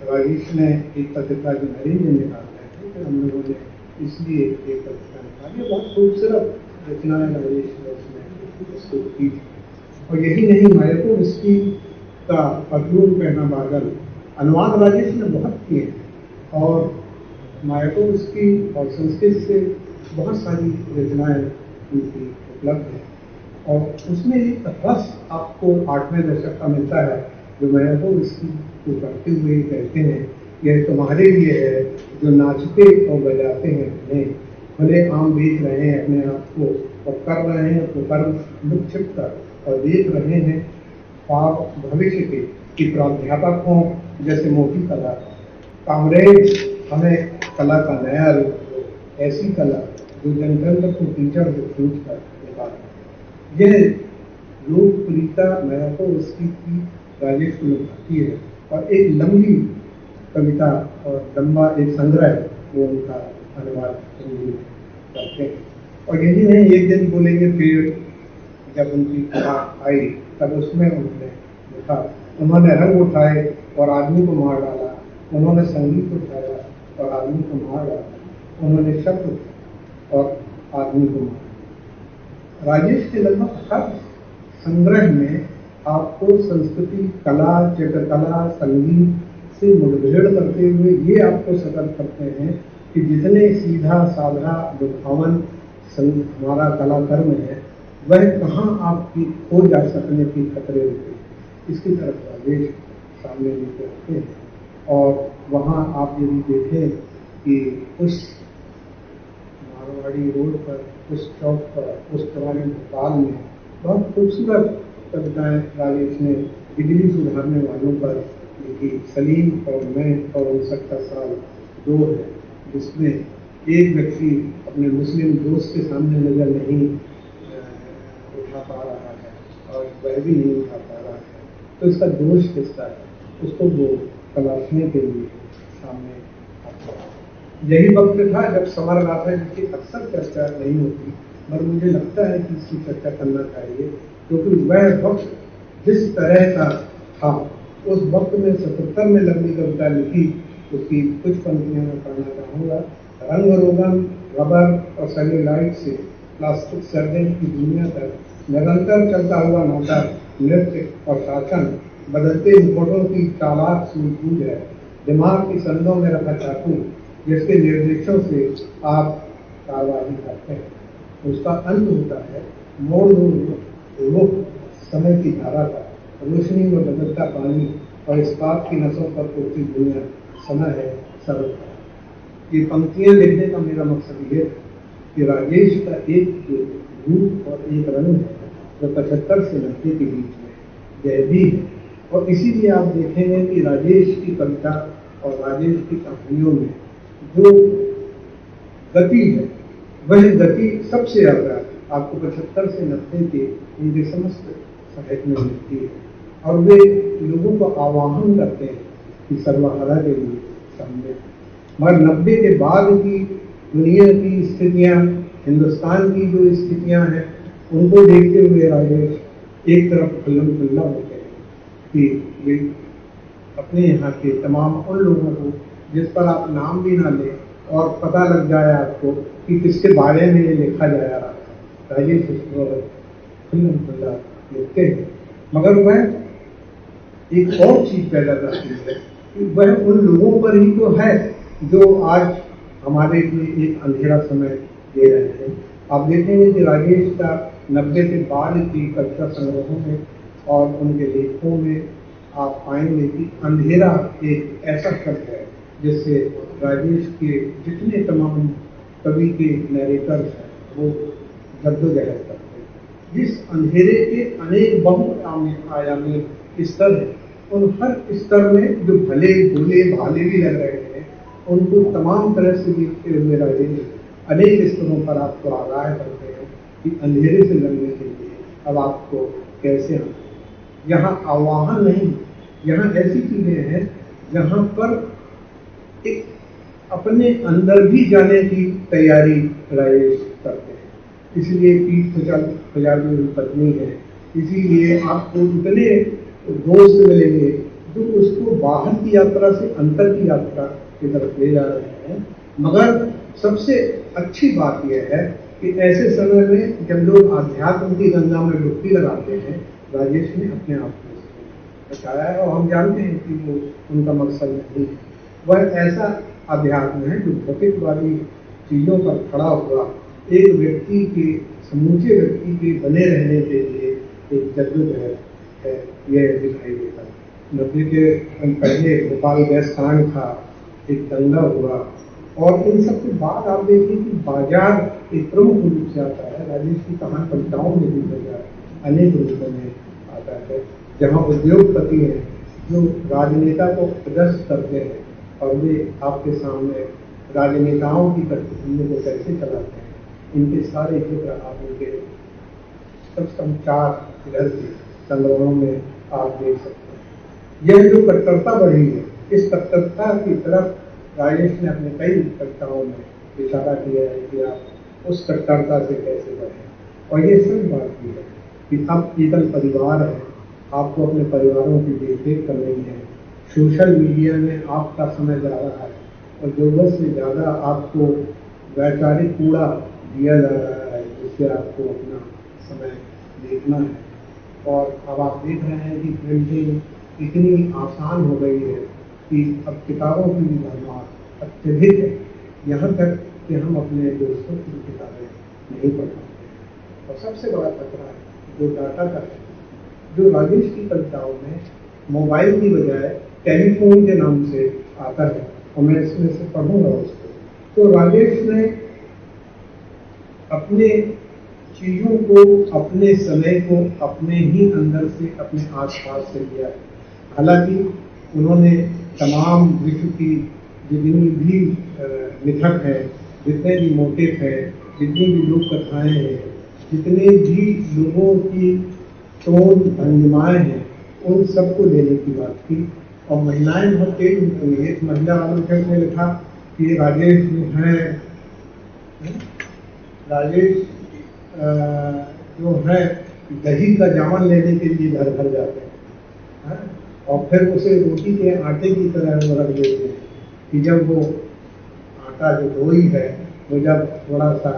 राजेश ने एक पत्रिका की नरेंद्र निकाल रहे थे, तो हम लोगों ने इसलिए एक पत्रिका निकाली, बहुत खूबसूरत रचनाएं राजेश ने उसमें उसको की थी। और यही नहीं, मायाकोव्स्की का पतलून पहना बादल अनुवाद राजेश ने बहुत किए हैं और मायाकोव्स्की और संस्कृत से बहुत सारी रचनाएं उनकी उपलब्ध हैं और उसमें एक रस आपको 8वें दशक का मिलता है जो मायाकोव्स्की को करते हुए कहते हैं, यह तुम्हारे लिए है जो नाचते और बजाते हैं उन्हें, भले आम देख रहे हैं अपने आप को और कर रहे हैं तो कर्म दुख छिपकर और देख रहे हैं पाप भविष्य के कि प्राध्यापक हों जैसे मोटी कला कामरेज हमें कला का नया रूप हो, ऐसी कला जो जनतंत्र को टीचर से खींच कर निकाले। यह लोकप्रियता मायाकोव्स्की की राजेश को निभाती है और एक लंबी कविता और लंबा एक संग्रह वो उनका अनुवाद करते हैं। और यही नहीं, एक दिन बोलेंगे फिर जब उनकी कथा आई तब उसमें उन्होंने लिखा, उन्होंने रंग उठाए और आदमी को मार डाला, उन्होंने संगीत उठाया और आदमी को मार डाला, उन्होंने शब्द उठाया और आदमी को मारा। राजेश के लगभग हर संग्रह में आपको संस्कृति, कला, चित्रकला, संगीत से मुठभेड़ करते हुए ये आपको सतर्क करते हैं कि जितने सीधा साधा दुखावन हमारा कला कर्म है वह कहाँ आपकी खो जा सकने की खतरे होते हैं, इसकी तरफ राजेश सामने लेके आते हैं। और वहाँ आप यदि देखें कि उस मारवाड़ी रोड पर, उस चौक पर, उस पुराने भोपाल में बहुत खूबसूरत कविताएं राजेश ने बिजली सुधारने वालों पर लिखी। सलीम और मैं और 59 का साल 2 है, जिसमें एक व्यक्ति अपने मुस्लिम दोस्त के सामने नजर नहीं उठा पा रहा है और वह भी नहीं उठा पा रहा है, तो इसका दोष किसका है, उसको वो तलाशने के लिए सामने आता है। यही वक्त था जब समर गाथा जिसकी अक्सर चर्चा नहीं होती, मगर मुझे लगता है कि इसकी चर्चा करना चाहिए, क्योंकि वह वक्त जिस तरह का था उस वक्त में 77 में लंबी कविता लिखी, उसकी कुछ पंक्तियां मैं पढ़ना चाहूँगा। रंग रोगन, रबर और सेल्यूलाइट से प्लास्टिक सर्जन की दुनिया तक निरंतर चलता हुआ नाटक, नृत्य और शासन बदलते मुखौटों की चालाक सूझबूझ है। दिमाग की संदों में रखा चाकू जिसके निर्देशों से आप कार्रवाई करते हैं, उसका अंत होता है मोड़ रुख समय की धारा का, रोशनी में बदलता पानी और इस्पात की नसों पर उठती दुनिया, समय है सरल। ये पंक्तियां लिखने का मेरा मकसद ये कि राजेश का एक रूप और एक रंग है जो 75 से 90 के बीच में जैवी है, और इसीलिए आप देखेंगे कि राजेश की कविता और राजेश की कहानियों में जो गति है वह गति सबसे ज्यादा आपको 75 से 90 के उनके समस्त साहित्य में मिलती है। और वे लोगों को आह्वान करते हैं कि सर्वहारा के लिए सामने। मगर 90 के बाद की दुनिया की स्थितियां, हिंदुस्तान की जो स्थितियां हैं, उनको देखते हुए राजेश एक तरफ खुल्लम खुल्ला होते हैं कि वे अपने यहाँ के तमाम उन लोगों को जिस पर आप नाम भी ना लें और पता लग जाए आपको कि किसके बारे में ये लिखा जा रहा है, राजेश खुल्लम खुल्ला लिखते हैं। मगर वह एक और चीज पैदा करती है कि वह उन लोगों पर ही तो है जो आज हमारे लिए एक अंधेरा समय दे रहे हैं। आप देखेंगे कि राजेश का 90 के बाद की कविता संग्रहों में और उनके लेखों में आप पाएंगे कि अंधेरा एक ऐसा शब्द है जिससे राजेश के जितने तमाम कवि के नरेटर्स हैं वो जद्दोजहद करते हैं। जिस अंधेरे के अनेक बहुआयामी स्तर हैं, उन हर स्तर में जो भले बुरे भाले भी लग रहे हैं, उनको तमाम तरह से देखते हुए राजेश अनेक स्तरों पर आपको आगाह करते हैं कि अंधेरे से लड़ने के लिए अब आपको कैसे आना। यहाँ आह्वान नहीं, यहाँ ऐसी चीजें हैं जहाँ पर एक अपने अंदर भी जाने की तैयारी राजेश करते हैं। इसलिए पीठ खुजाली हुई पत्नी है, इसीलिए आपको इतने दोस्त मिलेंगे जो उसको बाहर की यात्रा से अंतर की यात्रा की तरफ ले जा रहे हैं। मगर सबसे अच्छी बात यह है कि ऐसे समय में जब लोग अध्यात्म की गंगा में डुबकी लगाते हैं, राजेश ने अपने आप को बचाया है और हम जानते हैं कि वो उनका मकसद नहीं है। वह ऐसा अध्यात्म है जो भौतिकवादी चीजों पर खड़ा हुआ एक व्यक्ति के, समूचे व्यक्ति के बने रहने के लिए एक जद्दोजहद है, यह दिखाई देता है। 90 के पहले भोपाल गैस कांड था, एक दंगा हुआ और इन सब के बाद आप देखिए कि बाजार एक प्रमुख रूप से आता है। राजेश की कहानी कविताओं में भी बाजार अनेक रूपों में आता है, जहाँ उद्योगपति हैं जो राजनेता को प्रदर्शित करते हैं और वे आपके सामने राजनेताओं की गतिविधियों को कैसे चलाते हैं, इनके सारे चित्र आप उनके कम 4 घर के संग्रहों में आप देख सकते हैं। यह जो कट्टरता बढ़ी है, इस कट्टरता की तरफ राजेश ने अपने कई कविताओं में इशारा किया है कि आप उस कट्टरता से कैसे बढ़ें। और ये सच बात भी है कि अब एकल परिवार है, आपको अपने परिवारों की देखरेख करनी है। सोशल मीडिया में आपका समय जा रहा है और जरूरत से ज़्यादा आपको वैचारिक कूड़ा दिया जा रहा है, जिससे आपको अपना समय देखना है। और अब आप देख रहे हैं कि प्रिंटिंग इतनी आसान हो गई है कि अब किताबों की भी भरमार अत्यधिक है, यहाँ तक कि हम अपने दोस्तों की किताबें नहीं पढ़ पाते। और सबसे बड़ा खतरा है जो डाटा का है, जो राजेश की कविताओं में मोबाइल की बजाय टेलीफोन के नाम से आता है, और मैं इसमें से पढ़ूंगा उसको। तो राजेश ने अपने चीजों को, अपने समय को अपने ही अंदर से, अपने आसपास से लिया है। हालांकि उन्होंने तमाम विश्व की जितनी भी मिथक है, जितने भी मोटिव है, जितनी भी लोक कथाएं हैं, जितने भी लोगों की टोन भंगिमाएं हैं, उन सबको लेने की बात की। और महिलाएं बहुत तेज निकली। एक महिला आलोचक ने लिखा कि राजेश जो है, राजेश जो है दही का जामन लेने के लिए घर घर जाते हैं और फिर उसे रोटी के आटे की तरह रख देते हैं कि जब वो आटा जो धोई है वो जब थोड़ा सा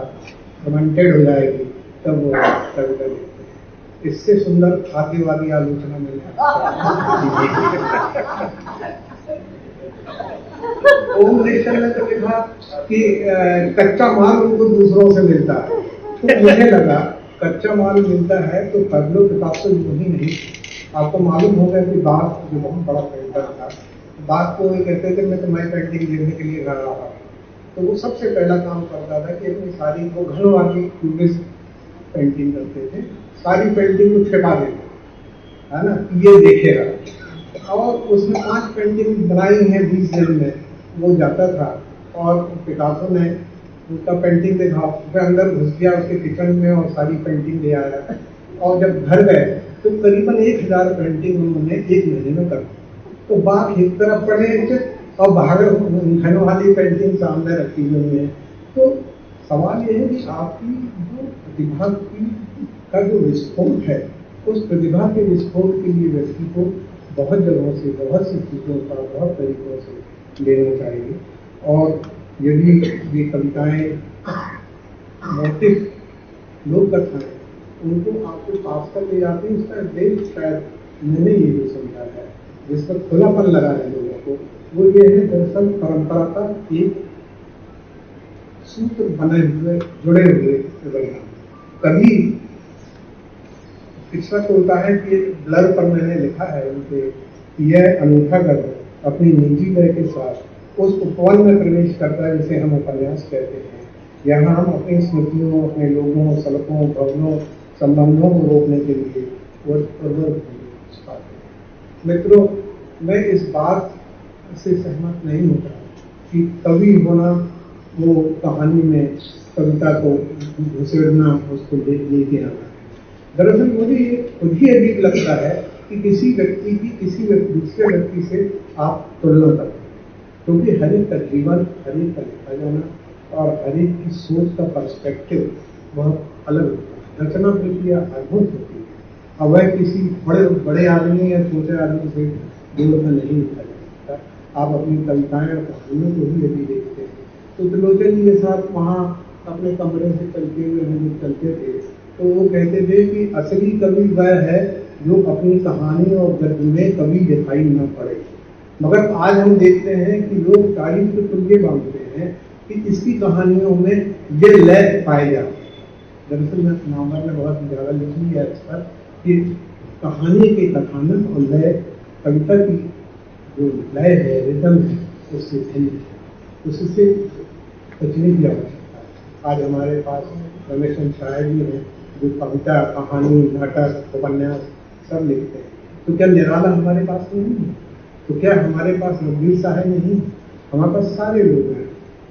फर्मेंटेड हो जाएगी तब वो कविता लिखते हैं। इससे सुंदर खाद्यवादी आलोचना मिली। ओम नेशन ने तो लिखा कि कच्चा माल उनको दूसरों से मिलता है। तो मुझे लगा कच्चा माल मिलता है तो पब्लो किताब तो ही नहीं। आपको मालूम होगा कि बात जो बहुत बड़ा पेंटर था, बात को ये कहते थे मैं तुम्हारी पेंटिंग देखने के लिए घर आ रहा, तो वो सबसे पहला काम करता था कि अपनी सारी वो घर वाली क्यूबिस्ट पेंटिंग करते थे, सारी पेंटिंग को छिपा देते, है ना, ये देखेगा। और उसने 5 पेंटिंग बनाई हैं 20 दिन में। वो जाता था और पिकासो ने उसका पेंटिंग देखा, फिर अंदर घुस गया उसके किचन में और सारी पेंटिंग ले आया। और जब घर गए तो करीबन 1000 पेंटिंग उन्होंने एक महीने में कर दी। तो बात एक तरफ पड़े और बाहर घन वाली पेंटिंग सामने रखी हुई है। तो सवाल यह है कि आपकी जो प्रतिभा का जो विस्फोट है, उस प्रतिभा के विस्फोट के लिए व्यक्ति को बहुत जगहों से, बहुत सी चीज़ों का, बहुत तरीकों से लेना चाहिए। और यदि ये कविताएं, मोटिव, लोक कथाएं उनको आपके पास कर ले जाते हैं, इसका उद्देश्य शायद मैंने ये जो समझा है, जिस पर खुलापन लगा है लोगों को, वो ये है दरअसल परंपरा का एक सूत्र बने हुए, जुड़े हुए रहना। कभी शिक्षक होता है कि ब्लर पर मैंने लिखा है उनके, यह अनूठा गर्व अपनी निजी लय के साथ उस उपवन में प्रवेश करता है जिसे हम उपन्यास कहते हैं। यहाँ हम अपनी स्मृतियों, अपने लोगों, सड़कों, भवनों, संबंधों को रोकने के लिए मित्रों, मैं इस बात से सहमत नहीं होता कि कवि होना वो कहानी में कविता को घुसेड़ना, उसको लेके आना। दरअसल मुझे ये खुद ही अजीब लगता है कि किसी व्यक्ति की किसी दूसरे व्यक्ति से आप तुलना करते हैं, क्योंकि हर एक का जीवन, हर एक का लिखा जाना और हर एक की सोच का पर्सपेक्टिव बहुत अलग होता है। रचना प्रक्रिया अद्भुत होती है और वह किसी बड़े आदमी या छोटे आदमी से दूर में नहीं लिखा जा सकता। आप अपनी कविताएं और कहानियों को ही यदि देखते हैं तो त्रिलोचन जी के साथ वहाँ अपने कमरे से चलते हुए हम लोग चलते थे, तो वो कहते थे कि असली कवि वह है जो अपनी कहानी और गद्य में कभी दिखाई न पड़े। मगर आज हम देखते हैं कि लोग तारीफ के पुलिये बांधते हैं कि इसकी कहानियों में ये लय पाए जाते हैं। दरअसल मैं नवंबर में बहुत ज़्यादा लिखी है इस पर कि कहानी के कथानक और लय, कविता की जो लय है, रिदम है, उससे भिन्न है, उससे बचने की आवश्यकता है। आज हमारे पास रमेश शायर जी हैं जो कविता, कहानी, नाटक, उपन्यास सब लिखते हैं। तो क्या निराला हमारे पास नहीं है? तो क्या हमारे पास रघुवीर साहब नहीं? हमारे पास सारे लोग हैं।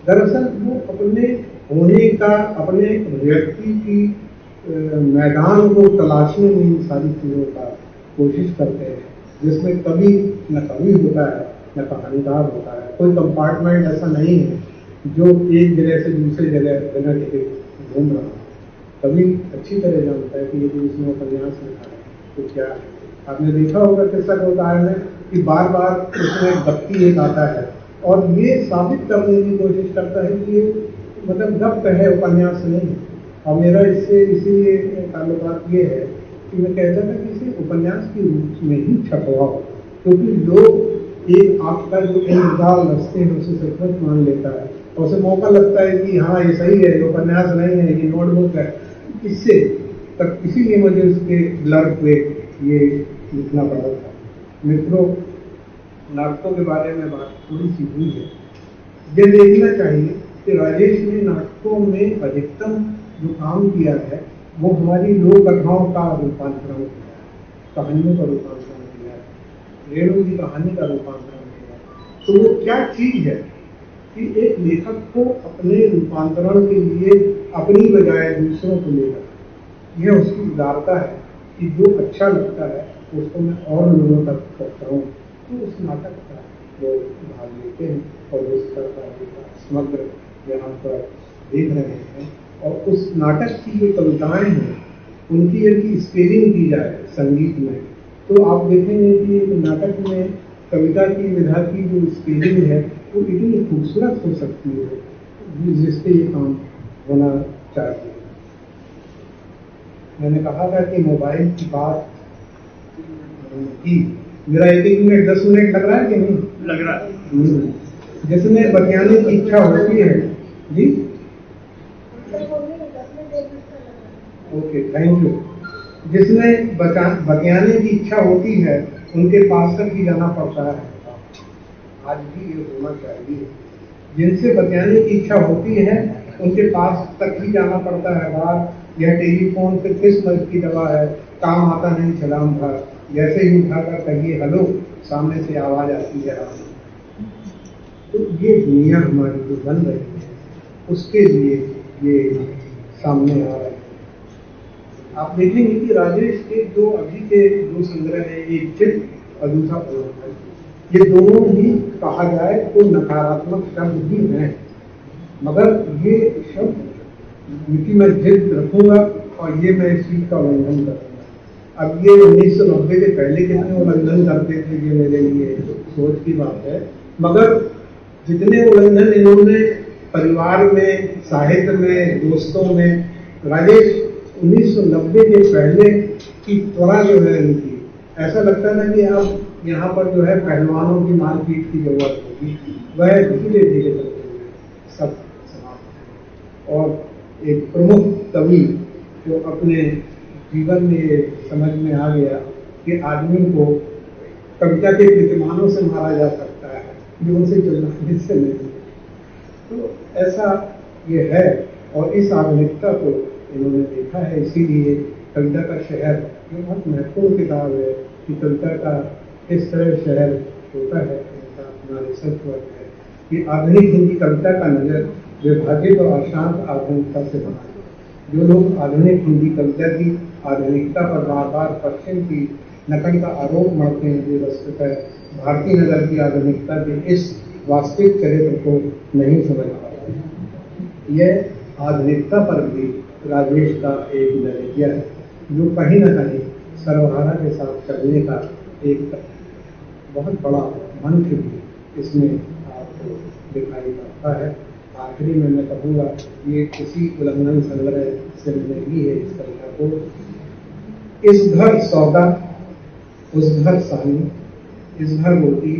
दरअसल वो अपने होने का, अपने व्यक्ति की मैदान को तलाशने में इन सारी चीज़ों का कोशिश करते हैं, जिसमें कभी न कवि होता है न कहानीकार होता है। कोई कंपार्टमेंट ऐसा नहीं है जो एक जगह से दूसरे जगह बिना टिकट घूम रहा है। कवि अच्छी तरह जानता है कि यदि उसने उपन्यास लिखा है तो क्या है। आपने देखा होगा किस्सा के उदाहरण में कि बार बार उसमें व्यक्ति एक आता है और ये साबित करने की कोशिश करता है कि ये मतलब गप है, उपन्यास नहीं। और मेरा इससे इसीलिए ताल्लुकात ये है कि मैं कहता था कि इसे उपन्यास के रूप में ही छपवाओ, क्योंकि लोग एक आपका जो इंतजार रस्ते हैं उसे सचमुच मान लेता है और उसे मौका लगता है कि हाँ ये सही है, ये उपन्यास नहीं है, ये नोटबुक है। इससे तक इसीलिए मुझे उसके ब्लर पे ये लिखना पड़ा था। मित्रों, नाटकों के बारे में बात थोड़ी सी हुई है। ये देखना चाहिए कि राजेश ने नाटकों में अधिकतम जो काम किया है वो हमारी लोक कथाओं का रूपांतरण किया है, कहानियों का रूपांतरण किया है, रेणु की कहानी का रूपांतरण किया है। तो वो क्या चीज है कि एक लेखक को अपने रूपांतरण के लिए अपनी बजाय दूसरों को लेकर, यह उसकी उदारता है कि जो अच्छा लगता है उसको मैं और लोगों तक पहुँचाऊँ। तो उस नाटक का वो भाग लेते हैं और उस तरह समग्र यहाँ पर देख रहे हैं। और उस नाटक की जो कविताएं हैं उनकी यदि स्केलिंग की जाए संगीत में, तो आप देखेंगे कि नाटक में कविता की विधा की जो स्केलिंग है वो इतनी खूबसूरत हो सकती है जिससे ये काम होना चाहिए। मैंने कहा था कि मोबाइल की बात की, मेरा 1 मिनट 10 मिनट लग रहा है कि नहीं लग रहा है? जिसमें बतियाने की इच्छा होती है जी, ओके थैंक यू। जिसमें बतियाने की इच्छा होती है उनके पास तक ही जाना पड़ता है। आज भी ये होना चाहिए। जिनसे बतियाने की इच्छा होती है उनके पास तक ही जाना पड़ता है। बात यह टेलीफोन पे किस मर्ज की दवा है, काम आता नहीं सलाम भर, जैसे ही उठाकर कहिए हेलो, सामने से आवाज आती है राम। तो ये दुनिया हमारी जो बन रही है उसके लिए ये सामने आ रहा है। आप देखेंगे कि राजेश के जो अभी के दो संग्रह है, एक चित्त और दूसरा प्रलोभन, ये दोनों ही कहा जाए तो नकारात्मक शब्द ही हैं, मगर ये शब्द क्योंकि मैं जिद रखूंगा और ये मैं इस चीज का उल्लंघन करूंगा। अब ये 1990 के पहले कितने उल्लंघन करते थे, ये मेरे लिए सोच की बात है, मगर जितने उल्लंघन इन्होंने परिवार में, साहित्य में, दोस्तों में, राजेश 1990 के पहले की त्वरा जो है इनकी, ऐसा लगता था कि अब यहाँ पर जो है पहलवानों की मारपीट की जरूरत होगी, वह धीरे धीरे करते हुए सब समाप्त। और एक प्रमुख कवि जो अपने जीवन में ये समझ में आ गया कि आदमी को कविता के प्रतिमानों से मारा जा सकता है, जो उनसे चलना से नहीं। तो ऐसा ये है, और इस आधुनिकता को इन्होंने देखा है, इसीलिए कविता का शहर ये बहुत महत्वपूर्ण किताब है कि कविता का किस तरह शहर होता है, उनका अपना रिसर्च वर्क है कि आधुनिक हिंदी कविता का नजर विभाजित और अशांत आधुनिकता से बना है। जो लोग आधुनिक हिंदी कविता की आधुनिकता पर बार बार पश्चिम की नकल का आरोप मढ़ते हैं, जो वस्तुतः भारतीय नगर की आधुनिकता के इस वास्तविक चरित्र को नहीं समझ पाते। यह आधुनिकता पर भी राजेश का एक नजरिया है, जो कहीं न कहीं सर्वहारा के साथ चलने का एक बहुत बड़ा मंत्र भी इसमें आपको दिखाई पड़ता है। आखिरी में मैं कहूँगा, ये किसी उल्लंघन संग्रह से मैंने ली है इस कविता को। इस घर सौदा, उस घर सानी, इस घर रोटी,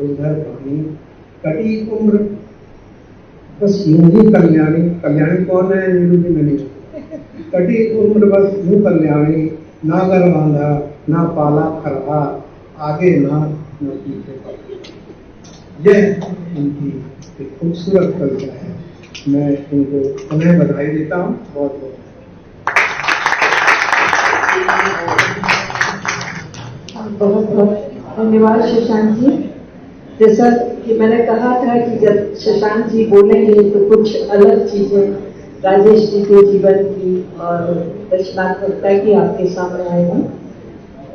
उस घर पानी, कटी उम्र बस यूं ही कल्याणी। कल्याणी कौन है, नीरू जी मैंने। कटी उम्र बस यूं कल्याणी, ना घर बांधा ना पाला खरहा, आगे ना न पीछे पड़ा। यह उनकी एक खूबसूरत कविता है। मैं उनको पुनः बधाई देता हूँ, बहुत बहुत। बहुत बहुत धन्यवाद शशांक जी। जैसा कि मैंने कहा था कि जब शशांक जी बोलेंगे तो कुछ अलग चीजें राजेश जी के जीवन की और रचनात्मकता की आपके सामने आएगी।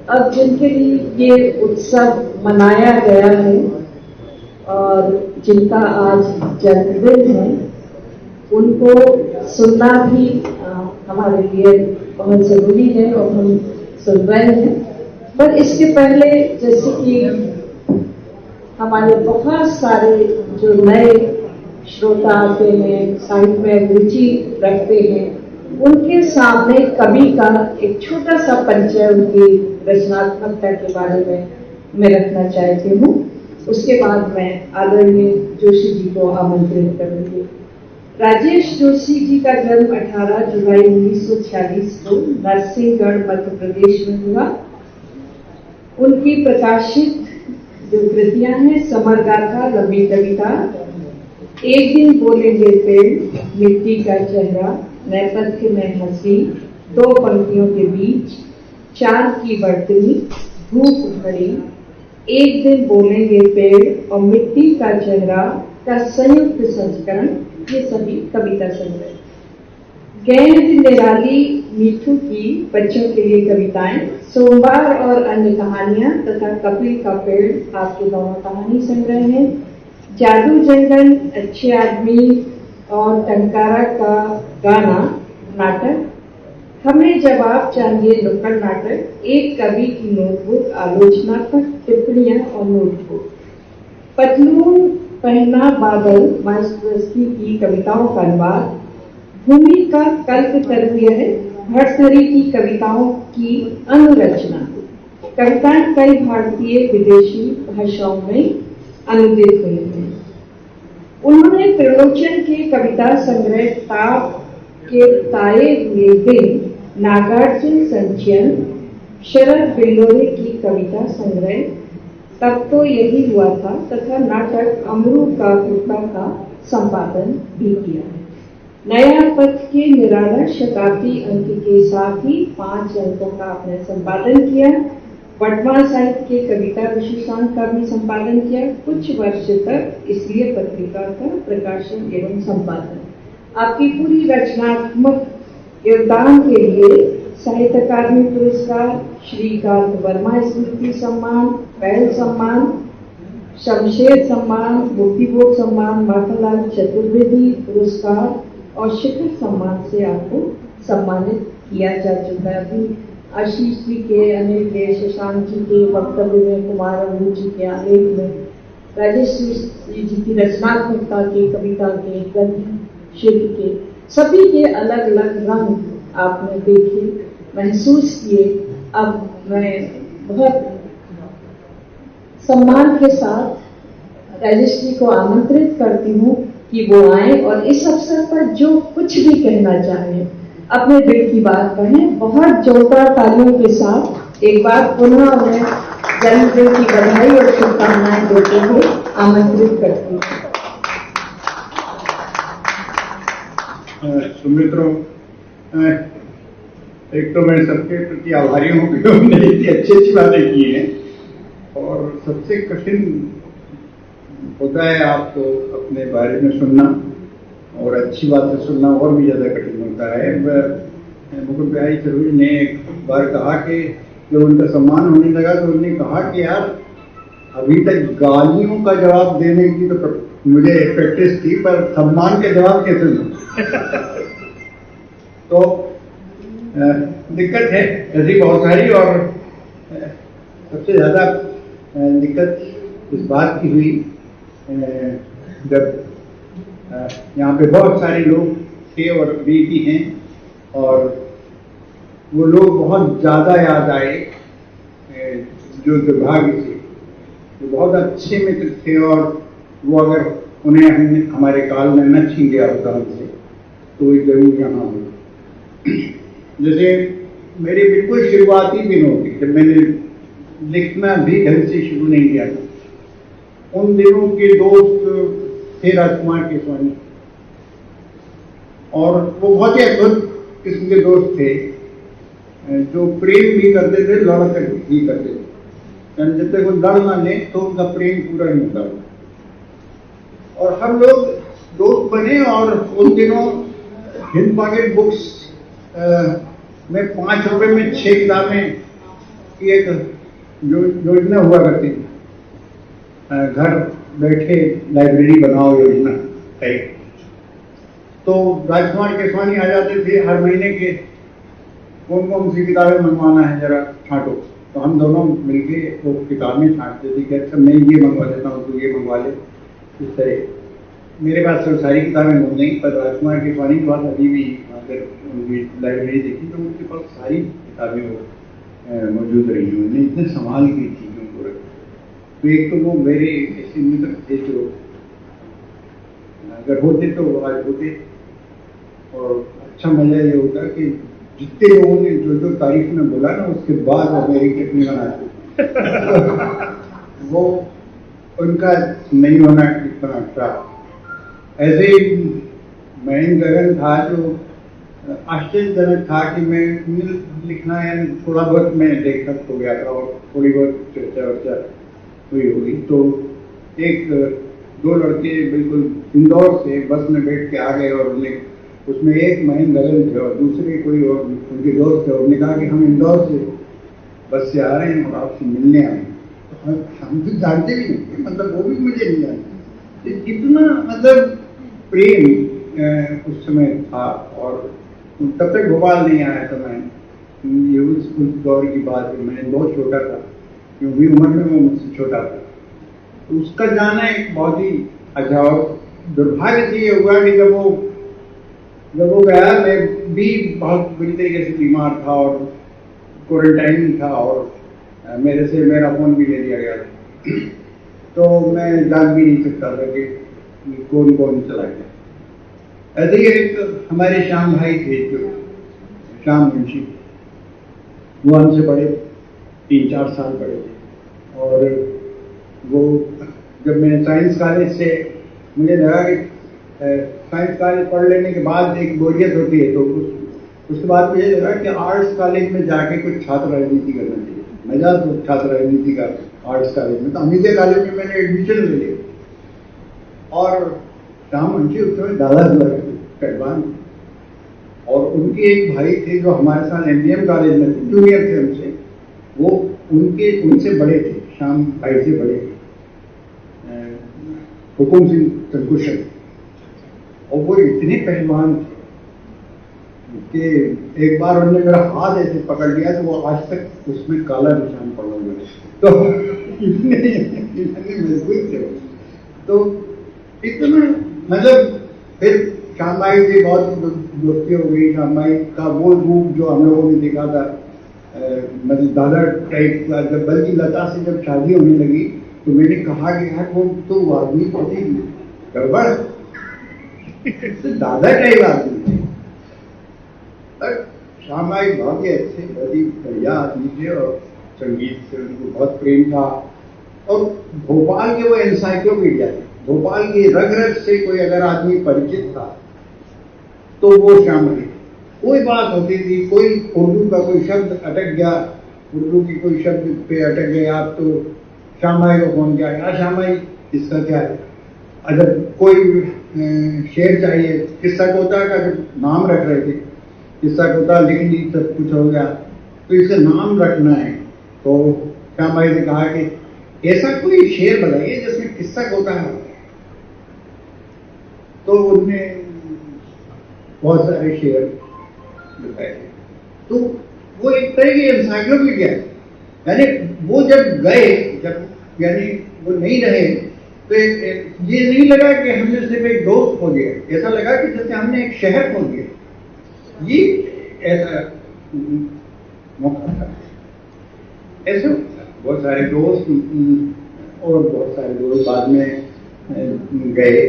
अब जिनके लिए ये उत्सव मनाया गया है और जिनका आज जन्मदिन है, उनको सुनना भी हमारे लिए बहुत जरूरी है और हम सुन रहे हैं। पर इसके पहले, जैसे कि हमारे बहुत सारे जो नए श्रोता आते हैं, साहित्य में रुचि रखते हैं, उनके सामने कवि का एक छोटा सा परिचय उनकी रचनात्मकता के बारे में मैं रखना चाहती हूँ। उसके बाद मैं आदरणीय जोशी जी को आमंत्रित करूंगी। राजेश जोशी जी का जन्म 18 जुलाई 1946 को नरसिंहगढ़ मध्य प्रदेश में हुआ। उनकी प्रकाशित जो कृतियां हैं, समर गाथा, लंबी कविता, एक दिन बोलेंगे पेड़, मिट्टी का चेहरा, नेपथ्य में हंसी, दो पंक्तियों के बीच, चांद की बर्तनी, धूप घड़ी, एक दिन बोलेंगे पेड़ और मिट्टी का चेहरा का संयुक्त संस्करण, ये सभी कविता संग्रह। गेंद निराली मीठू की बच्चों के लिए कविताएं, सोमवार और अन्य कहानियां तथा कपिल का पेड़ आपके दोनों कहानी संग्रह हैं। जादू जंगल, अच्छे आदमी और टंकारा का गाना नाटक, हमें जवाब चाहिए नुक्कड़ नाटक, एक कवि की नोटबुक, आलोचनात्मक टिप्पणियां और नोटबुक, पतलून पहना बादल, मास्टरस्की की कविताओं का अनुवाद, भूमि का कल्प तरुय है, भर्तृहरि की कविताओं की अनुरचना। कविताएं कई भारतीय विदेशी भाषाओं में अनुदित हुई हैं। उन्होंने त्रिलोचन के कविता संग्रह ताप के ताए हुए दिन, नागार्जुन संचयन, शरद बिल्लोरे की कविता संग्रह तब तो यही हुआ था तथा नाटक अमरू का कुत्ता का संपादन भी किया है। नया पथ के निराला शताब्दी अंक के साथ ही 5 अंकों का आपने संपादन किया। वर्तमान साहित्य के कविता विशेषांक का भी संपादन किया कुछ वर्ष तक, इसलिए पत्रिका का प्रकाशन एवं संपादन। आपकी पूरी रचनात्मक योगदान के लिए साहित्य अकादमी पुरस्कार, श्रीकांत वर्मा स्मृति सम्मान, पहल सम्मान, शमशेर सम्मान, मुक्तिबोध सम्मान, माखनलाल चतुर्वेदी पुरस्कार और शिखर सम्मान से आपको सम्मानित किया जा चुका है। अभी आशीष जी के, अनिल के, शशांक जी के वक्तव्य में, कुमार अबू जी के आलेख में, राजेश जी की रचनात्मकता के, कविता के, गद्य शिल्प के, सभी के अलग अलग रंग आपने देखे, महसूस किए। अब मैं बहुत सम्मान के साथ राजेश जी को आमंत्रित करती हूँ कि वो आए और इस अवसर पर जो कुछ भी कहना चाहें, अपने दिल की बात कहें। बहुत जोरदार तालियों के साथ एक बार पुनः उन्हें जन्मदिन की बधाई और शुभकामनाएं देते हुए आमंत्रित करती हूँ। सुमित्रों, एक तो मैं सबके प्रति आभारी हूँ कि उन्होंने इतनी अच्छी बातें की हैं, और सबसे कठिन होता है आपको अपने बारे में सुनना, और अच्छी बातें सुनना और भी ज़्यादा कठिन होता है। मुकुल बिहारी चौधरी ने एक बार कहा कि जब उनका सम्मान होने लगा तो उन्होंने कहा कि यार अभी तक गालियों का जवाब देने की तो मुझे प्रैक्टिस थी, पर सम्मान के जवाब कैसे दूं? तो दिक्कत है ऐसी बहुत सारी, और सबसे ज़्यादा दिक्कत इस बात की हुई जब यहाँ पे बहुत सारे लोग थे और अभी भी हैं, और वो लोग बहुत ज़्यादा याद आए जो दुर्भाग्य से, जो बहुत अच्छे मित्र थे, और वो अगर उन्हें हमारे काल में न छीन गया होता हमसे तो ये जरूर यहाँ हो। जैसे मेरे बिल्कुल शुरुआती दिनों के, जब मैंने लिखना भी ढंग से शुरू नहीं किया था, उन दिनों के दोस्त थे राजकुमार केसवानी, और वो बहुत ही अद्भुत किस्म के दोस्त थे जो प्रेम भी करते थे, लड़ कर भी करते थे। यानी जब तक वो लड़ ना ले तो उनका प्रेम पूरा नहीं होता। और हम लोग दोस्त बने, और उन दिनों हिंद पॉकेट बुक्स में 5 रुपए में 6 किताबें की एक योजना हुआ करती थी, घर बैठे लाइब्रेरी बनाओ योजना टाइप। तो राजकुमार केसवानी आ जाते थे हर महीने के, कौन कौन सी किताबें मंगवाना है जरा छांटो, तो हम दोनों मिलके वो किताबें छांटते थे कि अच्छा मैं ये मंगवा देता हूँ, तो ये मंगवा ले। इस तरह मेरे पास तो सारी किताबें मिल गई, पर राजकुमार केसवानी के पास अभी भी अगर उनकी लाइब्रेरी देखी तो उनके पास सारी किताबें मौजूद रही हैं। उन्होंने इतने संभाल की चीज़ों को रखा। तो एक तो वो मेरे ऐसे मित्र थे जो अगर होते तो आज होते, और अच्छा मजा ये होता कि जितने लोगों ने जो तारीफ में बोला ना, उसके बाद वो मेरी टिप्पणी बनाते वो उनका नहीं होना इतना अच्छा। ऐसे ही महेंद्र गगन था जो आश्चर्यजनक था कि मैं लिखना है थोड़ा बहुत मैं लेखक हो गया था, और थोड़ी बहुत चर्चा वर्चा हुई होगी। तो एक 2 लड़के बिल्कुल इंदौर से बस में बैठ के आ गए, और उन्हें उसमें एक महेंद्र गगन थे और दूसरे कोई और उनके दोस्त थे। उन्होंने कहा कि हम इंदौर से बस से आ रहे हैं और आपसे मिलने आए हैं। तो हम तो जानते भी नहीं, मतलब वो भी मुझे नहीं जानते। इतना मतलब प्रेम उस समय था, और तब तक भोपाल नहीं आया था मैं। ये उस दौर की बात है, मैं बहुत छोटा था, क्योंकि उम्र में वो मुझसे छोटा था। तो उसका जाना एक बहुत ही अच्छा, और दुर्भाग्य से ये हुआ कि जब वो गया, मैं भी बहुत बुरी तरीके से बीमार था और क्वारंटाइन था, और मेरे से मेरा फोन भी ले लिया गया था। तो मैं जान भी नहीं सकता था कि कौन कौन चला गया। ऐसे ही एक हमारे श्याम भाई थे, जो श्याम मुंशी, वो हमसे बड़े 3-4 साल बड़े थे। और वो जब मैं साइंस कॉलेज से, मुझे लगा कि साइंस कॉलेज पढ़ लेने के बाद एक बोरियत होती है, तो उसके बाद मुझे लगा कि आर्ट्स कॉलेज में जाके कुछ छात्र राजनीति करना चाहिए। मजा तो छात्र राजनीति का आर्ट्स कॉलेज में। तो अमित कॉलेज में मैंने एडमिशन ले लिया, और श्याम मुंशी उस समय दादा पहलवान। और उनके एक भाई थे जो हमारे साथ एमजीएम कॉलेज में थे, जूनियर थे हमसे, वो उनसे बड़े थे, श्याम भाई से बड़े थे, हुकुम सिंह तनकुशन। और वो इतने पहलवान थे कि एक बार उन्होंने मेरा हाथ ऐसे पकड़ लिया तो वो आज तक उसमें काला निशान पड़ा हुआ है। तो इतने मजबूत थे। तो इतना मतलब फिर श्याम भाई से बहुत दोस्ती हो गई। श्याम भाई का वो रूप जो हम लोगों ने देखा था, मतलब दादा टाइप का, जब बल्कि लता से जब शादी होने लगी तो मैंने कहा कि यार वो तो आदमी बहुत ही गड़बड़ तो दादा टाइप आदमी थे। पर श्याम भाई बहुत ही अच्छे, बहुत ही बढ़िया आदमी थे और संगीत से उनको बहुत प्रेम था। और भोपाल के वो एनसाइक्लोपीडिया थे। भोपाल की रग रग से कोई अगर आदमी परिचित था तो वो श्याम भाई। कोई बात होती थी, कोई उर्दू का कोई शब्द अटक गया, उर्दू की कोई शब्द पे अटक गए आप, तो श्याम भाई को फोन किया, यार श्याम भाई इसका क्या है। अगर कोई शेर चाहिए, किस्सा कोता का नाम रख रहे थे, किस्सा कोता लिख ली, सब कुछ हो गया, तो इसे नाम रखना है। तो श्याम भाई ने कहा कि ऐसा कोई शेर बताइए जिसमें किस्सा कोता है। तो उनने बहुत सारे शेर बताए। तो वो एक तरह की एनसाइक्लोपीडिया है। यानी वो जब गए, जब यानी वो नहीं रहे, तो ये नहीं लगा कि हमने सिर्फ एक दोस्त खो दिया, ऐसा लगा कि जैसे हमने एक शहर खो दिया। ये ऐसा मौका था। ऐसे बहुत सारे दोस्त और बहुत सारे दोस्त बाद में गए।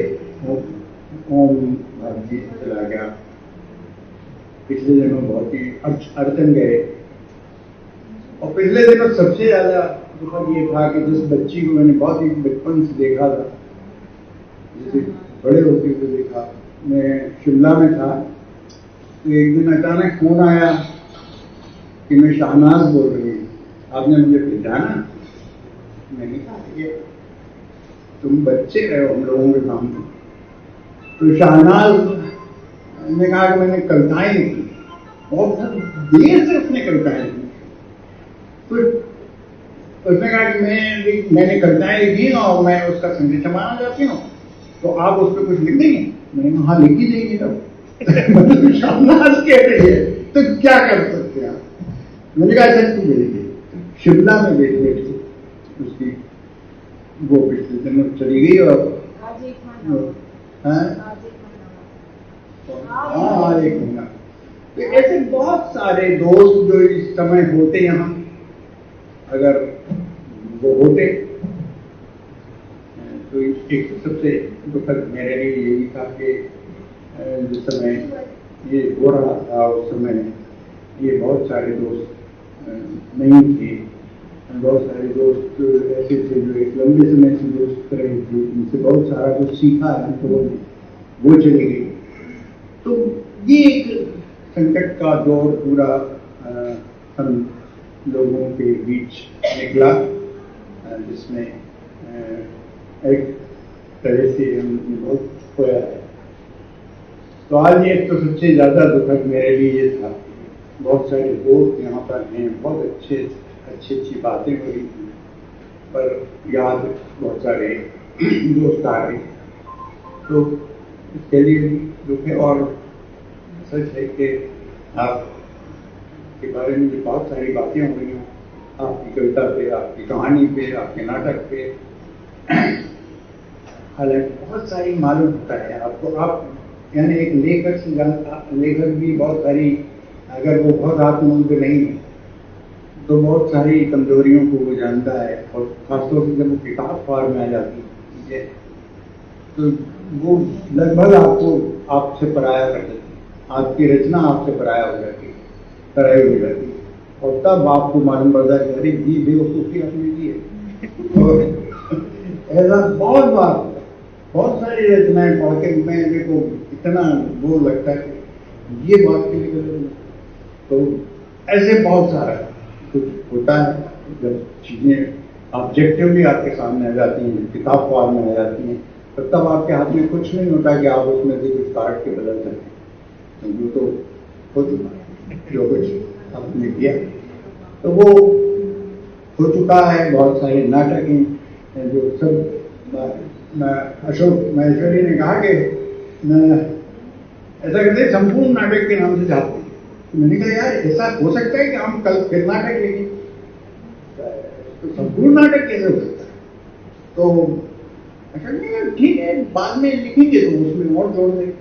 ओम जी चला गया, पिछले दिनों बहुत ही अड़चन गए। और पिछले दिनों सबसे ज्यादा दुखद ये था कि जिस बच्ची को मैंने बहुत ही बचपन से देखा था, जिसे बड़े होते हुए देखा, मैं शिमला में था, तो एक दिन अचानक फोन आया कि मैं शाहनाज बोल रही हूँ, आपने मुझे पहचाना? मैंने कहा तुम बच्चे रहे हो हम लोगों के सामने। तो शाहनाज ने कहा कि मैंने कविताएं लिखी, बहुत देर से उसने कविताएं लिखी। तो उसने कहा कि मैंने कविताएं लिखी और मैं उसका संगीत समाना चाहती हूँ, तो आप उस पर कुछ लिख देंगे? मैंने कहा हाँ लिख ही देंगे। तब मतलब शाहनाज कह रही है तो क्या कर सकते हैं आप। मैंने कहा अच्छा तू भेज दे। शिमला में भेज बैठी उसकी, वो पिछले दिनों चली गई। और हाँ एक महीना। तो ऐसे बहुत सारे दोस्त जो इस समय होते यहाँ, अगर वो होते तो एक सबसे दुखद मेरे लिए यही था कि जिस समय ये हो रहा था उस समय ये बहुत सारे दोस्त नहीं थे। बहुत सारे दोस्त ऐसे थे जो एक लंबे समय से दोस्त रहे थे, उनसे बहुत सारा कुछ सीखा है, तो वो चली गई। तो ये एक संकट का दौर पूरा हम लोगों के बीच निकला, जिसमें एक तरह से हमने बहुत खोया है। तो आज ये तो सबसे ज्यादा दुखद मेरे लिए ये था। बहुत सारे दोस्त यहाँ पर हैं, बहुत अच्छी बातें हुई, पर याद बहुत सारे दोस्त आ रहे, तो इसके लिए दुख है। और सच है कि आपके बारे में बहुत सारी बातें हो रही हैं, आपकी कविता पे, आपकी कहानी पे, आपके नाटक पे, हालांकि बहुत सारी मालूम होता है आपको। आप यानी एक लेखक से जानता, लेखक भी बहुत सारी, अगर वो बहुत आत्मनिर्भर नहीं है तो बहुत सारी कमजोरियों को वो जानता है। और खासतौर से जब वो किताब फॉर्म में आ जाती है तो वो लगभग आपसे पराया कर देती है, आपकी रचना आपसे पराया हो जाती है, पराई हो जाती है। और तब आपको मालूम पड़ता है कि अरे जी बेवकूफ़ी आपने की है। और ऐसा बहुत सारी रचनाएं पढ़ के मैं देखो इतना वो लगता है कि ये बात के लिए। तो ऐसे बहुत सारा कुछ होता है जब चीजें ऑब्जेक्टिवली आपके सामने आ जाती हैं, किताब फॉर्म में आ जाती हैं, तब आपके हाथ में कुछ नहीं होता कि आप उसमें से कुछ काट के बदल सकें। वो तो हो चुका, जो कुछ आपने किया तो वो हो चुका है। बहुत सारे नाटक हैं जो सब अशोक महेश्वरी ने कहा कि ऐसा कहते संपूर्ण नाटक के नाम से जाते हैं। तो मैंने कहा यार ऐसा हो सकता है कि हम कल फिर नाटक लिखें, तो संपूर्ण नाटक कैसे हो सकता है? तो ठीक है बाद में लिखेंगे तो उसमें और जोड़ देंगे।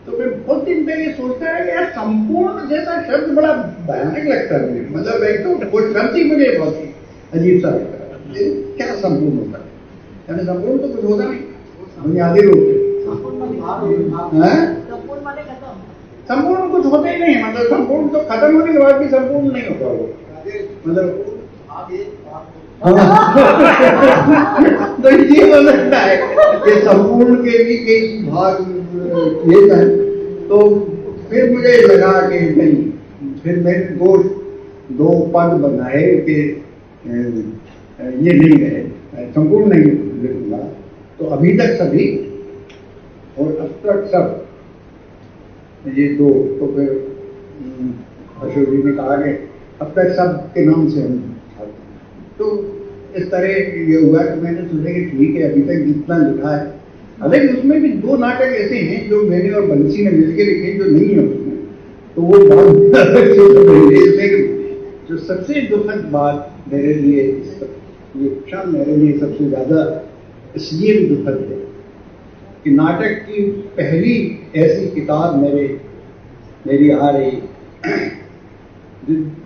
तो मैं बहुत दिन पहले सोचता है यार संपूर्ण जैसा शब्द बड़ा भयानक लगता है मुझे, मतलब एक तो वो शब्द ही मुझे बहुत अजीब सा लगता है। क्या संपूर्ण होता है? यानी संपूर्ण तो कुछ होगा नहीं बुनियादी रूप से। संपूर्ण कुछ होता ही नहीं, मतलब संपूर्ण तो खत्म होने के बाद भी संपूर्ण नहीं होता वो, मतलब तो ये हो सकता है कि संपूर्ण के भी कई भाग ये है। तो फिर मुझे लगा कि नहीं, फिर मैंने दो पद बनाए कि ये नहीं है, संपूर्ण नहीं लिखूंगा। तो अभी तक सभी और अब तक सब, ये दो। तो फिर अशोक जी ने कहा कि अब तक सब के नाम से हम, तो इस तरह ये हुआ कि मैंने सोचा कि ठीक है अभी तक जितना लिखा है। हालांकि उसमें भी दो नाटक ऐसे हैं जो मैंने और बंसी ने मिलकर लिखे जो नहीं है उसमें, तो वो बहुत जो सबसे दुखद बात मेरे लिए, ये क्षण मेरे लिए सबसे ज्यादा इसलिए भी दुखद है कि नाटक की पहली ऐसी किताब मेरी आ रही।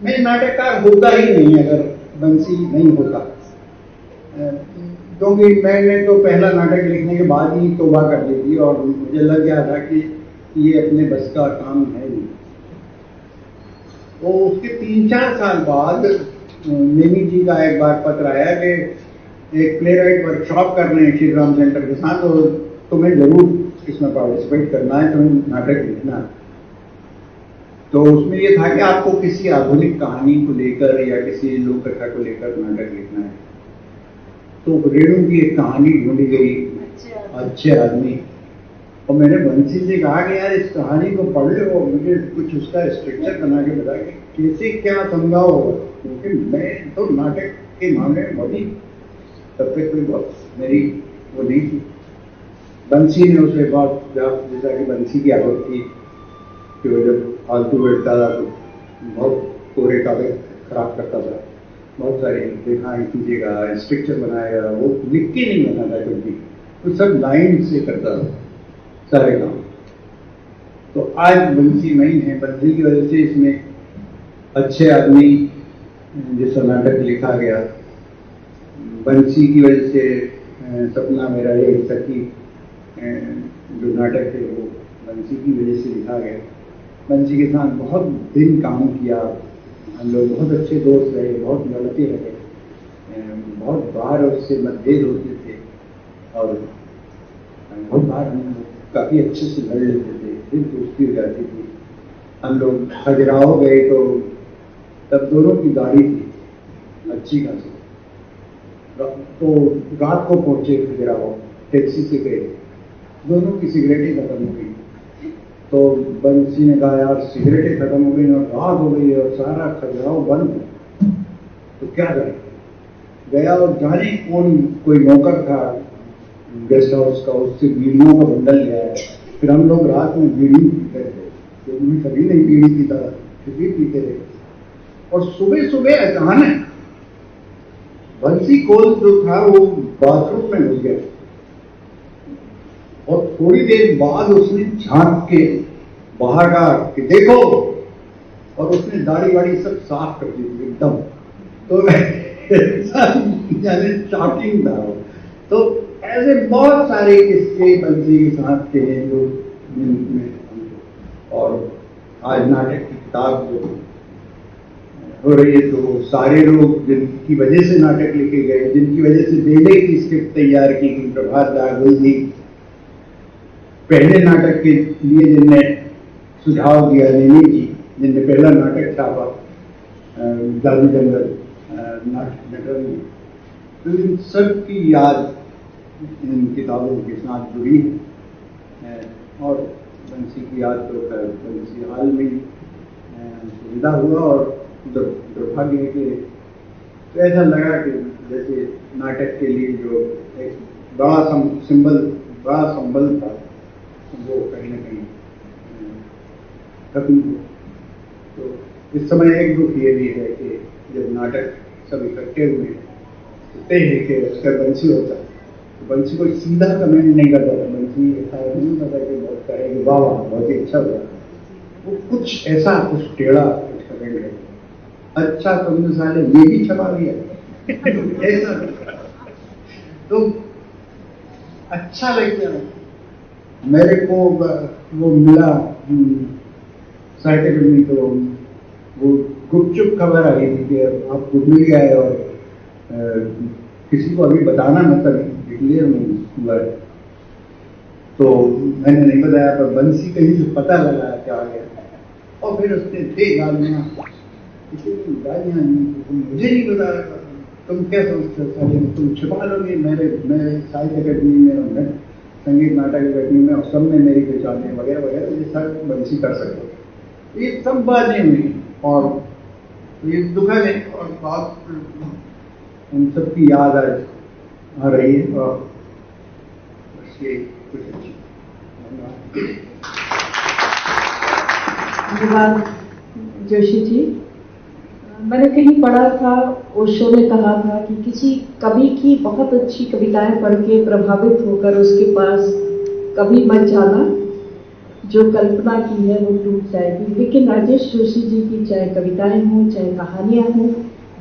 मैं नाटककार होता ही नहीं अगर बंसी नहीं होता, क्योंकि मैंने तो पहला नाटक लिखने के बाद ही तौबा कर ली थी और मुझे लग गया था कि ये अपने बस का काम है नहीं। तो उसके 3-4 साल बाद नेमी जी का एक बार पत्र आया कि एक प्ले राइट वर्कशॉप कर रहे हैं श्री राम सेंटर के साथ, तो तुम्हें जरूर इसमें पार्टिसिपेट करना है, तुम्हें नाटक लिखना है। तो उसमें यह था कि आपको किसी आधुनिक कहानी को लेकर या किसी लोक कथा को लेकर नाटक लिखना है। तो रेणु की एक कहानी ढूंढी गई, अच्छे आदमी, और मैंने बंसी से कहा कि यार इस कहानी को पढ़ लो और मुझे कुछ उसका स्ट्रक्चर बना के बता कि कैसे क्या समझाओ, क्योंकि मैं तो नाटक के मामले में बहुत ही तब तक कोई बहुत मेरी वो नहीं थी। बंसी ने उसे बहुत, जैसा कि बंसी की आदत थी कि वो जब फालतू बैठता था तो बहुत कोरे कागज खराब करता था, बहुत सारी रेखाएं खींचेगा, स्ट्रक्चर बनाएगा, वो लिख के नहीं बनाता कभी, तो सब लाइन से करता था सारे काम। तो आज बंसी नहीं है, बंसी की वजह से इसमें अच्छे आदमी जैसा नाटक लिखा गया, बंसी की वजह से सपना मेरा एक सखी जो नाटक है वो बंसी की वजह से लिखा गया। बंसी के साथ बहुत दिन काम किया, हम लोग बहुत अच्छे दोस्त रहे, बहुत लड़ते रहे, बहुत बार उससे मतभेद होते थे और बहुत बार हम काफ़ी अच्छे से लड़ लेते थे, फिर दोस्ती हो जाती थी। हम लोग खजुराहो गए तो तब दोनों की गाड़ी थी अच्छी खासी, तो रात को पहुंचे खजुराहो, टैक्सी से गए, दोनों की सिगरेटें खत्म हो गई। तो बंसी ने कहा यार सिगरेटें खत्म हो गई और रात हो गई और सारा खजुराहो बंद है, तो क्या करें। गया और जाने कौन कोई नौकर था गेस्ट हाउस का, उससे बीड़ियों का बंडल लिया है। फिर हम लोग रात में बीड़ी पीते थे, क्योंकि कभी नहीं बीड़ी पीता था, फिर भी पीते थे। और सुबह सुबह अचानक बंसी कोल जो था वो बाथरूम में घुस गया और थोड़ी देर बाद उसने झांक के बाहर कहा कि देखो, और उसने दाढ़ी वाड़ी सब साफ कर दी थी एकदम। तो यानी शॉकिंग था। तो ऐसे बहुत सारे किस्से बंसी के साथ के हैं जो और आज नाटक की किताब जो हो रही है, तो सारे लोग जिनकी वजह से नाटक लिखे गए, जिनकी वजह से बेले की स्क्रिप्ट तैयार की गई, प्रभात जागल जी पहले नाटक के लिए जिनने सुझाव दिया, नेमी जी जिनने पहला नाटक छापा जादू जंगल नाटक में, तो इन सब की याद इन किताबों के साथ जुड़ी है। और बंसी की याद तो बंसी हाल में विदा हुआ और दुर्भाग्य है कि तो ऐसा लगा कि जैसे नाटक के लिए जो एक बड़ा संबल था वो कहीं ना कहीं खत्म हुआ। तो इस समय एक दुख ये भी है कि जब नाटक सब इकट्ठे हुए तय है कि उसका बंसी होता तो बंसी को सीधा कमेंट नहीं करता था। बंसी ऐसा नहीं होता कि बहुत कहे कि वाह वाह बहुत ही अच्छा हुआ, वो कुछ ऐसा कुछ टेढ़ा कुछ कमेंट करता, अच्छा तुमने साले ये भी छपा दिया ऐसा तो अच्छा लगता है। मेरे को वो मिला साहित्य अकादमी तो वो गुपचुप खबर आई थी कि आपको मिल गया है और किसी को अभी बताना मतलब डिक्लेयर नहीं हुआ है। तो मैंने नहीं बताया, पर बंसी कहीं से पता लगा कि आ गया और फिर उसने थे गालियाँ मुझे नहीं बताया, तुम क्या सोचते हो तुम छुपा लोगे मेरे साहित्य अकादमी में संगीत नाटक अकादमी में और सब में मेरी पहचाने वगैरह वगैरह, ये सब बंसी कर सकते। ये सब बातें हुई और ये दुखद है और बात उन सबकी याद आ रही है और बस ये कुछ अच्छी धन्यवाद जोशी जी। मैंने कहीं पढ़ा था, ओशो ने कहा था कि किसी कवि की बहुत अच्छी कविताएं पढ़ के प्रभावित होकर उसके पास कभी मत जाना, जो कल्पना की है वो टूट जाएगी। लेकिन राजेश जोशी जी की चाहे कविताएं हों चाहे कहानियां हों,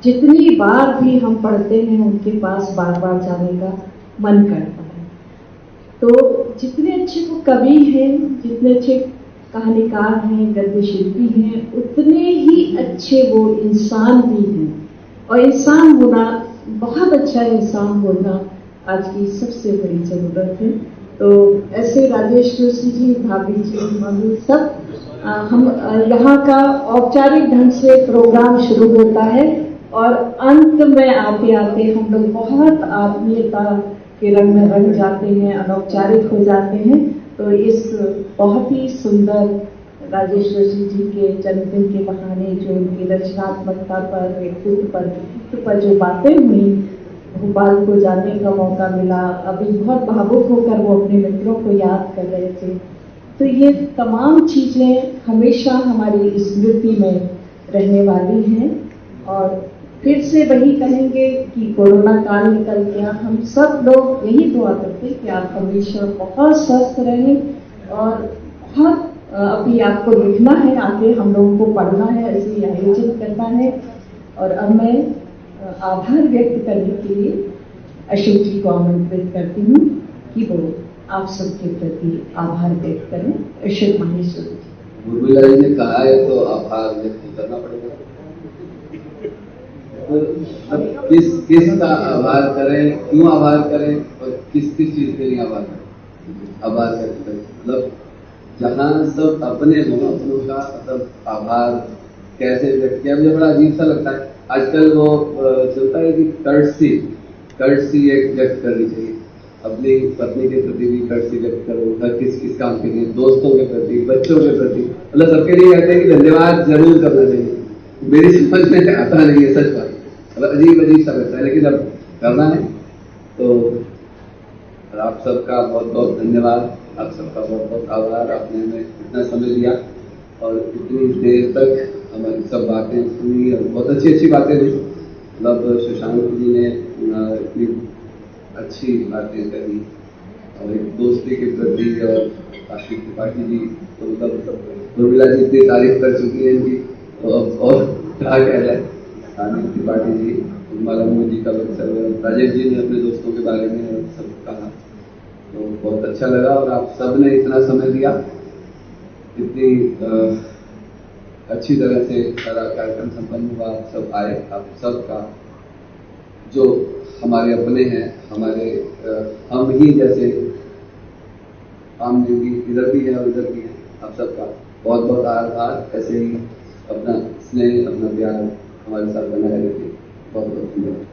जितनी बार भी हम पढ़ते हैं उनके पास बार बार जाने का मन करता है। तो जितने अच्छे वो कवि हैं, जितने अच्छे कहानीकार हैं, गद्य शिल्पी हैं, उतने ही अच्छे वो इंसान भी हैं। और इंसान होना, बहुत अच्छा इंसान होना आज की सबसे बड़ी जरूरत है। तो ऐसे राजेश जोशी जी, भाभी जी, मम्मी सब हम यहाँ का औपचारिक ढंग से प्रोग्राम शुरू होता है और अंत में आते आते हम लोग बहुत आत्मीयता के रंग में रंग जाते हैं, अनौपचारिक हो जाते हैं। तो इस बहुत ही सुंदर राजेश जोशी जी के जन्मदिन के बहाने जो उनकी रचनात्मकता पर, व्यक्तित्व पर जो बातें हुई, भोपाल को जानने का मौका मिला, अभी बहुत भावुक होकर वो अपने मित्रों को याद कर रहे थे। तो ये तमाम चीजें हमेशा हमारी स्मृति में रहने वाली हैं। और फिर से वही कहेंगे कि कोरोना काल निकल गया, हम सब लोग यही दुआ करते कि आप हमेशा बहुत स्वस्थ रहें और बहुत अभी आपको लिखना है, आगे हम लोगों को पढ़ना है, ऐसे आयोजन करना है। और अब मैं आभार व्यक्त करने के लिए अशोक जी को आमंत्रित करती हूँ कि वो आप सबके प्रति आभार व्यक्त करें। अशोक माहेश्वर जी। उर्मिला जी ने कहा है तो आभार व्यक्त करना पड़ेगा। अब किस का आभार करें, क्यों आभार करें और किस चीज के लिए आभार व्यक्त करें। मतलब जहाँ सब अपने हों, अपनों का मतलब आभार कैसे व्यक्त किया, मुझे बड़ा अजीब सा लगता है। आजकल वो चलता है कि कर्टसी एक व्यक्त करनी चाहिए, अपनी पत्नी के प्रति भी कर्टसी व्यक्त करो, हर किस काम के लिए, दोस्तों के प्रति, बच्चों के प्रति, मतलब सबके लिए कहते हैं कि धन्यवाद जरूर करना चाहिए। मेरी समझ में आता नहीं है, सच बात, मतलब अजीब सा लगता है, लेकिन अब करना है। तो आप सबका बहुत बहुत धन्यवाद, आप सबका बहुत बहुत आभार, आपने हमें इतना समय दिया और इतनी देर तक हमारी सब बातें सुनी और बहुत अच्छी बातें हुई। मतलब शशांक जी ने इतनी अच्छी बातें कही और एक दोस्ती के प्रति, और आशीष त्रिपाठी जी तो मतलब उर्मिला जी इतनी तारीफ कर चुकी है इनकी, तो और क्या कह जाए। आशीष त्रिपाठी जी, मालूम जी का बच्चा, राजेश जी ने अपने दोस्तों के बारे में सब कहा, तो बहुत अच्छा लगा। और आप सब ने इतना समय दिया, इतनी अच्छी तरह से सारा कार्यक्रम संपन्न हुआ, आप सब आए, आप सबका जो हमारे अपने हैं, हमारे हम ही जैसे हम भी इधर भी है और इधर भी है, आप सबका बहुत बहुत आभार। ऐसे ही अपना स्नेह, अपना प्यार हमारे साथ बनाए रखिए। बहुत बहुत धन्यवाद।